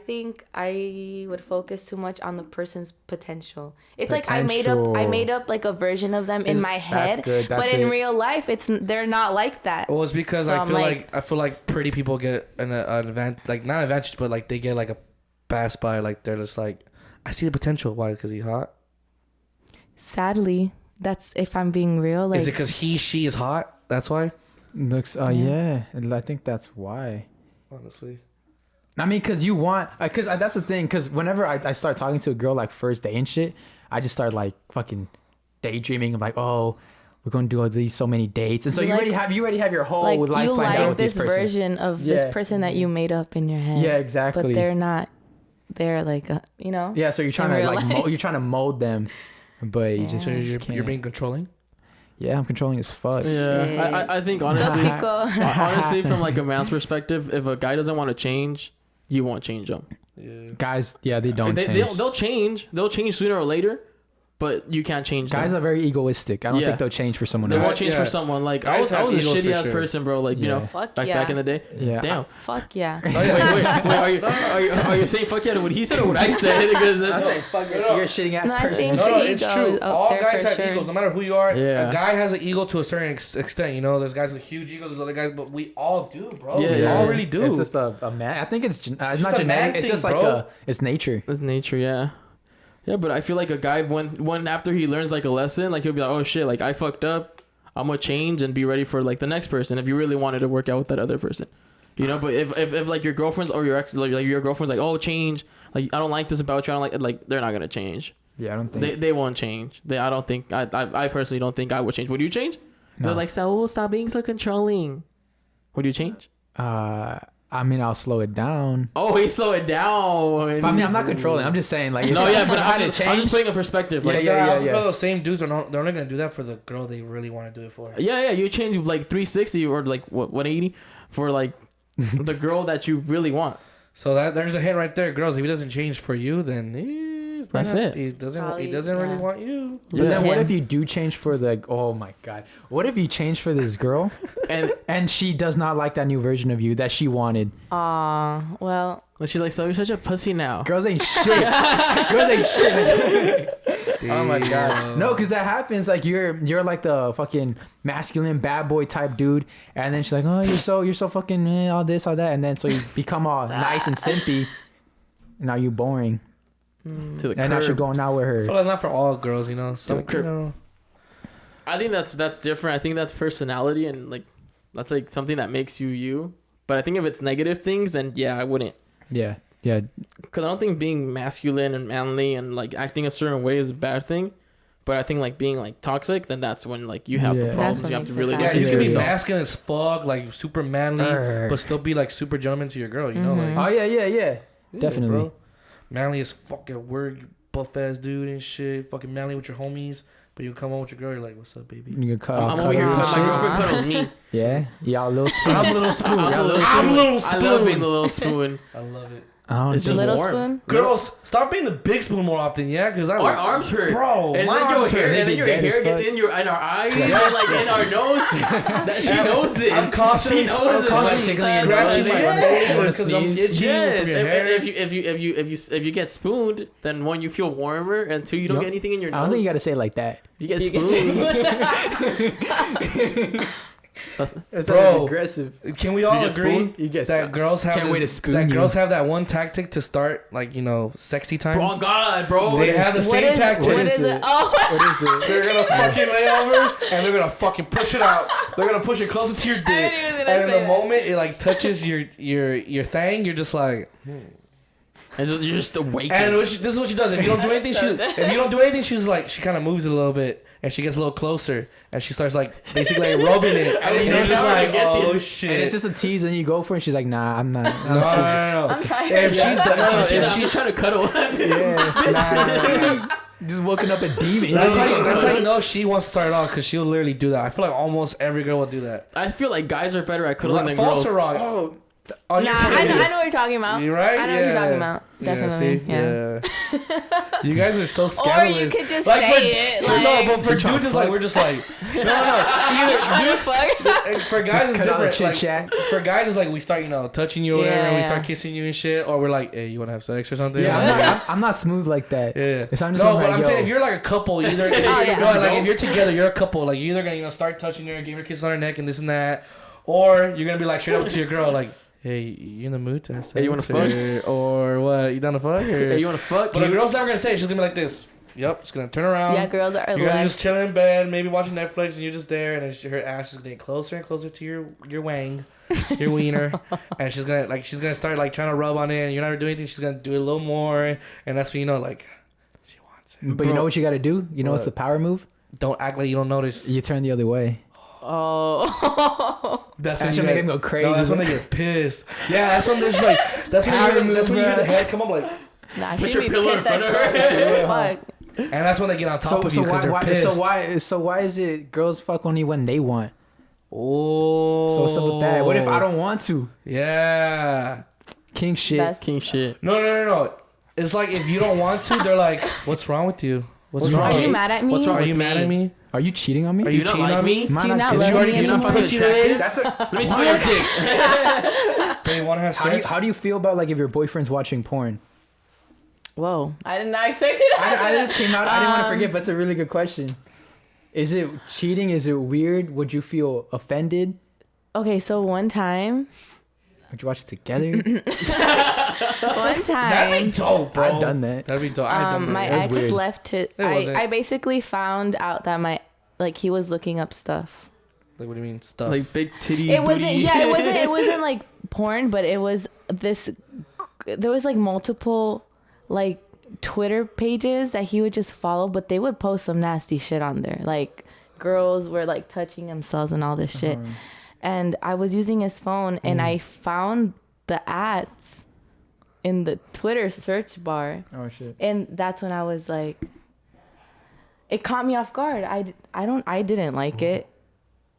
S3: think I would focus too much on the person's potential. It's like I made up like a version of them in my head, but in real life, they're not like that.
S4: Well, it's because
S3: So
S4: I feel like pretty people get an advantage, like not advantage, but like they get like a pass by. Like they're just like, I see the potential. Why? Because he's hot.
S3: Sadly, that's if I'm being real. Like,
S4: is it because she is hot? That's why.
S1: Looks. Yeah. I think that's why.
S4: Honestly.
S1: I mean, because you want, because that's the thing, because whenever I start talking to a girl like first day and shit, I just start like fucking daydreaming of like, oh, we're going to do all these so many dates. And so you already have your whole
S3: like,
S1: life
S3: you
S1: planned out with this
S3: this
S1: person.
S3: version of this person that you made up in your head.
S1: Yeah, exactly.
S3: But they're not, they're like, you know?
S1: Yeah, so you're trying to like, you're trying to mold them, but you just,
S4: you're being controlling?
S1: Yeah, I'm controlling as fuck.
S2: Yeah, I think honestly,
S3: Tóxico.
S2: from like a man's perspective, if a guy doesn't want to change, you won't change them.
S4: Yeah.
S1: Guys, they don't change.
S2: They'll change. They'll change sooner or later, but you can't change
S1: Guys
S2: them.
S1: are very egoistic. I don't
S2: Yeah.
S1: think they'll change for someone
S2: They
S1: else.
S2: won't change for someone. Like I
S4: Guys
S2: was a
S4: have egos
S2: shitty
S4: for
S2: ass
S4: sure.
S2: person, bro. Like you
S1: Yeah.
S2: know,
S3: Fuck
S2: back
S3: yeah.
S2: back in the day.
S1: Yeah.
S2: Damn.
S3: Fuck yeah.
S2: wait, are you saying fuck yeah to what he said or what I said? Because
S1: I say fuck it.
S4: No.
S1: You're a shitting ass
S3: No, I
S1: person.
S3: think-
S4: No,
S3: Ego
S4: it's
S3: is
S4: true.
S3: up
S4: All
S3: there
S4: guys
S3: for
S4: have
S3: sure.
S4: egos, no matter who you are.
S2: Yeah.
S4: A guy has an ego to a certain extent. You know, there's guys with huge egos, there's other guys, but we all do, bro.
S2: Yeah,
S4: we
S2: yeah.
S4: all really do.
S1: It's just a man. I think it's
S4: just
S1: not
S4: a man
S1: genetic. It's
S4: thing,
S1: just like
S4: bro.
S1: it's nature.
S2: That's nature, yeah. Yeah, but I feel like a guy when after he learns like a lesson, like he'll be like, oh shit, like I fucked up, I'm gonna change and be ready for like the next person. If you really wanted to work out with that other person, you know. But if like your girlfriend's or your ex, like your girlfriend's like, oh change, like I don't like this about you, I don't like they're not gonna change.
S1: Yeah, I don't think.
S2: They won't change. I don't think I personally don't think I would change. Would you change?
S1: No.
S2: They're like, Saul, stop being so controlling. Would you change?
S1: I mean, I'll slow it down.
S2: Oh, he slow it down.
S1: But, I mean, I'm not controlling. I'm just saying, like,
S2: No, yeah, but
S1: I
S2: I'm just putting a perspective. Like,
S1: Yeah,
S4: For those same dudes, they're only gonna do that for the girl they really want to do it for.
S2: yeah, you change like 360 or like what 180 for like the girl that you really want.
S4: So there's a hint right there, girls. If he doesn't change for you, then
S2: That's it.
S4: He doesn't.
S3: Probably,
S4: He doesn't really
S3: yeah.
S4: want you.
S1: But then what
S3: Him.
S1: if you do change for the? Oh my god! What if you change for this girl and she does not like that new version of you that she wanted?
S3: Well,
S2: And she's like, so you're such a pussy now.
S1: Girls ain't shit. Girls ain't shit. Oh my god! No, because that happens. Like you're like the fucking masculine bad boy type dude, and then she's like, oh, you're so fucking all this, all that, and then so you become all nice and simpy. Now you boring,
S2: To the
S1: and now you're
S2: curb.
S1: going out with
S4: I
S1: her.
S4: feel like not for all girls, you know. Some,
S2: curb.
S4: you know.
S2: I think that's different. I think that's personality and like that's like something that makes you you. But I think if it's negative things, then yeah, I wouldn't.
S1: Yeah.
S2: Because I don't think being masculine and manly and like acting a certain way is a bad thing. But I think like being like toxic, then that's when like you have the
S1: Yeah.
S2: problems.
S3: That's
S2: You
S3: what
S2: have to
S3: makes
S2: really
S3: it
S2: look
S4: Yeah,
S3: bad.
S4: you
S2: into
S4: can be
S2: yourself.
S4: masculine as fuck, like super manly, but still be like super gentleman to your girl. You know,
S3: Mhm.
S4: like
S1: Oh yeah.
S4: yeah,
S1: Definitely.
S4: bro. Manly as fuck at work, you buff ass dude and shit. Fucking manly with your homies, but you come home with your girl, you're like, what's up, baby?
S1: You can cut.
S2: I'm
S1: I'll
S2: over
S1: cut
S2: here.
S1: your
S2: My
S1: shit.
S2: girlfriend cuddles me.
S1: Yeah. Y'all a little spoon.
S4: I'm a little spoon.
S2: I'm a little
S4: I'm a little
S2: spoon. I love being
S4: spoon.
S2: the little spoon.
S4: I love it.
S2: It's just
S3: little
S2: warm.
S3: spoon.
S4: Girls, stop being the big spoon more often, yeah? Because
S2: Our arms hurt,
S4: bro.
S2: and
S4: my
S2: then your
S4: arms
S2: hair,
S4: hurt.
S2: and then
S1: They
S2: your
S1: be dead
S2: hair
S1: as
S2: gets
S1: fuck.
S2: in our eyes and like in our nose. That she knows this.
S4: I'm constantly,
S2: She knows
S4: I'm
S2: this.
S4: constantly
S1: Like,
S4: scratching my
S1: yeah.
S4: face because I'm
S1: Sneeze.
S4: itching
S2: Yes,
S4: from your
S2: and
S4: hair.
S2: if you get spooned, then one you feel warmer, and two you don't
S1: Yup.
S2: get anything in your
S1: I
S2: nose.
S1: don't think you gotta say it like that.
S2: You get
S3: You get
S2: spooned.
S1: It's
S4: Bro.
S1: aggressive.
S4: Can we all
S2: You get
S4: agree
S2: spooned?
S1: You get
S4: that girls have
S1: Can't wait
S4: this,
S1: to spoon
S4: that
S1: you.
S4: girls have that one tactic to start, like, you know, sexy time?
S2: Oh God, bro.
S4: They have the
S3: What
S4: same
S3: is
S4: tactic.
S3: what is it? Oh,
S1: What is it?
S4: They're gonna fucking lay over and they're gonna fucking push it out. They're gonna push it closer to your
S3: I
S4: dick.
S3: didn't even gonna
S4: And in
S3: say
S4: the
S3: that.
S4: moment it like touches your thing, you're just like.
S2: It's just you're just awake.
S4: And this is what she does. If you don't do anything, she's like she kind of moves it a little bit and she gets a little closer and she starts like basically like, rubbing it. And
S1: And
S4: you're
S1: it's
S4: just like,
S2: get
S4: oh
S2: these-
S4: shit.
S1: And it's just a tease, and you go for it. And she's like, "Nah, I'm not."
S4: no.
S3: I'm tired.
S4: If she does, no,
S2: she's
S4: if she,
S2: just trying to cuddle.
S1: Yeah, just woken up a demon.
S4: that's how you know she wants to start off because she'll literally do that. I feel like almost every girl will do that.
S2: I feel like guys are better at cuddling than
S4: False
S2: girls.
S4: or wrong? Oh,
S3: Nah, I know what you're talking about.
S4: You right?
S3: I know what you're talking about. Definitely.
S4: Yeah. You guys are so
S3: Or
S4: scandalous.
S3: you could just
S4: Like,
S3: say it. Like,
S4: no, but for
S1: You're trying
S4: dudes,
S1: to
S4: it's like
S1: fuck.
S4: we're just like no.
S3: fuck.
S4: For guys,
S1: Just
S4: it's
S1: cut out the
S4: different.
S1: chit
S4: Like,
S1: chat.
S4: for guys, it's like we start, touching you or whatever, and we
S3: Yeah.
S4: start kissing you and shit, or we're like, hey, you want to have sex or something?
S1: Yeah,
S4: Yeah.
S1: I'm not smooth like that.
S4: Yeah.
S1: So I'm just
S4: No,
S1: gonna
S4: but
S1: like,
S4: I'm saying
S1: yo.
S4: if you're like a couple, either
S3: yeah.
S4: no, like if you're together, you're a couple. Like you're either gonna start touching her, give her a kiss on her neck, and this and that, or you're gonna be like straight up to your girl, like, hey, you in the mood to have sex?
S2: Hey, you wanna fuck?
S4: Or what? You down to fuck? Or...
S2: Hey, you wanna fuck?
S4: But a girl's never gonna say it. She's gonna be like this. Yep, just gonna turn around.
S3: Yeah, girls are
S4: You're gonna
S3: like.
S4: just chilling in bed, maybe watching Netflix, and you're just there, and then her ass is gonna get closer and closer to your wang, your wiener, and she's gonna start like trying to rub on it, and you're not doing anything. She's gonna do it a little more, and that's when you know like she wants it.
S1: But you know what you gotta do? You know what's the
S4: What?
S1: power move?
S4: Don't act like you don't notice.
S1: You turn the other way.
S3: Oh.
S4: That's
S1: That should make him go crazy.
S4: No, that's when they get pissed. Yeah, that's when there's like that's when
S1: Power
S4: you hear
S1: move,
S4: the
S1: bro.
S4: head come up like,
S3: Nah,
S2: Put
S3: she'd
S2: your
S3: be
S2: pillow in
S3: pissed
S2: front
S3: as
S2: of her.
S3: fuck.
S4: and that's when they get on top of you because they're pissed.
S1: So why is it girls fuck only when they want?
S4: Oh,
S1: So what's up with that? What if I don't want to?
S4: Yeah.
S1: King shit.
S3: That's-
S2: King shit.
S4: No. It's like if you don't want to, they're like, "What's wrong with you?" What's wrong?
S3: Are you mad at me?
S4: What's wrong? Are
S2: with
S4: you mad
S2: me?
S4: at me?
S1: Are you cheating on me?
S4: Are
S2: Do
S4: you
S2: you not
S4: cheating
S2: like
S4: on
S2: me?
S4: me?
S3: Do you not
S4: Did
S3: love
S4: you already
S3: me
S4: get some
S3: anymore?
S4: pussy today?
S1: That's a,
S2: Let me smell your dick.
S4: They want to have
S1: how
S4: sex.
S1: do you feel about like if your boyfriend's watching porn?
S3: Whoa, I did not expect you to answer
S1: I
S3: that.
S1: just came out. I didn't want to forget, but it's a really good question. Is it cheating? Is it weird? Would you feel offended?
S3: Okay, so one time,
S1: Would you watch it together?
S3: one
S4: That'd be
S3: time,
S4: dope, bro.
S1: I've done that.
S4: That'd be dope. I've done that.
S3: my
S1: That was
S3: ex
S1: weird.
S3: left to.
S4: wasn't.
S3: I basically found out that he was looking up stuff.
S4: Like, what do you mean stuff?
S2: Like big titty.
S3: It wasn't.
S2: booty.
S3: Yeah, it wasn't like porn, but it was this. There was like multiple like Twitter pages that he would just follow, but they would post some nasty shit on there. Like girls were like touching themselves and all this shit. And I was using his phone and I found the ads in the Twitter search bar.
S1: Oh shit.
S3: And that's when I was like, it caught me off guard. I didn't like it.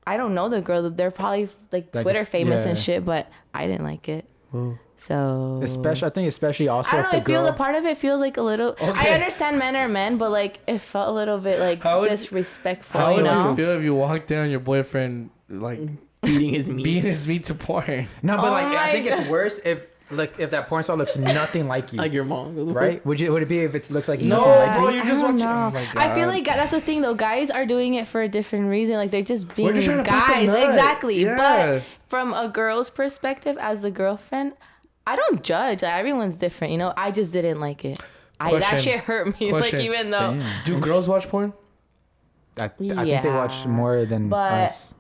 S3: I don't know the girl. They're probably like
S1: That
S3: Twitter
S1: just-
S3: famous and
S1: yeah.
S3: shit, but I didn't like it.
S4: Ooh.
S3: So
S1: Especially also
S3: I
S1: if
S3: don't
S1: the
S3: know. I feel
S1: girl.
S3: the part of it feels like a little. I
S4: Okay.
S3: understand men are men, but like it felt a little bit like
S4: How would-
S3: disrespectful.
S4: How
S3: you
S4: would
S3: know?
S4: you feel if you walked in on your boyfriend like
S2: Beating his meat.
S4: beating his meat to porn?
S1: No, but
S3: Oh
S1: like I
S3: my
S1: think it's
S3: God.
S1: worse if that porn star looks nothing like you.
S2: Like your mom. What the fuck?
S1: Right? Would it be if it looks like
S4: No,
S1: nothing like
S4: bro,
S1: you?
S4: you're
S3: I
S4: just
S3: don't
S4: watching.
S3: know.
S4: Oh my
S3: I feel
S4: God.
S3: like that's the thing though. Guys are doing it for a different reason. Like they're just being
S4: We're just trying to bust a
S3: guys.
S4: nut.
S3: Exactly.
S4: Yeah.
S3: But from a girl's perspective, as the girlfriend, I don't judge. Like, everyone's different. You know. I just didn't like it. That
S4: Question.
S3: shit hurt me.
S4: Question.
S3: Like even though.
S1: Damn.
S4: Do girls watch porn?
S1: I think they watch
S3: Yeah.
S1: more than
S3: But-
S1: us.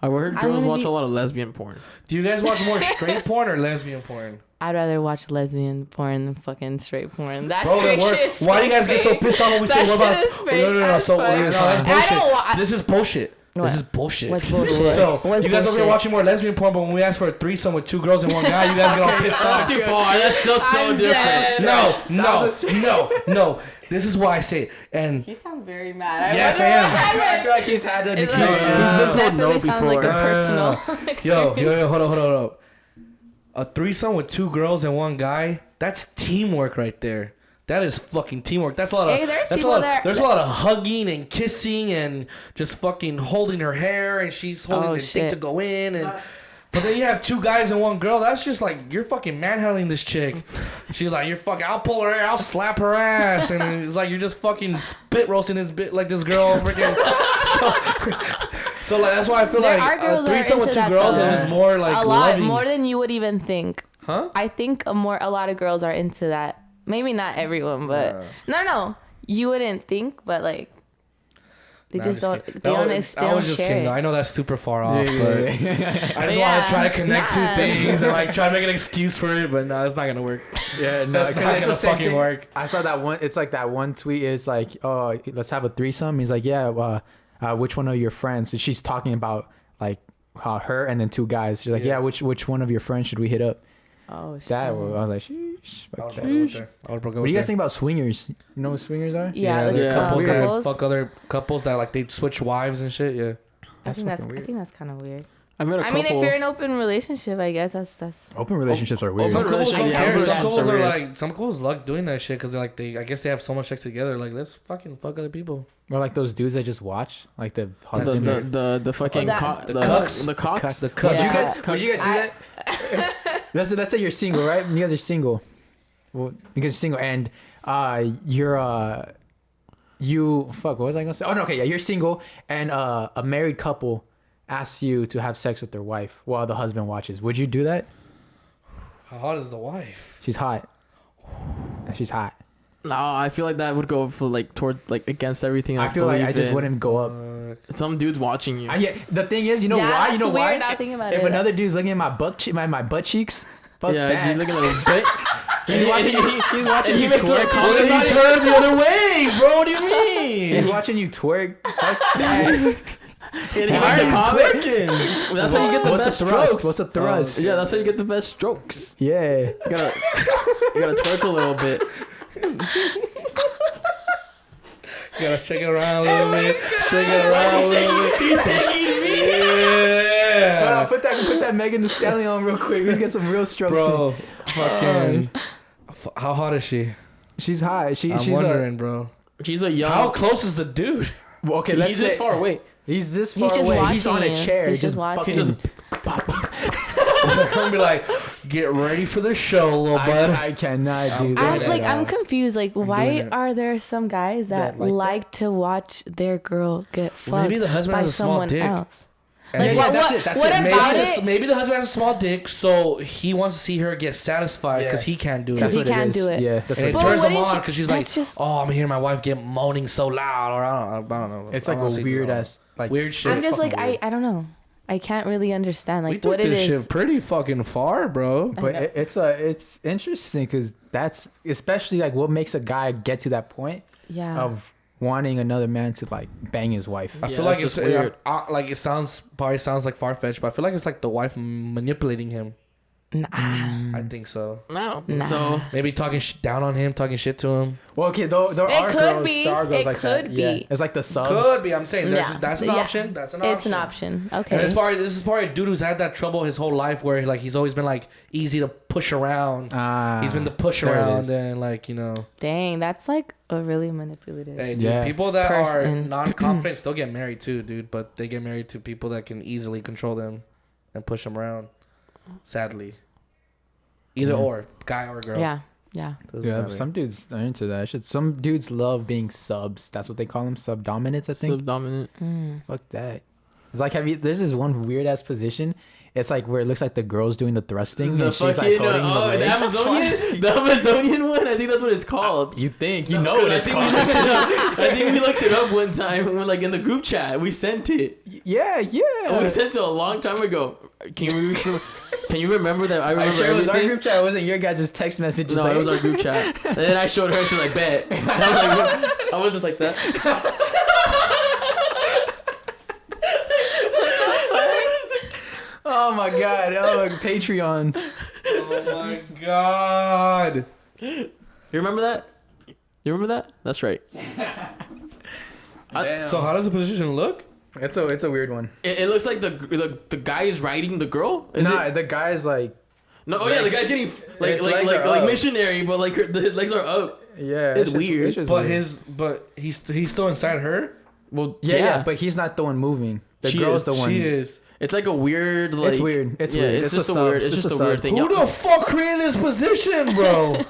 S2: I heard
S3: I'm
S2: girls
S3: gonna
S2: watch
S3: be-
S2: a lot of lesbian porn.
S4: Do you guys watch more straight porn or lesbian porn?
S3: I'd rather watch lesbian porn than fucking straight porn. That
S4: Bro,
S3: straight
S4: then
S3: shit is
S4: why do you guys get so
S3: fake.
S4: pissed off when we
S3: That
S4: say what about?
S3: shit is fake
S4: No.
S3: as
S4: So
S3: fuck.
S4: no, that's
S3: I
S4: bullshit.
S3: don't wa-
S4: This is bullshit.
S3: What?
S4: This is bullshit.
S3: What's bullshit?
S4: So
S3: What's
S4: you guys over here
S3: bullshit?
S4: watching more lesbian porn, but when we ask for a threesome with 2 girls and 1 guy, you guys get all pissed
S2: That's
S4: off.
S2: too far. That's still so
S3: I'm
S2: different.
S3: dead.
S4: No. This is why I say it. And
S3: He sounds very mad.
S4: Yes,
S3: wonder
S4: I am.
S3: what happened.
S1: I feel like he's had an
S3: It's
S1: experience.
S3: like,
S2: He's been told
S3: definitely
S2: no
S3: sounds like a
S2: before.
S3: personal experience.
S4: yo, hold up. A threesome with 2 girls and 1 guy, that's teamwork right there. That is fucking teamwork. That's a lot of.
S3: Hey, there's
S4: that's a
S3: people
S4: lot.
S3: that-
S4: There's a lot of hugging and kissing and just fucking holding her hair and she's holding
S3: Oh,
S4: the dick
S3: shit.
S4: to go in and. But then you have 2 guys and 1 girl. That's just like you're fucking manhandling this chick. She's like, you're fucking. I'll pull her hair. I'll slap her ass, and it's like you're just fucking spit roasting this bit like this girl freaking. So like that's why I feel
S3: There
S4: like
S3: are girls
S4: a
S3: that are
S4: threesome with
S3: into
S4: 2
S3: that,
S4: girls
S3: though.
S4: is just more like
S3: a lot
S4: loving.
S3: more than you would even think.
S4: Huh?
S3: I think a lot of girls are into that. Maybe not everyone, but no, you wouldn't think, but like they
S4: Nah,
S3: just
S4: I'm
S3: don't.
S4: kidding.
S3: They don't.
S4: I
S3: They
S4: was
S3: don't
S4: just
S3: share
S4: kidding.
S3: it.
S4: I know that's super far off, but I just want to
S3: Yeah.
S4: try to connect
S3: Nah.
S4: 2 things and like try to make an excuse for it, but no, it's not gonna work.
S1: Yeah, no,
S4: That's
S1: because
S4: not
S1: it's
S4: gonna
S1: the same
S4: fucking
S1: thing.
S4: work.
S1: I saw that one. It's like that one tweet is like, oh, let's have a threesome. He's like, yeah, which one of your friends? So she's talking about like her and then 2 guys. She's like,
S4: Yeah.
S1: yeah, which one of your friends should we hit up?
S3: Oh shit.
S1: That I was like, sheesh.
S4: I
S1: Fuck
S4: would
S1: that.
S4: probably go there. I would probably go
S1: What do you guys
S4: there.
S1: think about swingers? You know what swingers are?
S3: Yeah, like
S4: they're
S2: Yeah.
S4: couples that
S3: couples.
S4: fuck other couples that like they switch wives and shit. Yeah.
S3: I think that's.
S1: fucking
S3: I
S1: weird.
S3: think that's kind of weird.
S2: I met a
S3: I
S2: couple.
S3: mean, if you're in an open relationship, I guess that's.
S1: Open relationships are weird.
S4: Some
S2: Open
S4: couples don't
S2: relationships,
S4: care.
S2: yeah,
S4: Some
S2: relationships
S4: couples
S2: are
S4: are
S2: weird.
S4: like some couples like doing that shit because they're like I guess they have so much sex together. Like let's fucking fuck other people.
S1: Or like those dudes that just watch, like the
S2: the
S1: husband.
S2: the fucking
S3: that-
S2: cock,
S4: the cucks.
S2: the cocks.
S4: The
S1: Would
S4: cucks.
S1: you
S3: Yeah.
S1: guys? Would you guys do that? Let's say you're single, right? You guys are single. Well, because you're single and you fuck. What was I gonna say? Oh no, okay, yeah, you're single and a married couple asks you to have sex with their wife while the husband watches. Would you do that?
S4: How hot is the wife?
S1: She's hot. She's hot.
S2: No, I feel like that would go for like toward like against everything.
S1: I feel like I just wouldn't go up.
S2: Some dude's watching you.
S1: Yeah, the thing is, you know
S3: Yeah,
S1: why? You
S3: that's
S1: know why?
S3: weird now thinking about
S1: If
S3: it.
S1: another dude's looking at my butt cheeks, fuck
S2: yeah,
S1: that.
S2: you looking a little bit.
S1: He's watching you. He's watching
S2: He
S1: you
S2: makes like
S1: twerk.
S2: comments
S4: What
S2: about
S4: if
S2: it.
S4: he turns the other way, bro? What do you
S1: He's
S4: mean?
S1: watching you twerk. Fuck that.
S2: And he
S1: Why
S2: makes a
S1: are you
S2: comment.
S4: twerking?
S2: That's how you get the
S1: What's
S2: best
S1: a thrust?
S2: strokes.
S1: What's a thrust?
S2: Yeah, that's how you get the best strokes.
S1: Yeah.
S2: You gotta twerk a little bit.
S4: You gotta shake it around a little bit. Shake it around a little bit.
S2: He's shaking me.
S4: Yeah.
S1: Put that Megan Thee Stallion on real quick. Let's get some real strokes.
S4: Bro, fucking. How hot is she?
S1: She's hot.
S4: I'm
S1: She's
S4: wondering, bro.
S2: She's a young.
S4: How close is the dude?
S1: Well, okay,
S2: He's this far away.
S1: He's this
S3: He's
S1: far
S3: just
S1: away. He's on a
S3: watching.
S1: chair.
S3: He's just
S1: fucking-
S3: watching.
S4: I'm gonna be like, get ready for the show, little bud.
S1: I cannot do
S4: I'm
S1: that.
S4: doing it.
S3: I'm confused. Like,
S4: doing
S3: why
S4: it.
S3: are there some guys that
S1: like that?
S3: like to watch their girl get fucked
S4: Maybe the husband
S3: by
S4: has a small
S3: someone
S4: dick.
S3: else?
S4: And
S3: Like,
S1: Yeah,
S3: what,
S1: that's
S3: what,
S1: it, that's
S3: what
S1: it.
S3: about it?
S4: Maybe the husband has a small dick, so he wants to see her get satisfied because he can't do it.
S3: Because he
S1: what
S3: can't
S1: is.
S3: do it.
S1: Yeah, that's
S4: And it
S1: what
S3: But
S4: turns him
S3: wouldn't
S4: on
S3: you-
S4: because she's like,
S3: that's just-
S4: "Oh, I'm hearing my wife get moaning so loud," or I don't know.
S1: It's
S4: I
S1: like
S4: don't
S1: a
S4: see
S1: weird
S4: this
S1: ass like
S4: weird shit.
S3: I'm just
S1: fucking
S3: like,
S1: weird.
S3: I don't know. I can't really understand
S4: we
S3: like
S4: took
S3: what it
S4: this
S3: is.
S4: shit pretty fucking far, bro.
S1: But it's interesting because that's especially like what makes a guy get to that point
S3: Yeah.
S1: of wanting another man to like bang his wife.
S4: I
S2: Yeah,
S4: feel like
S2: that's
S4: it's
S2: just weird.
S4: like it probably sounds like far fetched, but I feel like it's like the wife manipulating him.
S3: Nah.
S4: I think so.
S2: I don't think
S3: Nah.
S2: so.
S4: Maybe talking down on him, talking shit to him.
S1: Well, okay, there
S3: It
S1: are
S3: could
S1: girls,
S3: be.
S1: there are girls
S3: It
S1: like that.
S3: could
S1: Yeah,
S3: be.
S1: it's like the subs.
S4: Could be. I'm saying
S3: Yeah.
S4: that's an
S3: Yeah.
S4: option. That's an option.
S3: It's an option.
S4: And
S3: Okay.
S4: this is probably a dude who's had that trouble his whole life, where like he's always been like easy to push around. He's been the push
S1: there it
S4: around,
S1: is.
S4: and like
S3: Dang, that's like a really manipulative.
S4: hey, dude,
S1: Yeah.
S4: people that
S3: Person.
S4: are non-confident still get married too, dude. But they get married to people that can easily control them and push them around. Sadly, either or, guy or girl.
S3: Yeah. Yeah.
S4: Doesn't
S1: Yeah,
S4: matter.
S1: some dudes are into that shit. Some dudes love being subs. That's what they call them, subdominants. I think.
S2: Subdominant.
S1: Fuck that. It's like there's this one weird ass position. It's like where it looks like the girl's doing the thrusting
S2: The
S1: and she's
S2: fucking
S1: like holding
S2: the
S1: legs.
S2: Amazonian, the Amazonian one. I think that's what it's called.
S1: You think you
S2: No,
S1: know what
S2: I
S1: it's
S2: think
S1: called?
S2: We looked it up. I think we looked it up one time, when, like in the group chat. We sent it.
S1: Yeah, yeah.
S2: We sent it a long time ago. Can you remember that? I
S1: I
S2: remember
S1: sure it was our
S2: everything.
S1: group chat. It wasn't your guys' text messages.
S2: No,
S1: like,
S2: it was our group chat. And then I showed her, and she was like, "Bet." And I was just like that.
S1: Oh my god. Oh, Patreon.
S4: Oh my god.
S2: You remember that? You remember that? That's right.
S1: Damn.
S4: So how does the position look?
S1: It's a weird one.
S2: It looks like the guy is riding the girl. Is
S1: Nah,
S2: it?
S1: the guy's like,
S2: No. Oh yeah, the guy's getting
S1: His legs are
S2: like
S1: up.
S2: missionary, but like his legs are up.
S1: yeah,
S2: It's weird.
S1: It's just
S4: But
S1: weird.
S4: he's still inside her.
S2: Well,
S1: yeah, but he's not the one moving. The
S2: She
S1: girl's
S2: is.
S1: the one.
S4: She is.
S2: it's like a weird. Like,
S1: It's weird. It's
S2: yeah,
S1: weird.
S2: It's
S1: It's
S2: just
S1: a
S2: a weird.
S1: sub.
S2: It's
S1: It's
S2: just
S1: a
S2: a weird
S1: sub.
S2: thing.
S4: Who the fuck created this position, bro?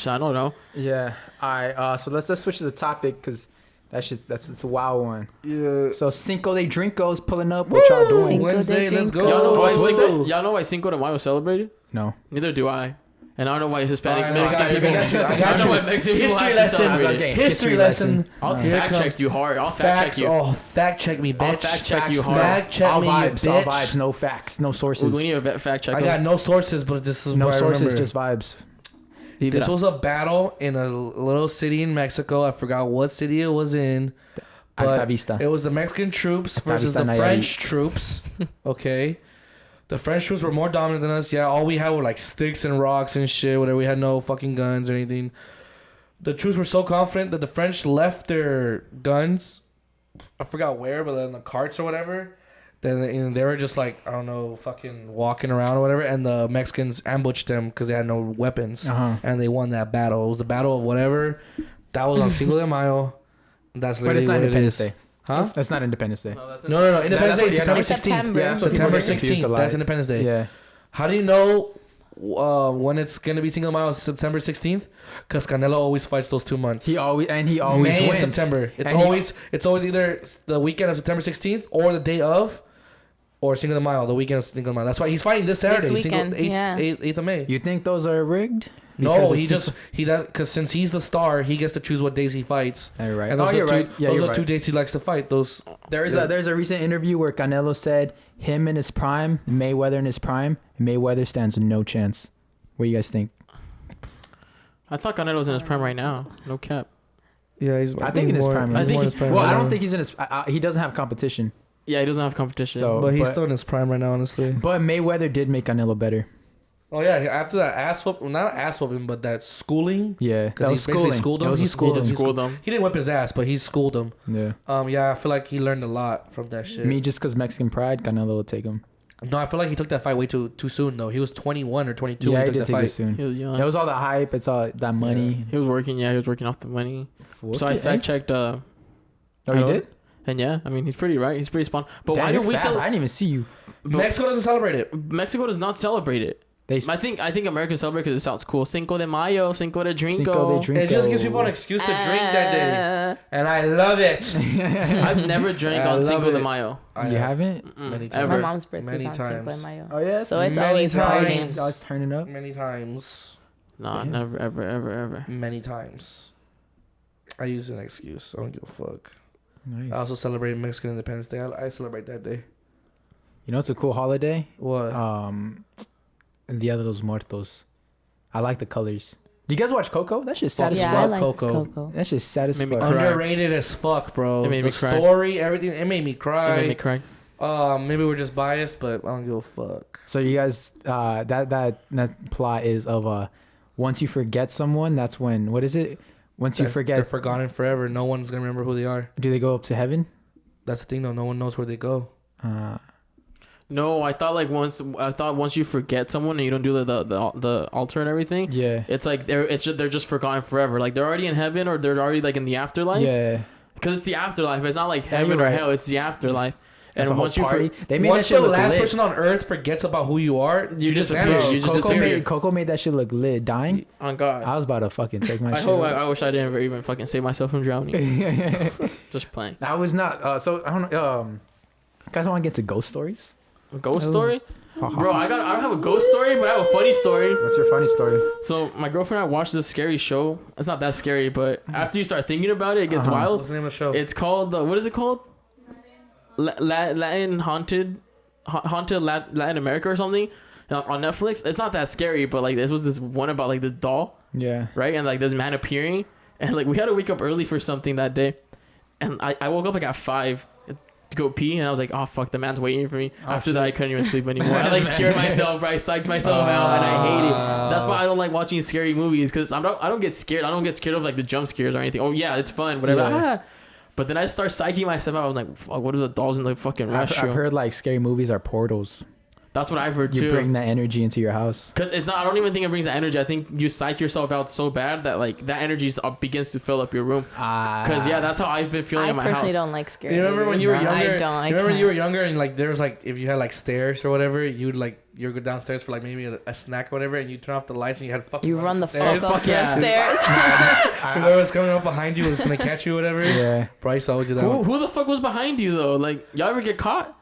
S2: I don't know.
S1: Yeah. All right. So let's switch to the topic because it's a wild one.
S4: Yeah.
S1: So Cinco de Drinko's pulling up. What y'all doing?
S3: Cinco de
S4: Wednesday, let's
S3: Drinko.
S4: go.
S2: Y'all know why
S1: what's
S2: Cinco,
S1: it?
S2: y'all know why Cinco de Mayo is celebrated?
S1: No.
S2: Neither do I. And I don't know why Hispanic
S4: All right,
S2: Mexican
S4: I got you,
S2: people.
S4: I got you, I
S2: I
S4: got
S2: don't know
S4: you.
S2: why Mexican people
S4: History
S2: have to
S4: lesson.
S2: celebrate
S1: Okay.
S2: it.
S4: History lesson.
S2: I'll
S1: Here
S2: fact check you hard. I'll fact
S4: Facts.
S2: check you.
S4: Oh, fact check me, bitch.
S2: I'll fact check you
S1: Facts,
S2: hard.
S4: Fact check
S1: all
S4: me,
S1: vibes.
S4: you
S1: All
S4: bitch.
S1: vibes. No facts. No sources.
S2: We need a fact check.
S4: I got no sources, but this is
S1: no
S4: what I
S1: sources.
S4: remember.
S1: Just vibes.
S4: This was a battle in a little city in Mexico. I forgot what city it was in. But
S1: Altavista.
S4: it was the Mexican troops versus the
S1: Altavista, Nayarit.
S4: French troops. Okay. The French troops were more dominant than us. Yeah, all we had were like sticks and rocks and shit. Whatever. We had no fucking guns or anything. The troops were so confident that the French left their guns. I forgot where, but in the carts or whatever. Then they were just like, I don't know, fucking walking around or whatever. And the Mexicans ambushed them because they had no weapons.
S1: Uh-huh.
S4: And they won that battle. It was the battle of whatever. That was on Cinco de Mayo. That's
S1: But it's
S4: literally
S1: not
S4: what it
S1: Independence
S4: is.
S1: Day.
S4: Huh?
S1: That's not Independence Day.
S4: No. Independence Day is September
S3: It's
S4: 16th.
S3: September.
S1: Yeah, so people
S4: September
S1: get confused a
S4: 16th.
S1: lot.
S4: That's Independence Day.
S1: Yeah.
S4: How do you know when it's going to be Cinco de Mayo? September 16th? Because Canelo always fights those 2 months.
S1: He always
S4: May
S1: wins.
S4: and September. It's
S1: And
S4: always either the weekend of September 16th or the day of, or Cinco de Mayo, the weekend of Cinco de Mayo. That's why he's fighting this Saturday,
S3: weekend,
S4: 8th of May.
S1: You think those are rigged?
S4: No,
S1: Because
S4: because since he's the star, he gets to choose what days he fights.
S1: You're right.
S4: And those
S1: you're
S4: are two,
S1: right. Yeah,
S4: those
S1: you're
S4: are
S1: right.
S4: 2 days he likes to fight. Those
S1: There's
S4: Yeah.
S1: a recent interview where Canelo said him in his prime, Mayweather in his prime, Mayweather stands no chance. What do you guys think?
S2: I thought Canelo's in his prime right now. No cap.
S4: Yeah, he's.
S1: I think in his prime.
S2: I think
S4: more in his prime
S1: Well,
S4: right
S1: I don't
S4: now.
S1: think he's in his. he doesn't have competition.
S2: Yeah, he doesn't have competition.
S1: So-
S4: But he's
S1: but-
S4: still in his prime right now, honestly.
S1: But Mayweather did make Canelo better.
S4: Oh yeah, after that ass whoop, well, not ass whooping, but that schooling.
S1: Yeah,
S4: Because
S1: that
S4: he
S1: was
S4: basically
S1: schooling.
S4: schooled
S1: That
S4: him.
S1: was
S4: He
S1: a
S4: schooled
S2: he
S4: him.
S2: just schooled them.
S4: He didn't whip his ass, but he schooled him.
S1: Yeah.
S4: Yeah, I feel like he learned a lot from that shit.
S1: Me, just because Mexican pride, Canelo will take him.
S4: No, I feel like he took that fight way too soon though. He was 21 or 22
S1: Yeah,
S4: when
S1: he
S4: he
S1: did
S4: took that
S1: take it
S4: fight.
S1: soon.
S2: He was young.
S1: It was all the hype. It's all that money.
S2: He was working. Yeah, he was working off the money.
S1: Fuck
S2: So I
S1: it, eh?
S2: fact checked.
S1: Oh, you did?
S2: And yeah, I mean he's pretty right. He's pretty spawn. But
S1: Damn,
S2: why
S1: you're
S2: do we
S1: fast. I didn't even see you.
S4: Mexico doesn't celebrate it.
S2: Mexico does not celebrate it. I think Americans celebrate because it sounds cool. Cinco de Mayo, Cinco de Drinko.
S1: Cinco de Drinko.
S4: It just gives people an excuse to drink that day, and I love it.
S2: I've never drank
S4: I
S2: on
S4: love
S2: Cinco de
S4: it.
S2: Mayo.
S1: You haven't?
S4: Many
S2: Ever.
S3: My
S4: times.
S3: mom's birthday
S4: Many
S3: is on Cinco de
S4: times.
S3: Mayo.
S1: Oh yeah.
S3: So it's
S4: Many
S3: always party
S4: times.
S3: games.
S1: I was turning up.
S4: Many times.
S2: Nah,
S1: Damn.
S2: never, ever.
S4: Many times. I use an excuse. I don't give a fuck.
S1: Nice.
S4: I also celebrate Mexican Independence Day. I celebrate that day.
S1: You know, it's a cool holiday.
S4: What?
S1: El Dia de los Muertos. I like the colors. Do you guys watch Coco? That shit's sad as
S3: Yeah,
S1: fuck.
S3: I like
S4: Coco.
S3: Coco.
S1: That shit's sad as
S2: Made me
S1: fuck.
S2: cry.
S4: Underrated as fuck, bro.
S2: It made
S4: the
S2: me cry.
S4: story, everything. It made me
S2: It
S4: cry.
S2: made me cry.
S4: Maybe we're just biased, but I don't give a fuck.
S1: So you guys, that plot is of once you forget someone, that's when, what is it? Once you
S4: They're
S1: forget,
S4: forgotten forever. No one's gonna remember who they are.
S1: do they go up to heaven?
S4: That's the thing, though. No one knows where they go.
S2: No, I thought once you forget someone and you don't do the altar and everything,
S1: Yeah.
S2: it's like they're just forgotten forever. Like they're already in heaven or they're already like in the afterlife.
S1: Yeah.
S2: Because it's the afterlife. It's not like
S1: Yeah,
S2: heaven
S1: you're
S2: or
S1: right.
S2: hell. It's the afterlife.
S1: That's
S2: And
S1: a whole
S2: once you
S1: party. They made
S4: Once
S1: that shit
S4: the
S1: look
S4: last
S1: lit.
S4: person on earth forgets about who you are,
S2: You disappear.
S4: vanish.
S2: You just
S1: Coco
S2: disappear.
S1: Made that shit look lit. Dying.
S2: On God.
S1: I was about to fucking take my
S2: I
S1: shit.
S2: hope. I wish I didn't even fucking save myself from drowning. Just playing.
S1: I was not. So I don't. Guys, I want to get to ghost stories.
S2: A ghost
S1: Oh.
S2: story, bro. I don't have a ghost story, but I have a funny story.
S1: What's your funny story?
S2: So my girlfriend and I watched this scary show. It's not that scary, but after you start thinking about it, it gets wild.
S4: What's the name of the show?
S2: It's called what is it called? Latin haunted Latin America or something on Netflix. It's not that scary, but like this was this one about like this doll,
S1: Yeah.
S2: right? And like this man appearing, and like we had to wake up early for something that day, and I woke up like at 5 to go pee, and I was like, oh fuck, the man's waiting for me.
S1: Oh,
S2: After
S1: shit.
S2: that, I couldn't even sleep anymore. I like scared myself, bro. I psyched myself out, and I hate it. That's why I don't like watching scary movies, because I don't get scared. I don't get scared of like the jump scares or anything. Oh yeah, it's fun, whatever.
S1: Yeah.
S2: But then I start psyching myself out. I'm like, fuck, what are the dolls in the fucking
S1: I've
S2: restroom?
S1: heard like scary movies are portals.
S2: That's what I've heard
S1: You
S2: too.
S1: bring that energy into your house.
S2: Because it's not. I don't even think it brings that energy. I think you psych yourself out so bad that like that energy begins to fill up your room. Because yeah, that's how I've been feeling
S3: I
S2: in my house.
S3: personally don't like scary
S4: You remember when you were
S3: movies.
S4: younger?
S3: I don't. I
S4: you remember when
S3: can't.
S4: you were younger and like there was like if you had like stairs or whatever, you'd like you go downstairs for like maybe a snack or whatever, and you turn off the lights and you had fucking
S3: You run the
S4: stairs.
S3: fuck up
S2: Fuck yeah.
S3: the stairs.
S4: Whoever's coming up behind you was gonna catch you, or whatever.
S1: Yeah.
S4: Bryce always do that.
S2: Who the fuck was behind you though? Like y'all ever get caught?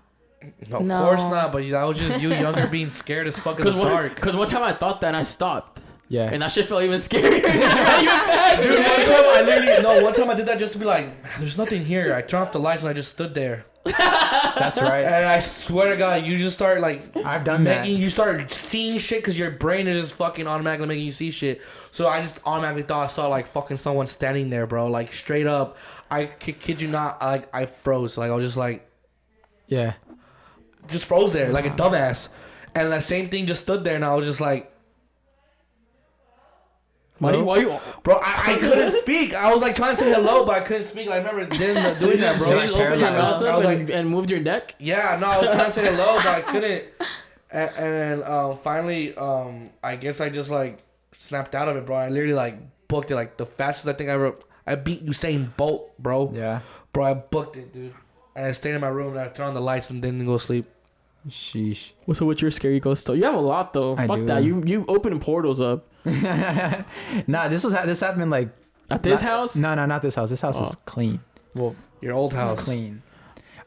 S4: No, of
S3: No.
S4: course not. But that was just you younger being scared as fuck in the dark.
S2: Because one time I thought that and I stopped,
S1: Yeah.
S2: and that shit felt even scarier. Even faster.
S4: Dude, one time I did that just to be like, there's nothing here. I turned off the lights and I just stood there.
S1: That's right.
S4: And I swear to God, you just start like
S1: I've done that.
S4: you start seeing shit because your brain is just fucking automatically making you see shit. So I just automatically thought I saw like fucking someone standing there, bro. Like straight up, I kid you not, like I froze. Like I was just like,
S1: Yeah.
S4: just froze there like a dumbass. And that same thing just stood there, and I was just like,
S2: Why you?
S4: bro, I couldn't speak. I was like trying to say hello, but I couldn't speak. Like, I remember doing that, bro.
S2: So you
S1: Like
S2: just opened your
S1: paralyzed.
S2: mouth
S4: I
S2: up
S4: was
S2: and moved your neck.
S4: Yeah, no, I was trying to say hello, but I couldn't. And then finally, I guess I just like snapped out of it, bro. I literally like booked it like the fastest I think I ever. I beat Usain Bolt, bro.
S1: Yeah.
S4: Bro, I booked it, dude. And I stayed in my room and I turned on the lights and didn't go to sleep.
S1: Sheesh.
S2: So what's your scary ghost story? You have a lot though.
S1: I
S2: Fuck
S1: do.
S2: that. You opening portals up
S1: Nah, this happened like
S2: at this house.
S1: No, not this house. This house is clean. Well,
S4: Your old house.
S1: it's clean.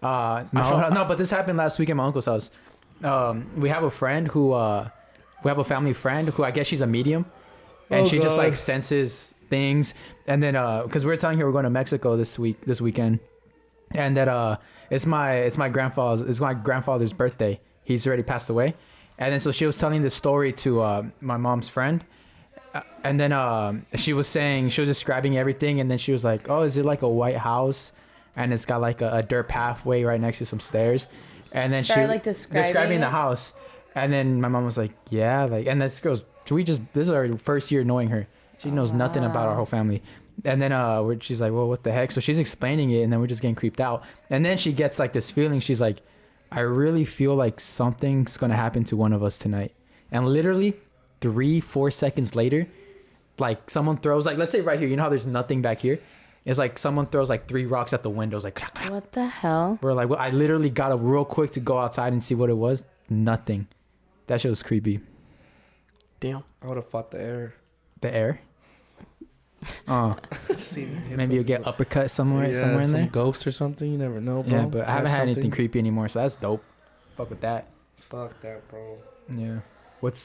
S1: No,
S2: felt-
S1: no, but this happened last week at my uncle's house. We have a friend who we have a family friend who I guess she's a medium, and she just like senses things. And then because we were telling her we're going to Mexico this weekend, and that it's my grandfather's birthday. He's already passed away. And then so she was telling this story to my mom's friend, and then she was describing everything, and then she was like, oh, is it like a white house and it's got like a dirt pathway right next to some stairs? And then
S3: Started,
S1: she
S3: like, describing
S1: the
S3: it?
S1: house, and then my mom was like, yeah, like, and this girl's this is our first year knowing her. She knows nothing about our whole family. And then she's like, well, what the heck? So she's explaining it, and then we're just getting creeped out. And then she gets like this feeling. She's like, I really feel like something's gonna happen to one of us tonight. And literally 3-4 seconds later, like someone throws, like, let's say right here, you know how there's nothing back here? It's like someone throws like 3 rocks at the windows, like crack, crack.
S3: What the hell?
S1: We're like, well, I literally got up real quick to go outside and see what it was. Nothing. That shit was creepy.
S2: Damn.
S4: I would have fought the air.
S1: The air. Oh, maybe you'll get uppercut somewhere in
S4: some
S1: there.
S4: Ghost or something. You never know, bro.
S1: Yeah, but I haven't had anything creepy anymore, so that's dope. Fuck with that.
S4: Fuck that, bro.
S1: Yeah.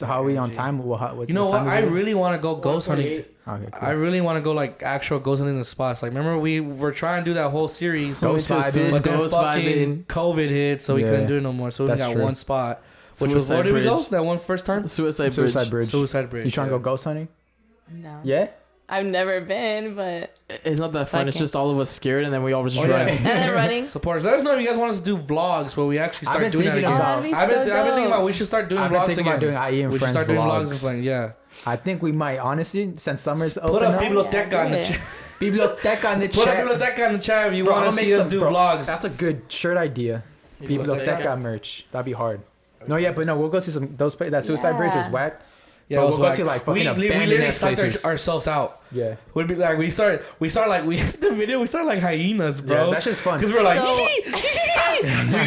S1: How are we on time?
S4: You know what? I really want to go ghost hunting.
S1: Okay, cool.
S4: I really want to go like actual ghost hunting the spots. Like, remember we were trying to do that whole series.
S1: Ghost vibing.
S4: But then
S2: Ghost
S4: fucking
S2: vibing.
S4: COVID hit, so we couldn't do it no more. So we
S1: That's
S4: got
S1: true.
S4: one spot. Which was,
S2: Suicide
S4: where did we go?
S2: Bridge.
S4: That one first time?
S2: Suicide
S1: Bridge.
S4: Suicide Bridge.
S1: You trying to go ghost hunting?
S3: No.
S1: Yeah.
S3: I've never been, but
S2: It's not that fun. It's
S3: Fucking-
S2: just all of us scared, and then we all just
S4: Oh,
S2: run.
S4: yeah.
S3: and then running.
S4: Supporters, let us know if you guys want us to do vlogs where we actually
S1: I've
S4: start
S1: been
S4: doing that
S1: thinking
S4: again.
S1: about-
S3: That'd be
S4: I've been
S3: so
S4: thinking about
S3: dope.
S4: we should start doing
S1: I've been
S4: vlogs
S1: thinking
S4: again.
S1: about doing IE and
S4: We should
S1: friends
S4: start doing vlogs and
S1: vlogs.
S4: playing. Yeah.
S1: I think we might, honestly, since summer's
S4: Put
S1: open
S4: up
S1: up.
S4: Biblioteca in the
S3: Yeah.
S4: chat.
S1: Biblioteca in the
S4: Put up
S1: chat.
S4: Biblioteca in the chat if you
S1: Bro,
S4: want
S1: I'll
S4: to
S1: make
S4: see us
S1: some-
S4: do
S1: bro,
S4: vlogs.
S1: That's a good shirt idea.
S2: Biblioteca.
S1: Biblioteca merch. That'd be hard. No, yeah, but no, we'll go to some that Suicide Bridge was
S3: Yeah.
S1: whack.
S4: Yeah,
S1: But
S4: it was
S1: we'll go
S4: whack.
S1: to, like, fucking
S4: we
S1: abandoned
S4: literally
S1: ass
S4: sucked
S1: places.
S4: ourselves out.
S1: Yeah.
S4: We'd be like, we started like the video. We started like hyenas, bro.
S1: Yeah, that's just fun.
S4: Because we're like,
S3: So-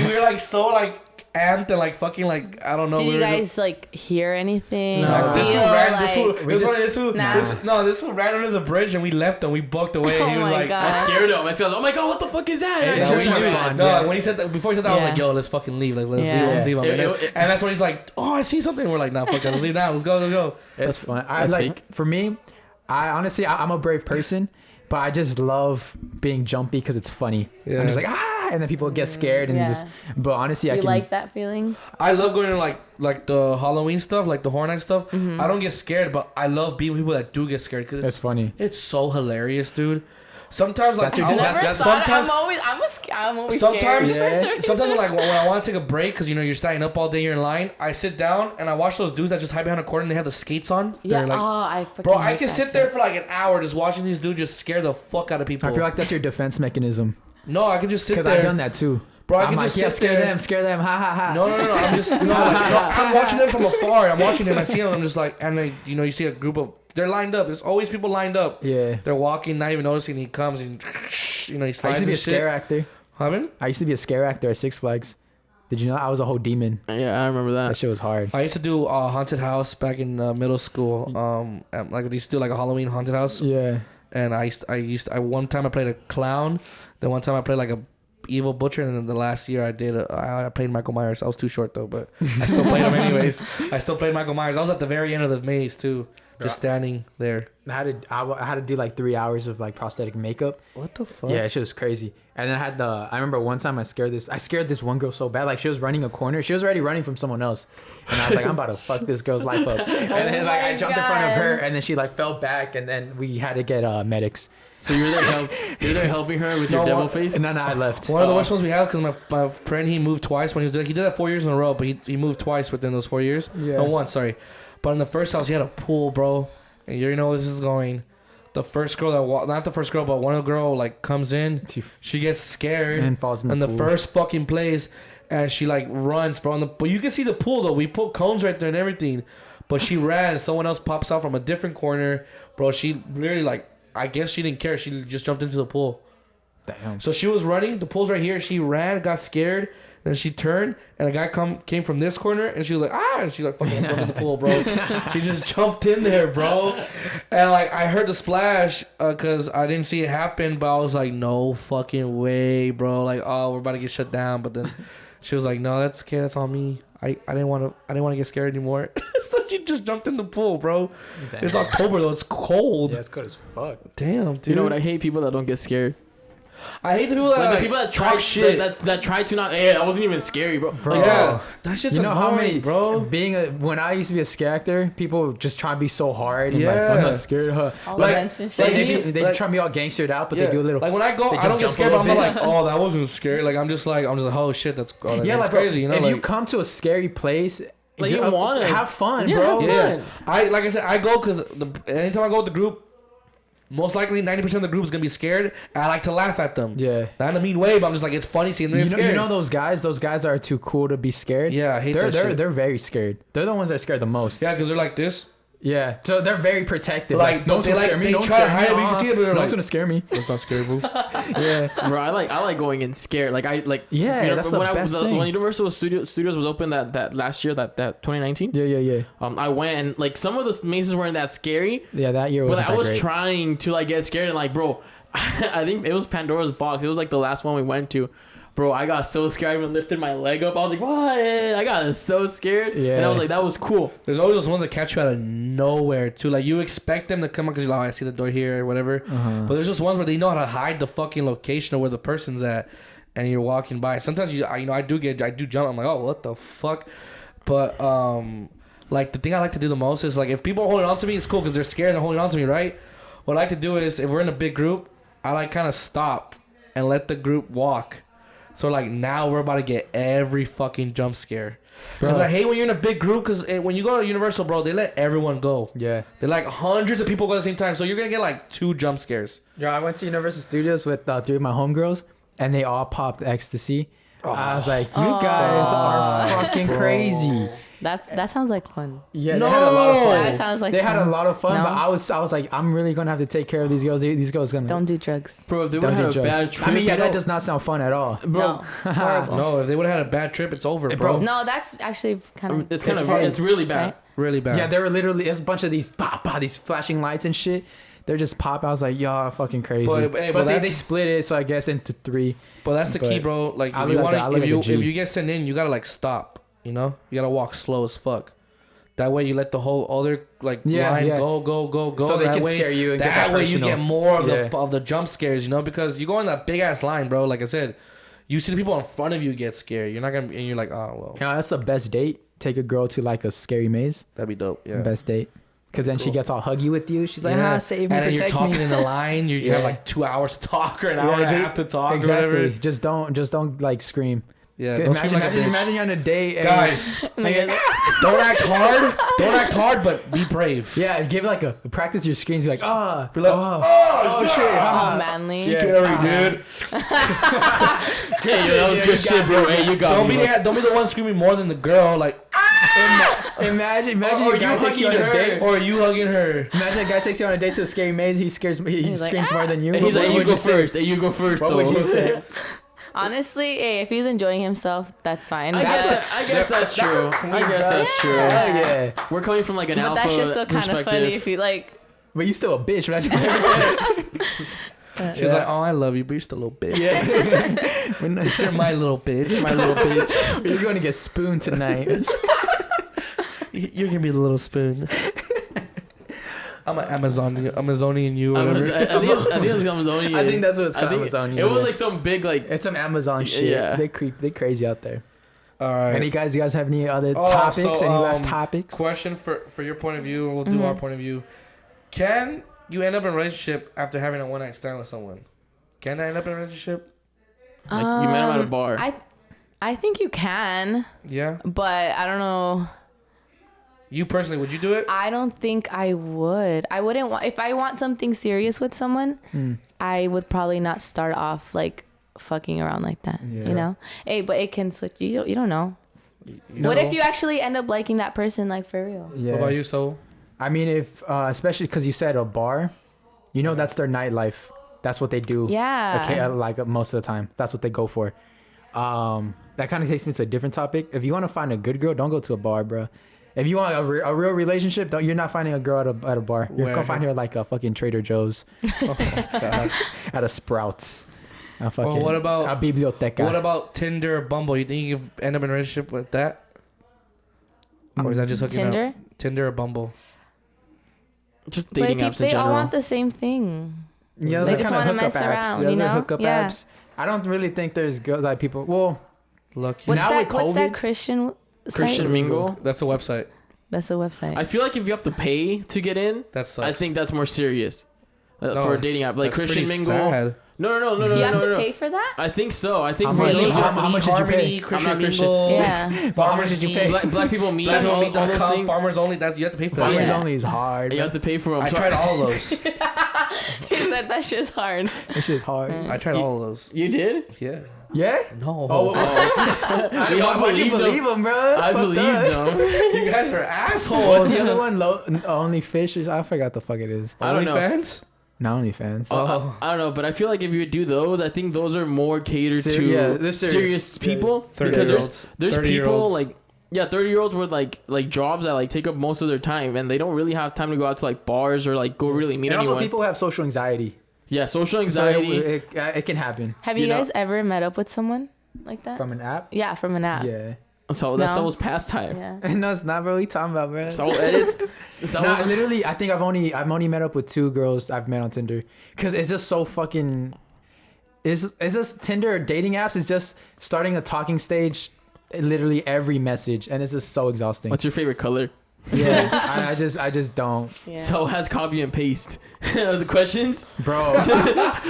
S4: we were like so like amped and like fucking like I don't know.
S3: Did
S4: we
S3: you
S4: were
S3: guys like hear anything?
S1: No.
S3: Or
S4: This
S3: feel
S4: fool ran.
S3: like...
S4: This fool.
S1: We
S4: This
S1: just-
S4: fool.
S3: Nah.
S4: This fool ran under the bridge and we left and we booked away.
S3: Oh
S4: He was
S3: my
S4: like,
S3: God.
S2: I scared him. I said, "Oh my god, what the fuck is that?"
S1: Hey,
S2: And
S1: it's
S2: I
S1: just
S2: knew
S1: more
S2: it.
S1: fun.
S4: No,
S1: Yeah.
S4: when he said that, before he said that, I was
S3: Yeah.
S4: like, "Yo, let's fucking leave. Like, let's
S3: Yeah.
S4: leave. Let's leave."
S2: It-
S4: And,
S2: it-
S4: and that's when he's like, "Oh, I see something." We're like, "Nah, fuck that. Let's leave now. Let's go, let's go."
S1: It's fun. I
S2: that's
S1: like
S2: fake.
S1: for me, I honestly I'm a brave person, but I just love being jumpy because it's funny.
S4: Yeah.
S1: I'm just like and then people get scared and
S3: Yeah.
S1: just. But honestly, I
S3: You
S1: can.
S3: like that feeling?
S4: I love going to like the Halloween stuff, like the Horror Night stuff.
S3: Mm-hmm.
S4: I don't get scared, but I love being with people that do get scared because
S1: It's funny.
S4: it's so hilarious, dude. Sometimes like
S1: That's your-
S3: I never
S1: that's-
S3: thought.
S4: sometimes
S3: I'm always
S4: sometimes
S3: scared.
S4: sometimes when, like when I want to take a break because you know you're standing up all day, you're in line. I sit down and I watch those dudes that just hide behind a corner and they have the skates on.
S3: Yeah.
S4: They're like,
S3: I freaking
S4: bro, I
S3: hate
S4: can
S3: that
S4: sit there
S3: shit.
S4: for like an hour just watching these dudes just scare the fuck out of people.
S1: I feel like that's your defense mechanism
S4: no, I can just sit
S1: because
S4: there.
S1: I've done that too.
S4: Bro, I
S1: I'm
S4: can
S1: like,
S4: just
S1: yeah,
S4: sit there.
S1: scare them, ha ha ha.
S4: No. I'm just no, I'm watching them from afar. I'm watching them. I see them. I'm just like, and they, you know, you see a group of. They're lined up. There's always people lined up.
S1: Yeah.
S4: They're walking, not even noticing. He comes and you know he
S1: I
S4: slides
S1: used to be a
S4: and
S1: scare
S4: shit.
S1: actor.
S4: Haven't?
S1: I used to be a scare actor at Six Flags. Did you know I was a whole demon?
S2: Yeah, I remember
S1: That
S2: that.
S1: shit was hard.
S4: I used to do haunted house back in middle school. Like we used to do like a Halloween haunted house.
S1: Yeah.
S4: And I one time I played a clown. Then one time I played like a evil butcher, and then the last year I played Michael Myers. I was too short though, but I still played him anyways. I still played Michael Myers. I was at the very end of the maze too, just standing there.
S1: I had to do like 3 hours of like prosthetic makeup.
S4: What the fuck?
S1: Yeah, it was crazy. And then I remember one time I scared this one girl so bad. Like she was running a corner. She was already running from someone else. And I was like, I'm about to fuck this girl's life up. And then like I
S3: my
S1: jumped in front of her
S3: God.
S1: and then she like fell back and then we had to get medics.
S2: So you're there helping her with your
S4: No,
S2: devil
S4: what-
S2: face.
S1: And then I left.
S4: One of the worst ones we had because my friend he moved twice when he was doing. He did that 4 years in a row, but he moved twice within those 4 years.
S1: Yeah.
S4: No, once, sorry. But in the first house he had a pool, bro. And you already know where this is going. The first girl not the first girl, but one girl like comes in. She gets scared
S1: And falls in the
S4: the
S1: pool.
S4: first fucking place, and she like runs, bro. But you can see the pool though. We put cones right there and everything. But she ran. And someone else pops out from a different corner, bro. She literally like. I guess she didn't care. She just jumped into the pool.
S1: Damn.
S4: So she was running. The pool's right here. She ran, got scared. Then she turned, and a guy came from this corner, and she was like, ah! And she like fucking jumped in the pool, bro. She just jumped in there, bro. And like I heard the splash, cause I didn't see it happen, but I was like, no fucking way, bro. Like, oh, we're about to get shut down. But then she was like, no, that's okay. That's on me. I didn't want to get scared anymore. So she just jumped in the pool, bro.
S1: Damn.
S4: It's October though. It's cold.
S1: Yeah, it's good as fuck.
S4: Damn, dude.
S2: You know what? I hate people that don't get scared.
S4: I hate the people that
S2: Like
S4: like,
S2: the people that try
S4: talk shit.
S2: that try to not. Hey, that wasn't even scary, bro.
S1: Bro.
S2: Like,
S4: Yeah, that shit's
S1: You know
S4: annoying,
S1: how many,
S4: bro.
S1: when I used to be a scare actor, people just try to be so hard and like,
S4: Yeah.
S1: I'm not scared, huh?
S3: All
S4: Like-
S3: events and
S1: They,
S3: shit.
S1: they,
S4: Like-
S1: try to be all gangstered out, but
S4: Yeah.
S1: they do a little.
S4: Like when I go,
S1: they
S4: I
S1: just
S4: don't get
S1: jump a
S4: scared, but I'm not
S1: little
S4: like, oh, that wasn't scary. Like I'm just like, oh shit, that's like,
S1: yeah,
S4: that's
S1: like bro,
S4: crazy. You know,
S1: if
S4: like,
S1: you come to a scary place,
S2: Like, you wanna-
S1: have fun,
S2: Yeah,
S1: bro.
S2: have
S4: yeah.
S2: fun.
S4: I like I said, I go because anytime I go with the group, most likely 90% of the group is gonna be scared. And I like to laugh at them.
S1: Yeah.
S4: Not in a mean way, but I'm just like, it's funny seeing them scared.
S1: You know those guys are too cool to be scared.
S4: Yeah, I hate that shit.
S1: They're very scared. They're the ones that are scared the most.
S4: Yeah, because they're like this.
S1: Yeah, so they're very protective.
S4: Like,
S1: no one's gonna scare me.
S4: they
S1: No one's
S4: try to
S1: scare me.
S4: hide it, but you can see it, but they're
S1: No one's
S4: like,
S1: gonna scare me.
S4: that's not scary, boo.
S1: Yeah,
S2: Bro, I like going in scared. Like I like.
S1: Yeah,
S2: you know,
S1: that's the best thing.
S2: When Universal Studios was open that last year, that 2019.
S1: Yeah.
S2: I went and like some of the mazes weren't that scary.
S1: Yeah, that year was.
S2: But like, I was trying to like get scared and like, bro, I think it was Pandora's Box. It was like the last one we went to. Bro, I got so scared. I even lifted my leg up. I was like, what? I got so scared.
S1: Yeah.
S2: And I was like, that was cool.
S4: There's always those ones that catch you out of nowhere, too. Like, you expect them to come up because you're like, oh, I see the door here or whatever.
S1: Uh-huh.
S4: But there's just ones where they know how to hide the fucking location of where the person's at. And you're walking by. Sometimes, I do jump. I'm like, oh, what the fuck? But, like, the thing I like to do the most is, like, if people are holding on to me, it's cool because they're scared and they're holding on to me, right? What I like to do is, if we're in a big group, I, like, kind of stop and let the group walk. So, like, now we're about to get every fucking jump scare. Because I hate when you're in a big group, because when you go to Universal, bro, they let everyone go. Yeah. They like hundreds of people go at the same time. So you're going to get, like, 2 jump scares.
S1: Yeah, I went to Universal Studios with 3 of my homegirls, and they all popped ecstasy. Oh. I was like, you guys are fucking crazy.
S3: That sounds like fun.
S1: Yeah, they had a lot of fun.
S3: That sounds like
S1: they
S3: fun.
S1: had a lot of fun,
S3: No?
S1: but I was like, I'm really gonna have to take care of these girls. These girls gonna
S3: Don't do drugs.
S2: Bro, if they would have had a bad trip.
S1: I mean, yeah, that does not sound fun at all.
S3: Bro, no, horrible.
S4: No, if they would have had a bad trip, it's over, bro.
S3: No, that's actually kind of.
S2: It's really bad.
S3: Right?
S4: Really bad.
S1: Yeah, there were literally there's a bunch of these these flashing lights and shit. They're just pop. I was like, y'all fucking crazy. But they split it, so I guess into 3.
S4: But that's the key, bro. Like, if you want to, if you get sent in, you gotta like stop. You know, you gotta walk slow as fuck. That way you let the whole other line go.
S1: So they
S4: that
S1: can
S4: way,
S1: scare you. And
S4: that
S1: get
S4: way you get more
S1: of
S4: of the jump scares, you know, because you go on that big ass line, bro. Like I said, you see the people in front of you get scared. You're not gonna, and you're like, oh well.
S1: Yeah, that's the best date. Take a girl to like a scary maze.
S4: That'd be dope. Yeah.
S1: Best date. Because then she gets all huggy with you. She's like, save me,
S4: and then
S1: protect
S4: you're talking
S1: me.
S4: in the line. You have like 2 hours to talk or an hour and a half to talk.
S1: Exactly.
S4: Or whatever.
S1: Just don't like scream.
S4: Yeah.
S1: Imagine you're on a date. And
S4: guys, don't act hard. Don't act hard, but be brave.
S1: Yeah, give like a practice your screams. Be like,
S4: Be like,
S1: shit.
S3: Oh, manly.
S4: Scary, dude.
S2: Yeah, that was good shit, bro. Hey, you got me.
S4: Don't be the one screaming more than the girl. Like,
S1: imagine
S2: or
S1: a guy takes you on a date,
S4: or you hugging her.
S1: Imagine a guy takes you on a date to a scary maze. He screams more than you.
S2: And he's like, hey, you go first. Hey, you go first.
S1: What would you say?
S3: Honestly, hey, if he's enjoying himself, that's fine.
S2: I guess that's true. I guess that's true.
S1: Yeah.
S2: We're coming from like an
S3: but
S2: alpha
S3: that's just still kind of funny if you like.
S1: But you still a bitch, right?
S4: She's like, oh, I love you, but you're still a little bitch.
S1: Yeah.
S4: You're my little bitch.
S1: My little bitch. You're going to get spooned tonight.
S4: You're gonna be the little spoon. I'm an Amazonian you.
S2: I think it's Amazonian.
S1: I think that's what it's called. Amazonian.
S2: It was like some big like.
S1: It's some Amazon shit.
S2: Yeah.
S1: They crazy out there.
S4: All right.
S1: You guys have any other topics? Any last topics?
S4: Question for your point of view. We'll do our point of view. Can you end up in a relationship after having a one night stand with someone? Can I end up in a relationship?
S2: Like you met him at a bar.
S3: I think you can.
S4: Yeah.
S3: But I don't know.
S4: You personally, would you do it?
S3: I don't think I would. I wouldn't want, if I want something serious with someone, I would probably not start off like fucking around like that. Yeah. You know? Hey, but it can switch. You don't know. What if you actually end up liking that person, like, for real?
S1: Yeah.
S4: What about you, Soul?
S1: I mean, if especially because you said a bar, you know that's their nightlife. That's what they do.
S3: Yeah.
S1: Okay, like most of the time, that's what they go for. That kind of takes me to a different topic. If you want to find a good girl, don't go to a bar, bro. If you want a real relationship, you're not finding a girl at a bar. You're gonna find her like a fucking Trader Joe's, at a Sprouts.
S4: What about
S1: a biblioteca?
S4: What about Tinder or Bumble? You think you could end up in a relationship with that? Or is that just hooking
S3: Tinder?
S4: up? Tinder or Bumble?
S2: Just dating apps in
S3: they
S2: general.
S3: all want the same thing.
S1: Yeah,
S3: they just want to mess around, you know?
S1: Hookup apps. I don't really think there's girls like people. Well,
S4: lucky.
S3: What's that Christian
S2: Mingle?
S4: That's a website.
S3: That's a website.
S2: I feel like if you have to pay to get in,
S4: that sucks.
S2: I think that's more serious for a dating app. Like Christian Mingle.
S4: Sad.
S2: No.
S3: You have to pay for that?
S2: I think so. I think
S1: how much did you pay?
S4: Christian
S2: Mingle.
S3: Yeah.
S1: Farmers did you pay?
S2: Black people meet. All those things.
S4: Farmers only. You have to pay for that.
S1: Farmers only is hard.
S2: You have to pay for them.
S4: I tried all of those.
S3: that shit's hard.
S1: That shit's hard.
S4: I tried all of those.
S2: You did?
S4: Yeah.
S1: Yeah?
S4: No.
S1: Why'd you believe him, bro? That's
S2: I
S1: fucked
S2: believe
S1: up.
S2: them.
S4: You guys are assholes.
S1: What's the other one? Only Fish? I forgot the fuck it is.
S2: I don't know.
S4: OnlyFans?
S1: Not OnlyFans.
S2: I don't know, but I feel like if you do those, I think those are more catered to
S1: they're
S2: serious people.
S1: Yeah.
S2: Because there's people
S4: 30-year-olds.
S2: like 30-year-olds with like jobs that like take up most of their time, and they don't really have time to go out to like bars or like go really meet
S1: And
S2: anyone.
S1: also, people have social anxiety.
S2: Yeah, social anxiety.
S1: So it can happen.
S3: Have you guys ever met up with someone like that?
S1: From an app?
S3: Yeah, from an app.
S1: Yeah.
S2: So that's
S3: No.
S2: Saul's pastime.
S3: Yeah.
S1: No, it's not, bro. What are you talking about, bro?
S2: Saul edits.
S1: No, literally, I think I've only met up with 2 girls I've met on Tinder, because it's just so fucking. It's just Tinder or dating apps is just starting a talking stage, literally every message, and it's just so exhausting.
S2: What's your favorite color?
S1: Yeah, I just don't,
S3: Yeah.
S2: So has copy and paste the questions,
S1: bro.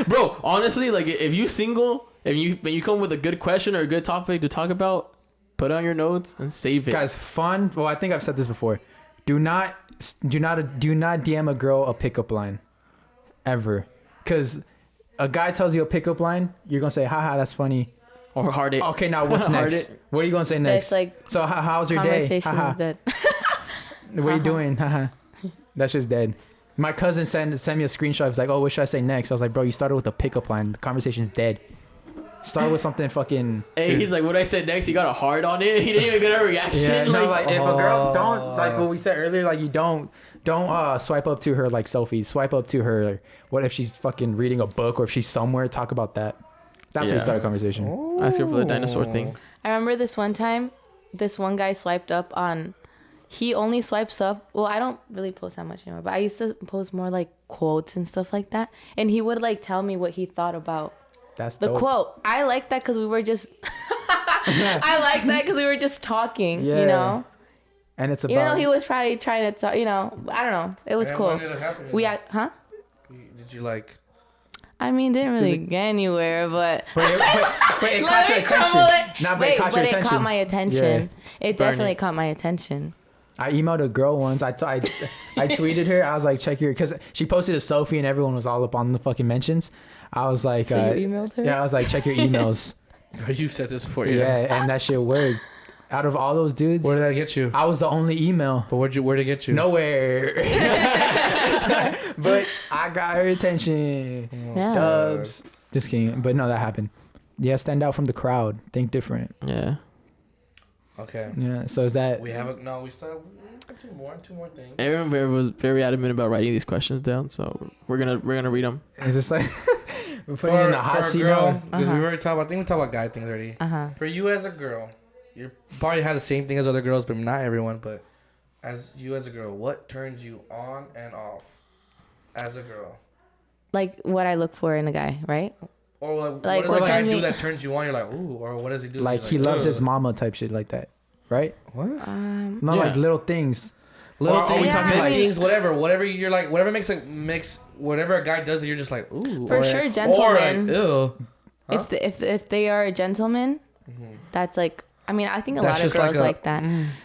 S2: bro. Honestly, like if you single, when you come with a good question or a good topic to talk about, put it on your notes and save it.
S1: Guys, fun. Well, I think I've said this before. Do not DM a girl a pickup line, ever, because a guy tells you a pickup line, you're gonna say, haha, that's funny.
S2: Or heart it.
S1: Okay, now what's
S2: Heart
S1: next?
S2: it.
S1: What are you gonna say
S3: It's
S1: next?
S3: like
S1: So how's your day?
S3: conversation
S1: Haha.
S3: is dead.
S1: What are you doing? Haha. That's just dead. My cousin sent me a screenshot. He was like, oh, what should I say next? I was like, bro, you started with a pickup line. The conversation's dead. Start with something fucking.
S2: Hey, he's like, what I said next? He got a heart on it. He didn't even get a reaction.
S1: Yeah, no, like if a girl don't
S4: Oh.
S1: like what we said earlier, like you don't swipe up to her like selfies. Swipe up to her. What if she's fucking reading a book, or if she's somewhere? Talk about that. That's how you
S2: Yeah.
S1: start a conversation.
S2: Ask her for the dinosaur thing.
S3: I remember this one time, this one guy swiped up on. He only swipes up. Well, I don't really post that much anymore, but I used to post more like quotes and stuff like that. And he would like tell me what he thought about
S1: That's
S3: the
S1: dope.
S3: quote. I like that because we were just. I like that because we were just talking.
S1: Yeah.
S3: You know.
S1: And it's about.
S3: Even though he was probably trying to talk, you know, I don't know. It was
S4: And
S3: cool.
S4: when did it happen?
S3: Huh?
S4: Did you like?
S3: I mean, didn't really get anywhere, but
S1: But it caught your
S3: Let me crumble
S1: attention.
S3: it.
S1: Nah, but
S3: Wait,
S1: it caught your
S3: but it
S1: attention.
S3: caught my attention. It
S2: Burn
S3: definitely
S2: it.
S3: caught my attention.
S1: I emailed a girl once. I tweeted her. I was like, check your, because she posted a selfie and everyone was all up on the fucking mentions. I was like,
S3: So you emailed her?
S1: yeah, I was like, check your emails.
S4: You said this before.
S1: Yeah, and that shit worked. Out of all those dudes,
S4: Where did that get you?
S1: I was the only email.
S4: But where'd it get you?
S1: Nowhere. But I got her attention.
S3: Yeah.
S1: Dubs. Just kidding. But no, that happened. Yeah, stand out from the crowd. Think different.
S2: Yeah.
S4: Okay.
S1: Yeah. So is that?
S4: We have we still have two more things.
S2: Aaron was very adamant about writing these questions down, so we're gonna read them.
S1: Is this like we're putting you in the hot seat now?
S4: Because we already talked about. I think we talked about guy things already. For you as a girl, you probably have the same thing as other girls, but not everyone. But as you as a girl, what turns you on and off as a girl?
S3: Like what I look for in a guy, right?
S4: Or
S3: Like,
S4: what does
S3: what
S4: a guy
S3: turns
S4: do
S3: me-
S4: that turns you on? You're like, ooh. Or what does he do?
S1: Like
S4: You're
S1: he loves his
S4: ugh.
S1: mama type shit like that, right?
S4: What?
S1: Not
S2: Yeah.
S1: like little things.
S4: Little
S1: Or are we
S4: things,
S1: talking
S4: big
S1: like-
S4: things, whatever you're like, whatever makes whatever a guy does that you're just like, ooh.
S3: For
S4: or,
S3: sure,
S4: Or like,
S3: gentlemen.
S4: ew. Huh?
S3: If they are a gentleman, that's like. I mean, I think a
S4: That's
S3: lot of
S4: just like
S3: girls
S4: a-
S3: like that.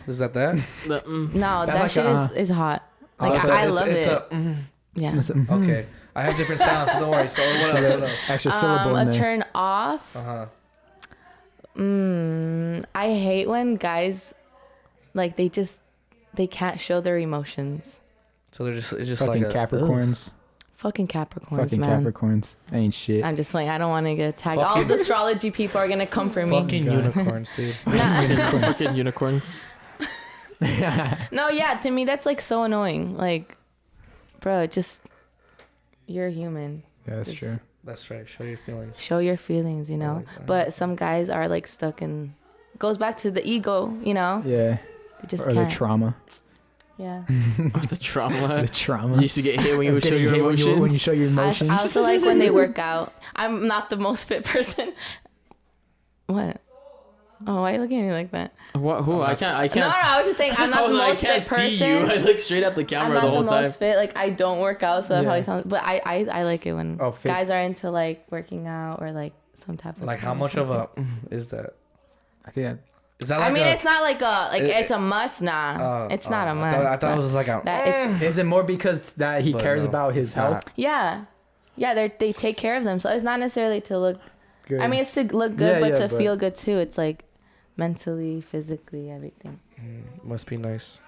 S4: Is that that?
S2: The,
S3: No,
S1: That's
S3: that
S1: like
S3: shit
S1: a,
S3: is hot.
S4: So
S3: Like
S4: it's a-
S3: I
S4: it's-
S3: love
S4: it's
S3: it. Yeah.
S4: Okay. I have different sounds, so don't worry. So what else? What else?
S1: Extra syllable in
S3: A
S1: there.
S3: turn off. I hate when guys, like they can't show their emotions.
S4: So it's just
S1: Fucking
S4: like a,
S1: Capricorns.
S3: Fucking Capricorns,
S1: Fucking
S3: man.
S1: Capricorns. Ain't shit.
S3: I'm just like, I don't want to get tagged. All the astrology people are gonna come for me.
S4: fucking unicorns, dude.
S2: fucking unicorns.
S3: No, yeah, to me that's like so annoying. Like, bro, just you're human.
S1: Yeah, that's
S3: It's-
S1: true.
S4: That's right. Show your feelings.
S3: Show your feelings, you know.
S4: like that.
S3: But some guys are like stuck in. Goes back to the ego, you know.
S1: Yeah.
S3: They just
S1: Or
S3: can't.
S1: the trauma.
S3: Yeah.
S2: Or the trauma.
S1: The trauma.
S2: You used to get hit when you would show
S1: Getting
S2: your
S1: hit
S2: emotions.
S1: when you show your
S3: I
S1: emotions.
S3: also like when they work out. I'm not the most fit person. What? Oh, why are you looking at me like that?
S2: What? Who? I can't.
S3: No, I was just saying I'm
S2: I
S3: not
S2: was
S3: the
S2: like,
S3: most
S2: I can't
S3: fit
S2: see
S3: person.
S2: you. I look straight at the
S3: I'm
S2: camera
S3: not
S2: the whole
S3: the
S2: time.
S3: most fit. Like I don't work out, so that
S1: Yeah.
S3: probably sounds. But I like it when
S1: Oh, fit.
S3: guys are into like working out or like some type of.
S4: Like how much of a is that?
S1: I think that,
S4: Is that like
S3: I mean,
S4: a,
S3: it's not like a
S4: It-
S3: it's a must. Nah, it's not a must.
S4: I thought it
S3: but
S4: was like a.
S3: that it's
S1: is it more because that he
S4: But
S1: cares
S4: no,
S1: about his
S4: it's
S1: health?
S4: not.
S3: yeah. yeah, they take care of themselves. It's not necessarily to look.
S1: Good.
S3: I mean, it's to look good, but to
S1: but
S3: feel good too. It's like mentally, physically, everything.
S4: Must be nice.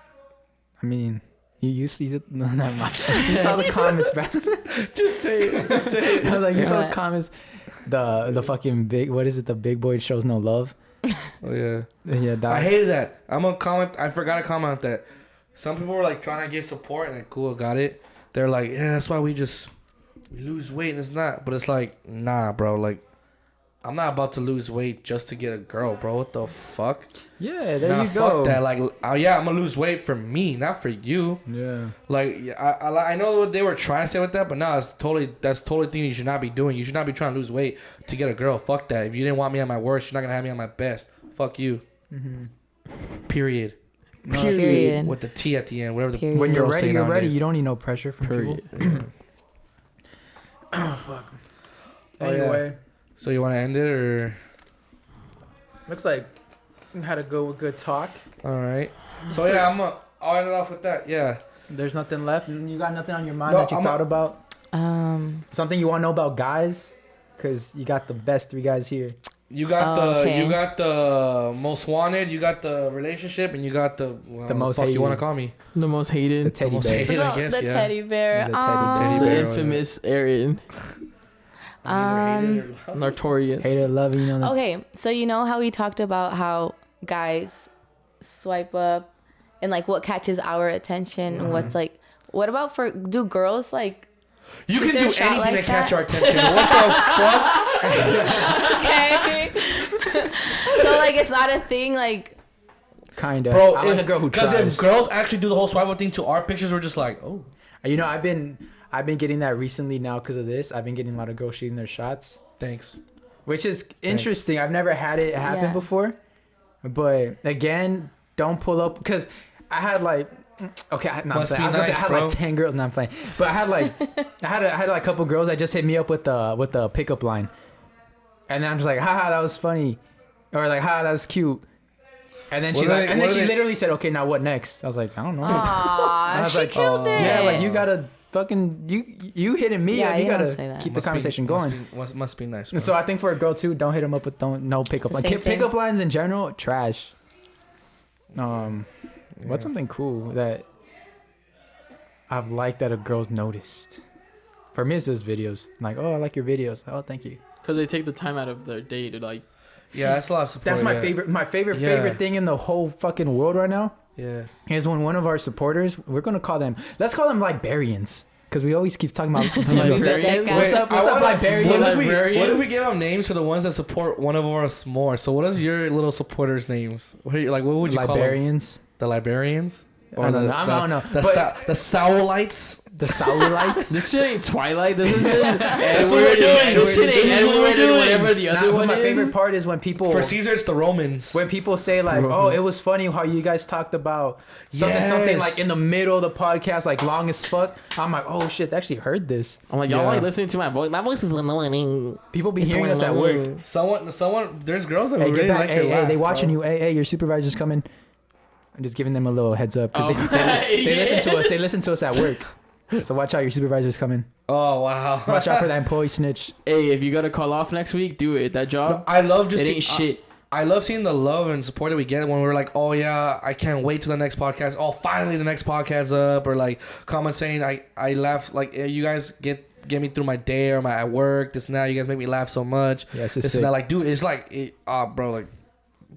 S1: I mean, you see it. No, never mind. You saw the comments, bro.
S4: Just say it. Just say it.
S1: I was like, you saw the
S3: What?
S1: comments. The fucking big. What is it? The big boy shows no love.
S4: Oh yeah.
S1: Yeah, that.
S4: I hated that. I'm gonna comment. I forgot to comment on that. Some people were like trying to give support and like, cool, got it. They're like, yeah, that's why we lose weight and it's not. But it's like, nah, bro. Like, I'm not about to lose weight just to get a girl, bro. What the fuck?
S1: Yeah, there
S4: Nah,
S1: you go.
S4: fuck that. Like, yeah, I'm gonna lose weight for me, not for you.
S1: Yeah.
S4: Like, I know what they were trying to say with that, but no, that's totally thing you should not be doing. You should not be trying to lose weight to get a girl. Fuck that. If you didn't want me at my worst, you're not gonna have me at my best. Fuck you. Period.
S1: No,
S3: Period.
S4: With the T at the end, whatever the
S3: Period.
S1: When you're
S4: girls
S1: ready,
S4: say
S1: you're ready.
S4: nowadays.
S1: You don't need no pressure from
S2: Period.
S1: people. Oh fuck.
S4: Oh, yeah.
S1: Anyway,
S4: So you want to end it or?
S1: looks like we had a good talk.
S4: All right. So yeah, I'll end it off with that. Yeah.
S1: There's nothing left. You got nothing on your mind
S4: No,
S1: that you thought about? Something you want to know about guys? Because you got the best 3 guys here.
S4: You got
S3: okay.
S4: you got the most wanted, you got the relationship, and you got the
S1: most
S4: fuck you
S1: hated.
S4: want to call me.
S2: The most hated.
S1: The teddy
S4: most
S1: bear.
S4: hated. I guess,
S3: the
S4: yeah.
S3: teddy bear.
S1: He's a teddy
S3: Aw.
S4: Teddy
S2: The
S4: bear.
S2: infamous Aaron. Notorious.
S1: Hater, love, you know.
S3: Okay, so you know how we talked about how guys swipe up and like what catches our attention and what's like. What about do girls like?
S4: You
S3: Shoot
S4: can
S3: their
S4: do
S3: shot
S4: anything
S3: like
S4: to catch
S3: that?
S4: our attention. What the fuck?
S3: Okay. So like it's not a thing like.
S1: Kinda.
S4: Bro,
S1: I like a girl who
S4: because
S1: tries.
S4: if girls actually do the whole swipe up thing to our pictures, we're just like, oh.
S1: You know, I've been getting that recently now because of this. I've been getting a lot of girls shooting their shots,
S4: Thanks.
S1: which is interesting. I've never had it happen
S3: Yeah.
S1: before, but again, don't pull up because I had like. Okay, no, I'm
S4: Must
S1: saying,
S4: be
S1: I was gonna say
S4: nice,
S1: I had
S4: bro.
S1: like 10 girls. No, I'm playing. But I had like a couple girls that just hit me up with the pickup line, and then I'm just like, haha, that was funny, or like, haha, that was cute. And then she's like, and then she literally said, okay, now what next? I was like, I don't know.
S3: Aw,
S1: I was
S3: she
S1: like,
S3: killed it.
S1: Yeah, like you gotta fucking you hitting me
S3: Yeah,
S1: up. You
S3: you don't
S1: gotta
S3: say that.
S1: keep the conversation going.
S4: Must be nice.
S1: And so I think for a girl too, don't hit them up with no pickup
S3: The
S1: line.
S3: same thing.
S1: Pickup lines in general, trash. What's something cool that I've liked that a girl's noticed? For me, it's just videos. Like, oh, I like your videos. Oh, thank you.
S2: Because they take the time out of their day to like.
S4: Yeah, that's a lot of support.
S1: That's my
S4: yeah.
S1: favorite. My favorite
S4: Yeah.
S1: favorite thing in the whole fucking world right now
S4: Yeah.
S1: is when one of our supporters. Let's call them librarians. Because we always keep talking about
S2: Librarians?
S1: What's up, librarians?
S4: What if
S2: Librarians?
S4: we give them names for the ones that support one of us more? So what is your little supporters' names? What would you call them?
S1: Librarians.
S4: The librarians?
S1: I don't know. I don't know.
S4: The Sowlites?
S1: The Sowlites.
S2: This shit ain't Twilight. This is
S4: That's what we're doing.
S2: This shit ain't
S4: This is what we're
S2: Edward and
S4: doing.
S2: whatever the other one
S1: my
S2: is.
S1: favorite part is when people
S4: For Caesar, it's the Romans.
S1: when people say like,
S2: The
S1: "Oh, it
S2: Romans.
S1: was funny how you guys talked about something
S4: Yes.
S1: like in the middle of the podcast, like long as fuck." I'm like, "Oh shit, they actually heard this."
S2: I'm like, y'all
S4: Yeah.
S2: like listening to my voice. My voice is annoying.
S1: People be hearing us at work.
S4: Someone, there's girls that
S1: Hey,
S4: really
S1: get back.
S4: like your
S1: Hey,
S4: laugh,
S1: they watching
S4: bro.
S1: you. Hey, your supervisor's coming. I'm just giving them a little heads up because
S2: Oh.
S1: they listen to us. They listen to us at work. So watch out, your supervisor's coming.
S4: Oh, wow.
S1: Watch out for that employee snitch.
S2: Hey, if you gotta call off next week, do it. That
S4: No,
S2: job,
S4: I love just
S2: it ain't shit.
S4: I love seeing the love and support that we get when we're like, oh yeah, I can't wait till the next podcast. Oh, finally the next podcast's up, or like comments saying I laugh, like you guys get me through my day or my at work. This and that, you guys make me laugh so much.
S1: Yes,
S4: This and that, like dude, it's like bro, like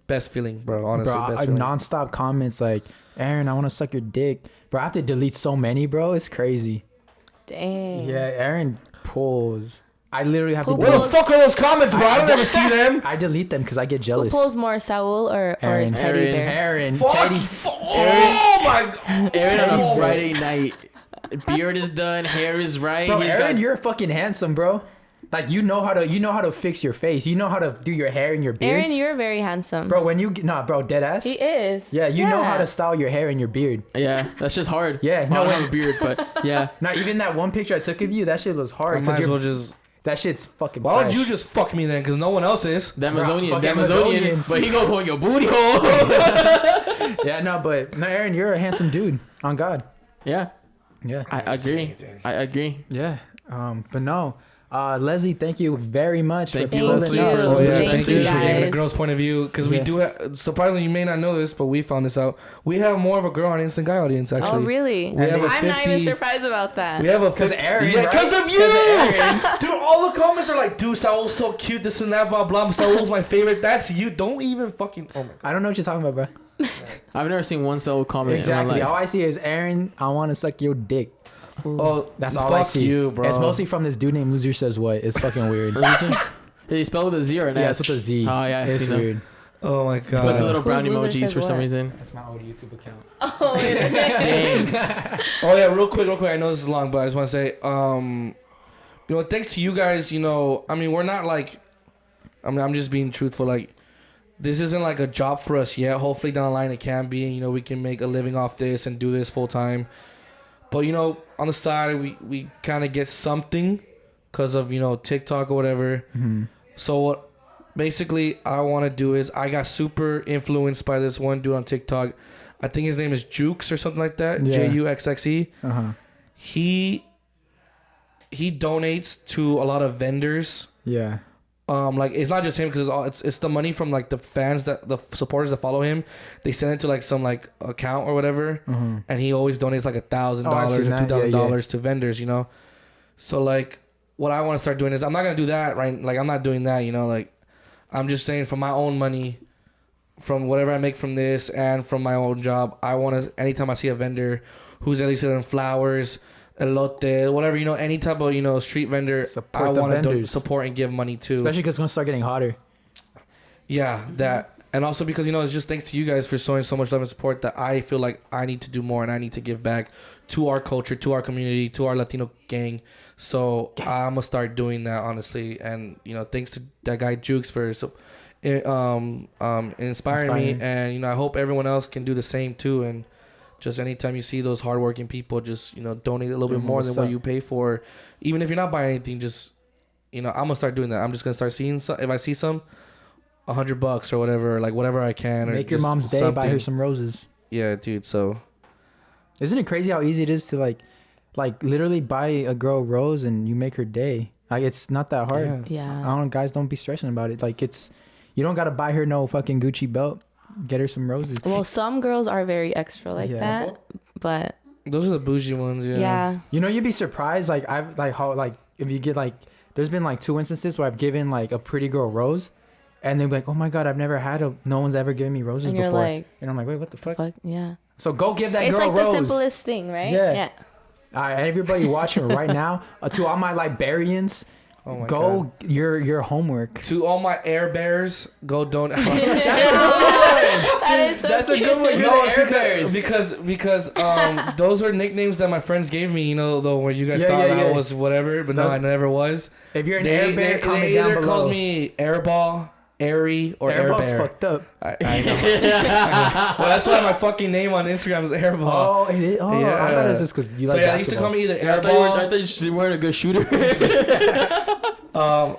S4: best feeling, bro. Honestly,
S1: Bro,
S4: best feeling.
S1: nonstop comments like, "Aaron, I want to suck your dick." Bro, I have to delete so many, bro. It's crazy.
S3: Dang.
S1: Yeah, Aaron pulls. I literally have to.
S3: Who
S4: Where the
S3: pulls-
S4: fuck are those comments, bro? I don't ever see them.
S1: I delete them because I get
S3: Who
S1: jealous.
S3: pulls more, Saul or
S1: Aaron.
S3: Teddy
S2: Aaron.
S3: Bear?
S1: Aaron,
S4: Fuck.
S1: Teddy.
S4: Oh my god.
S2: Aaron on a
S4: Oh.
S2: Friday night, beard is done, hair is right.
S1: Bro,
S2: he's
S1: Aaron,
S2: got-
S1: you're fucking handsome, bro. Like you know how to fix your face. You know how to do your hair and your beard.
S3: Aaron, you're very handsome.
S1: Bro, when you bro, dead ass.
S3: He is.
S1: Yeah, you know how to style your hair and your beard.
S2: Yeah, that's just hard.
S1: Yeah,
S2: Well,
S1: no
S2: I don't
S1: way.
S2: have a beard, but yeah.
S1: Not even that one picture I took of you. That shit was
S4: I
S1: hard.
S4: might
S1: 'cause
S4: as well
S1: you're-
S4: just.
S1: that shit's fucking.
S4: Why don't
S1: fresh.
S4: you just fuck me then? Because no one else is.
S2: The
S1: Bro,
S2: Amazonian,
S1: fucking
S2: Amazonian, but he gonna go in your booty hole.
S1: Yeah, no, but no, Aaron, you're a handsome dude. On God.
S2: Yeah,
S1: Yeah.
S2: I agree. I agree.
S1: Yeah. But no. Leslie, thank you very much
S2: Thank
S1: for
S2: you,
S1: pulling
S2: Leslie,
S1: up.
S2: for-
S4: Oh yeah,
S3: Thank
S4: thank
S3: you,
S4: you for giving
S3: guys.
S4: a girl's point of view because we
S1: Yeah.
S4: do. Surprisingly, you may not know this, but we found this out. We have more of a girl audience than guy audience. Actually,
S3: Oh, really?
S4: We have a
S3: I'm not even
S4: 50
S3: surprised about that.
S4: We have a
S1: 'Cause Aaron,
S4: yeah,
S1: right?
S4: because of you,
S1: 'Cause of Aaron.
S4: dude. All the comments are like, "Dude, Saul's so cute, this and that, blah blah." Saul's my favorite. That's you. Don't even fucking. Oh my god.
S1: I don't know what you're talking about, bro.
S2: I've never seen one cell comment
S1: Exactly.
S2: in my
S1: All
S2: life.
S1: I see is Aaron, I want to suck your dick.
S4: Oh,
S1: That's
S4: fuck
S1: all I see.
S4: you, bro.
S1: It's mostly from this dude named Loser Says What. It's fucking weird.
S2: Did he spell with a Z or an
S1: Yeah,
S2: S?
S1: it's with a Z.
S2: Oh yeah, I've
S1: It's
S2: seen them.
S1: weird.
S4: Oh my god.
S2: Puts the little
S3: Who's
S2: brown
S3: Loser
S2: emojis
S3: Says
S2: for some
S3: What?
S2: reason.
S1: That's my old YouTube account.
S3: Oh, wait a minute.
S2: Dang.
S4: Oh yeah, real quick. I know this is long, but I just want to say, thanks to you guys. I mean, we're not like, I'm just being truthful. Like, this isn't like a job for us yet. Hopefully down the line it can be. And, we can make a living off this and do this full time. But on the side we kind of get something, cause of TikTok or whatever.
S1: Mm-hmm.
S4: So what basically I want to do is I got super influenced by this one dude on TikTok. I think his name is Jukes or something like that.
S1: Yeah.
S4: Juxxe.
S1: Uh-huh.
S4: He donates to a lot of vendors.
S1: Yeah.
S4: Like it's not just him because it's the money from like the fans the supporters that follow him. They send it to like some like account or whatever,
S1: Mm-hmm.
S4: and he always donates like $1,000
S1: Oh, I've
S4: or
S1: seen that.
S4: $2,000 to vendors. So like what I want to start doing is I'm not gonna do that right. Like I'm not doing that. Like I'm just saying from my own money, from whatever I make from this and from my own job, I want to anytime I see a vendor who's at least selling flowers, elote, whatever, any type of, street vendor,
S1: Support
S4: I
S1: the
S4: want to
S1: vendors.
S4: support and give money to.
S1: Especially because it's going to start getting hotter.
S4: Yeah, that. And also because, it's just thanks to you guys for showing so much love and support that I feel like I need to do more and I need to give back to our culture, to our community, to our Latino gang. So I'm going to start doing that, honestly. And, thanks to that guy Jukes for inspiring me. And, I hope everyone else can do the same too. And just anytime you see those hardworking people, just, donate a little bit more than what you pay for. Even if you're not buying anything, just, I'm going to start doing that. I'm just going to start seeing some. If I see some, $100 or whatever, like whatever I can.
S1: Make
S4: or
S1: your
S4: just
S1: mom's day, buy her some roses.
S4: Yeah, dude. So,
S1: Isn't it crazy how easy it is to like literally buy a girl a rose and you make her day? Like it's not that hard.
S3: Yeah.
S1: I don't know, guys, don't be stressing about it. Like you don't gotta buy her no fucking Gucci belt. Get her some roses.
S3: Well, some girls are very extra like
S1: Yeah.
S3: that, but
S4: those are the bougie ones. Yeah.
S1: You'd be surprised. Like if you get there's been like 2 instances where I've given like a pretty girl a rose, and they're like, oh my god, I've never no one's ever given me roses
S3: and you're
S1: before.
S3: like,
S1: And I'm like, wait, what the fuck?
S3: yeah.
S1: So go give that
S3: It's
S1: girl
S3: like
S1: a rose.
S3: the simplest thing, right?
S1: Yeah. All right, everybody watching right now, to all my librarians,
S4: Oh my
S1: go
S4: God.
S1: your homework.
S4: To all my air bears, go donate.
S3: That is so
S1: That's a
S3: cute.
S1: good one. You're
S4: No,
S1: the Air Bears.
S4: because those are nicknames that my friends gave me. Though where you guys
S1: Yeah,
S4: thought
S1: yeah,
S4: I
S1: yeah.
S4: was whatever, but no,
S1: Those-
S4: I never was.
S1: If you're an
S4: They
S1: Air Bear, comment
S4: they
S1: down
S4: either
S1: below.
S4: called me Airball, Airy, or Air
S1: Airball's
S4: Bear.
S1: fucked up.
S4: I know. Well, that's why my fucking name on Instagram is Airball.
S1: Oh, it is. Oh,
S4: Yeah.
S1: I thought it was just because you
S4: So
S1: like
S4: yeah, they used to call me either
S2: I
S4: Airball.
S2: thought you weren't a good shooter.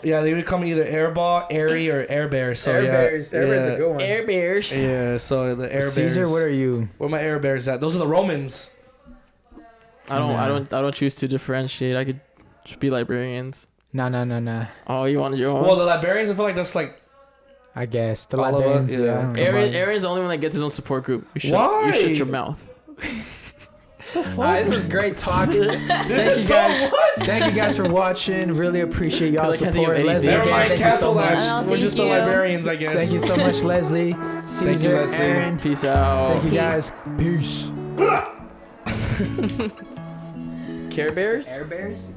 S4: Yeah, they would call me either Airball, Airy, or Air Bear. So
S1: Air
S4: yeah,
S1: Bears. Air Bears is a good one.
S2: Air Bears.
S4: Yeah, so the Air
S1: Caesar,
S4: Bears.
S1: what are you?
S4: Where my Air Bears at? Those are the Romans.
S2: I don't choose to differentiate. I could just be librarians.
S1: Nah.
S2: Oh, you want your own?
S4: Well, the librarians, I feel like that's like.
S1: I guess the
S4: All of
S1: librarians.
S4: us, yeah.
S1: Yeah. I don't know.
S2: Aaron's the only one that gets his own support group.
S4: Why?
S2: You shut your mouth.
S1: This was great talking.
S4: This
S1: Thank
S4: is
S1: you
S4: so
S1: guys.
S4: what?
S1: Thank you guys for watching. Really appreciate y'all's
S2: I can't think of
S1: support.
S2: anything.
S1: Leslie,
S4: Never
S1: again,
S4: mind,
S1: thank you
S4: cancel
S1: so much.
S4: that.
S3: Oh,
S4: We're just the
S3: thank you.
S4: librarians, I guess.
S1: Thank you so much, Leslie. Caesar,
S4: Thank you, Leslie.
S1: Aaron.
S2: Peace out.
S1: Thank you
S3: Peace.
S1: guys. Peace.
S2: Care Bears?
S1: Air Bears.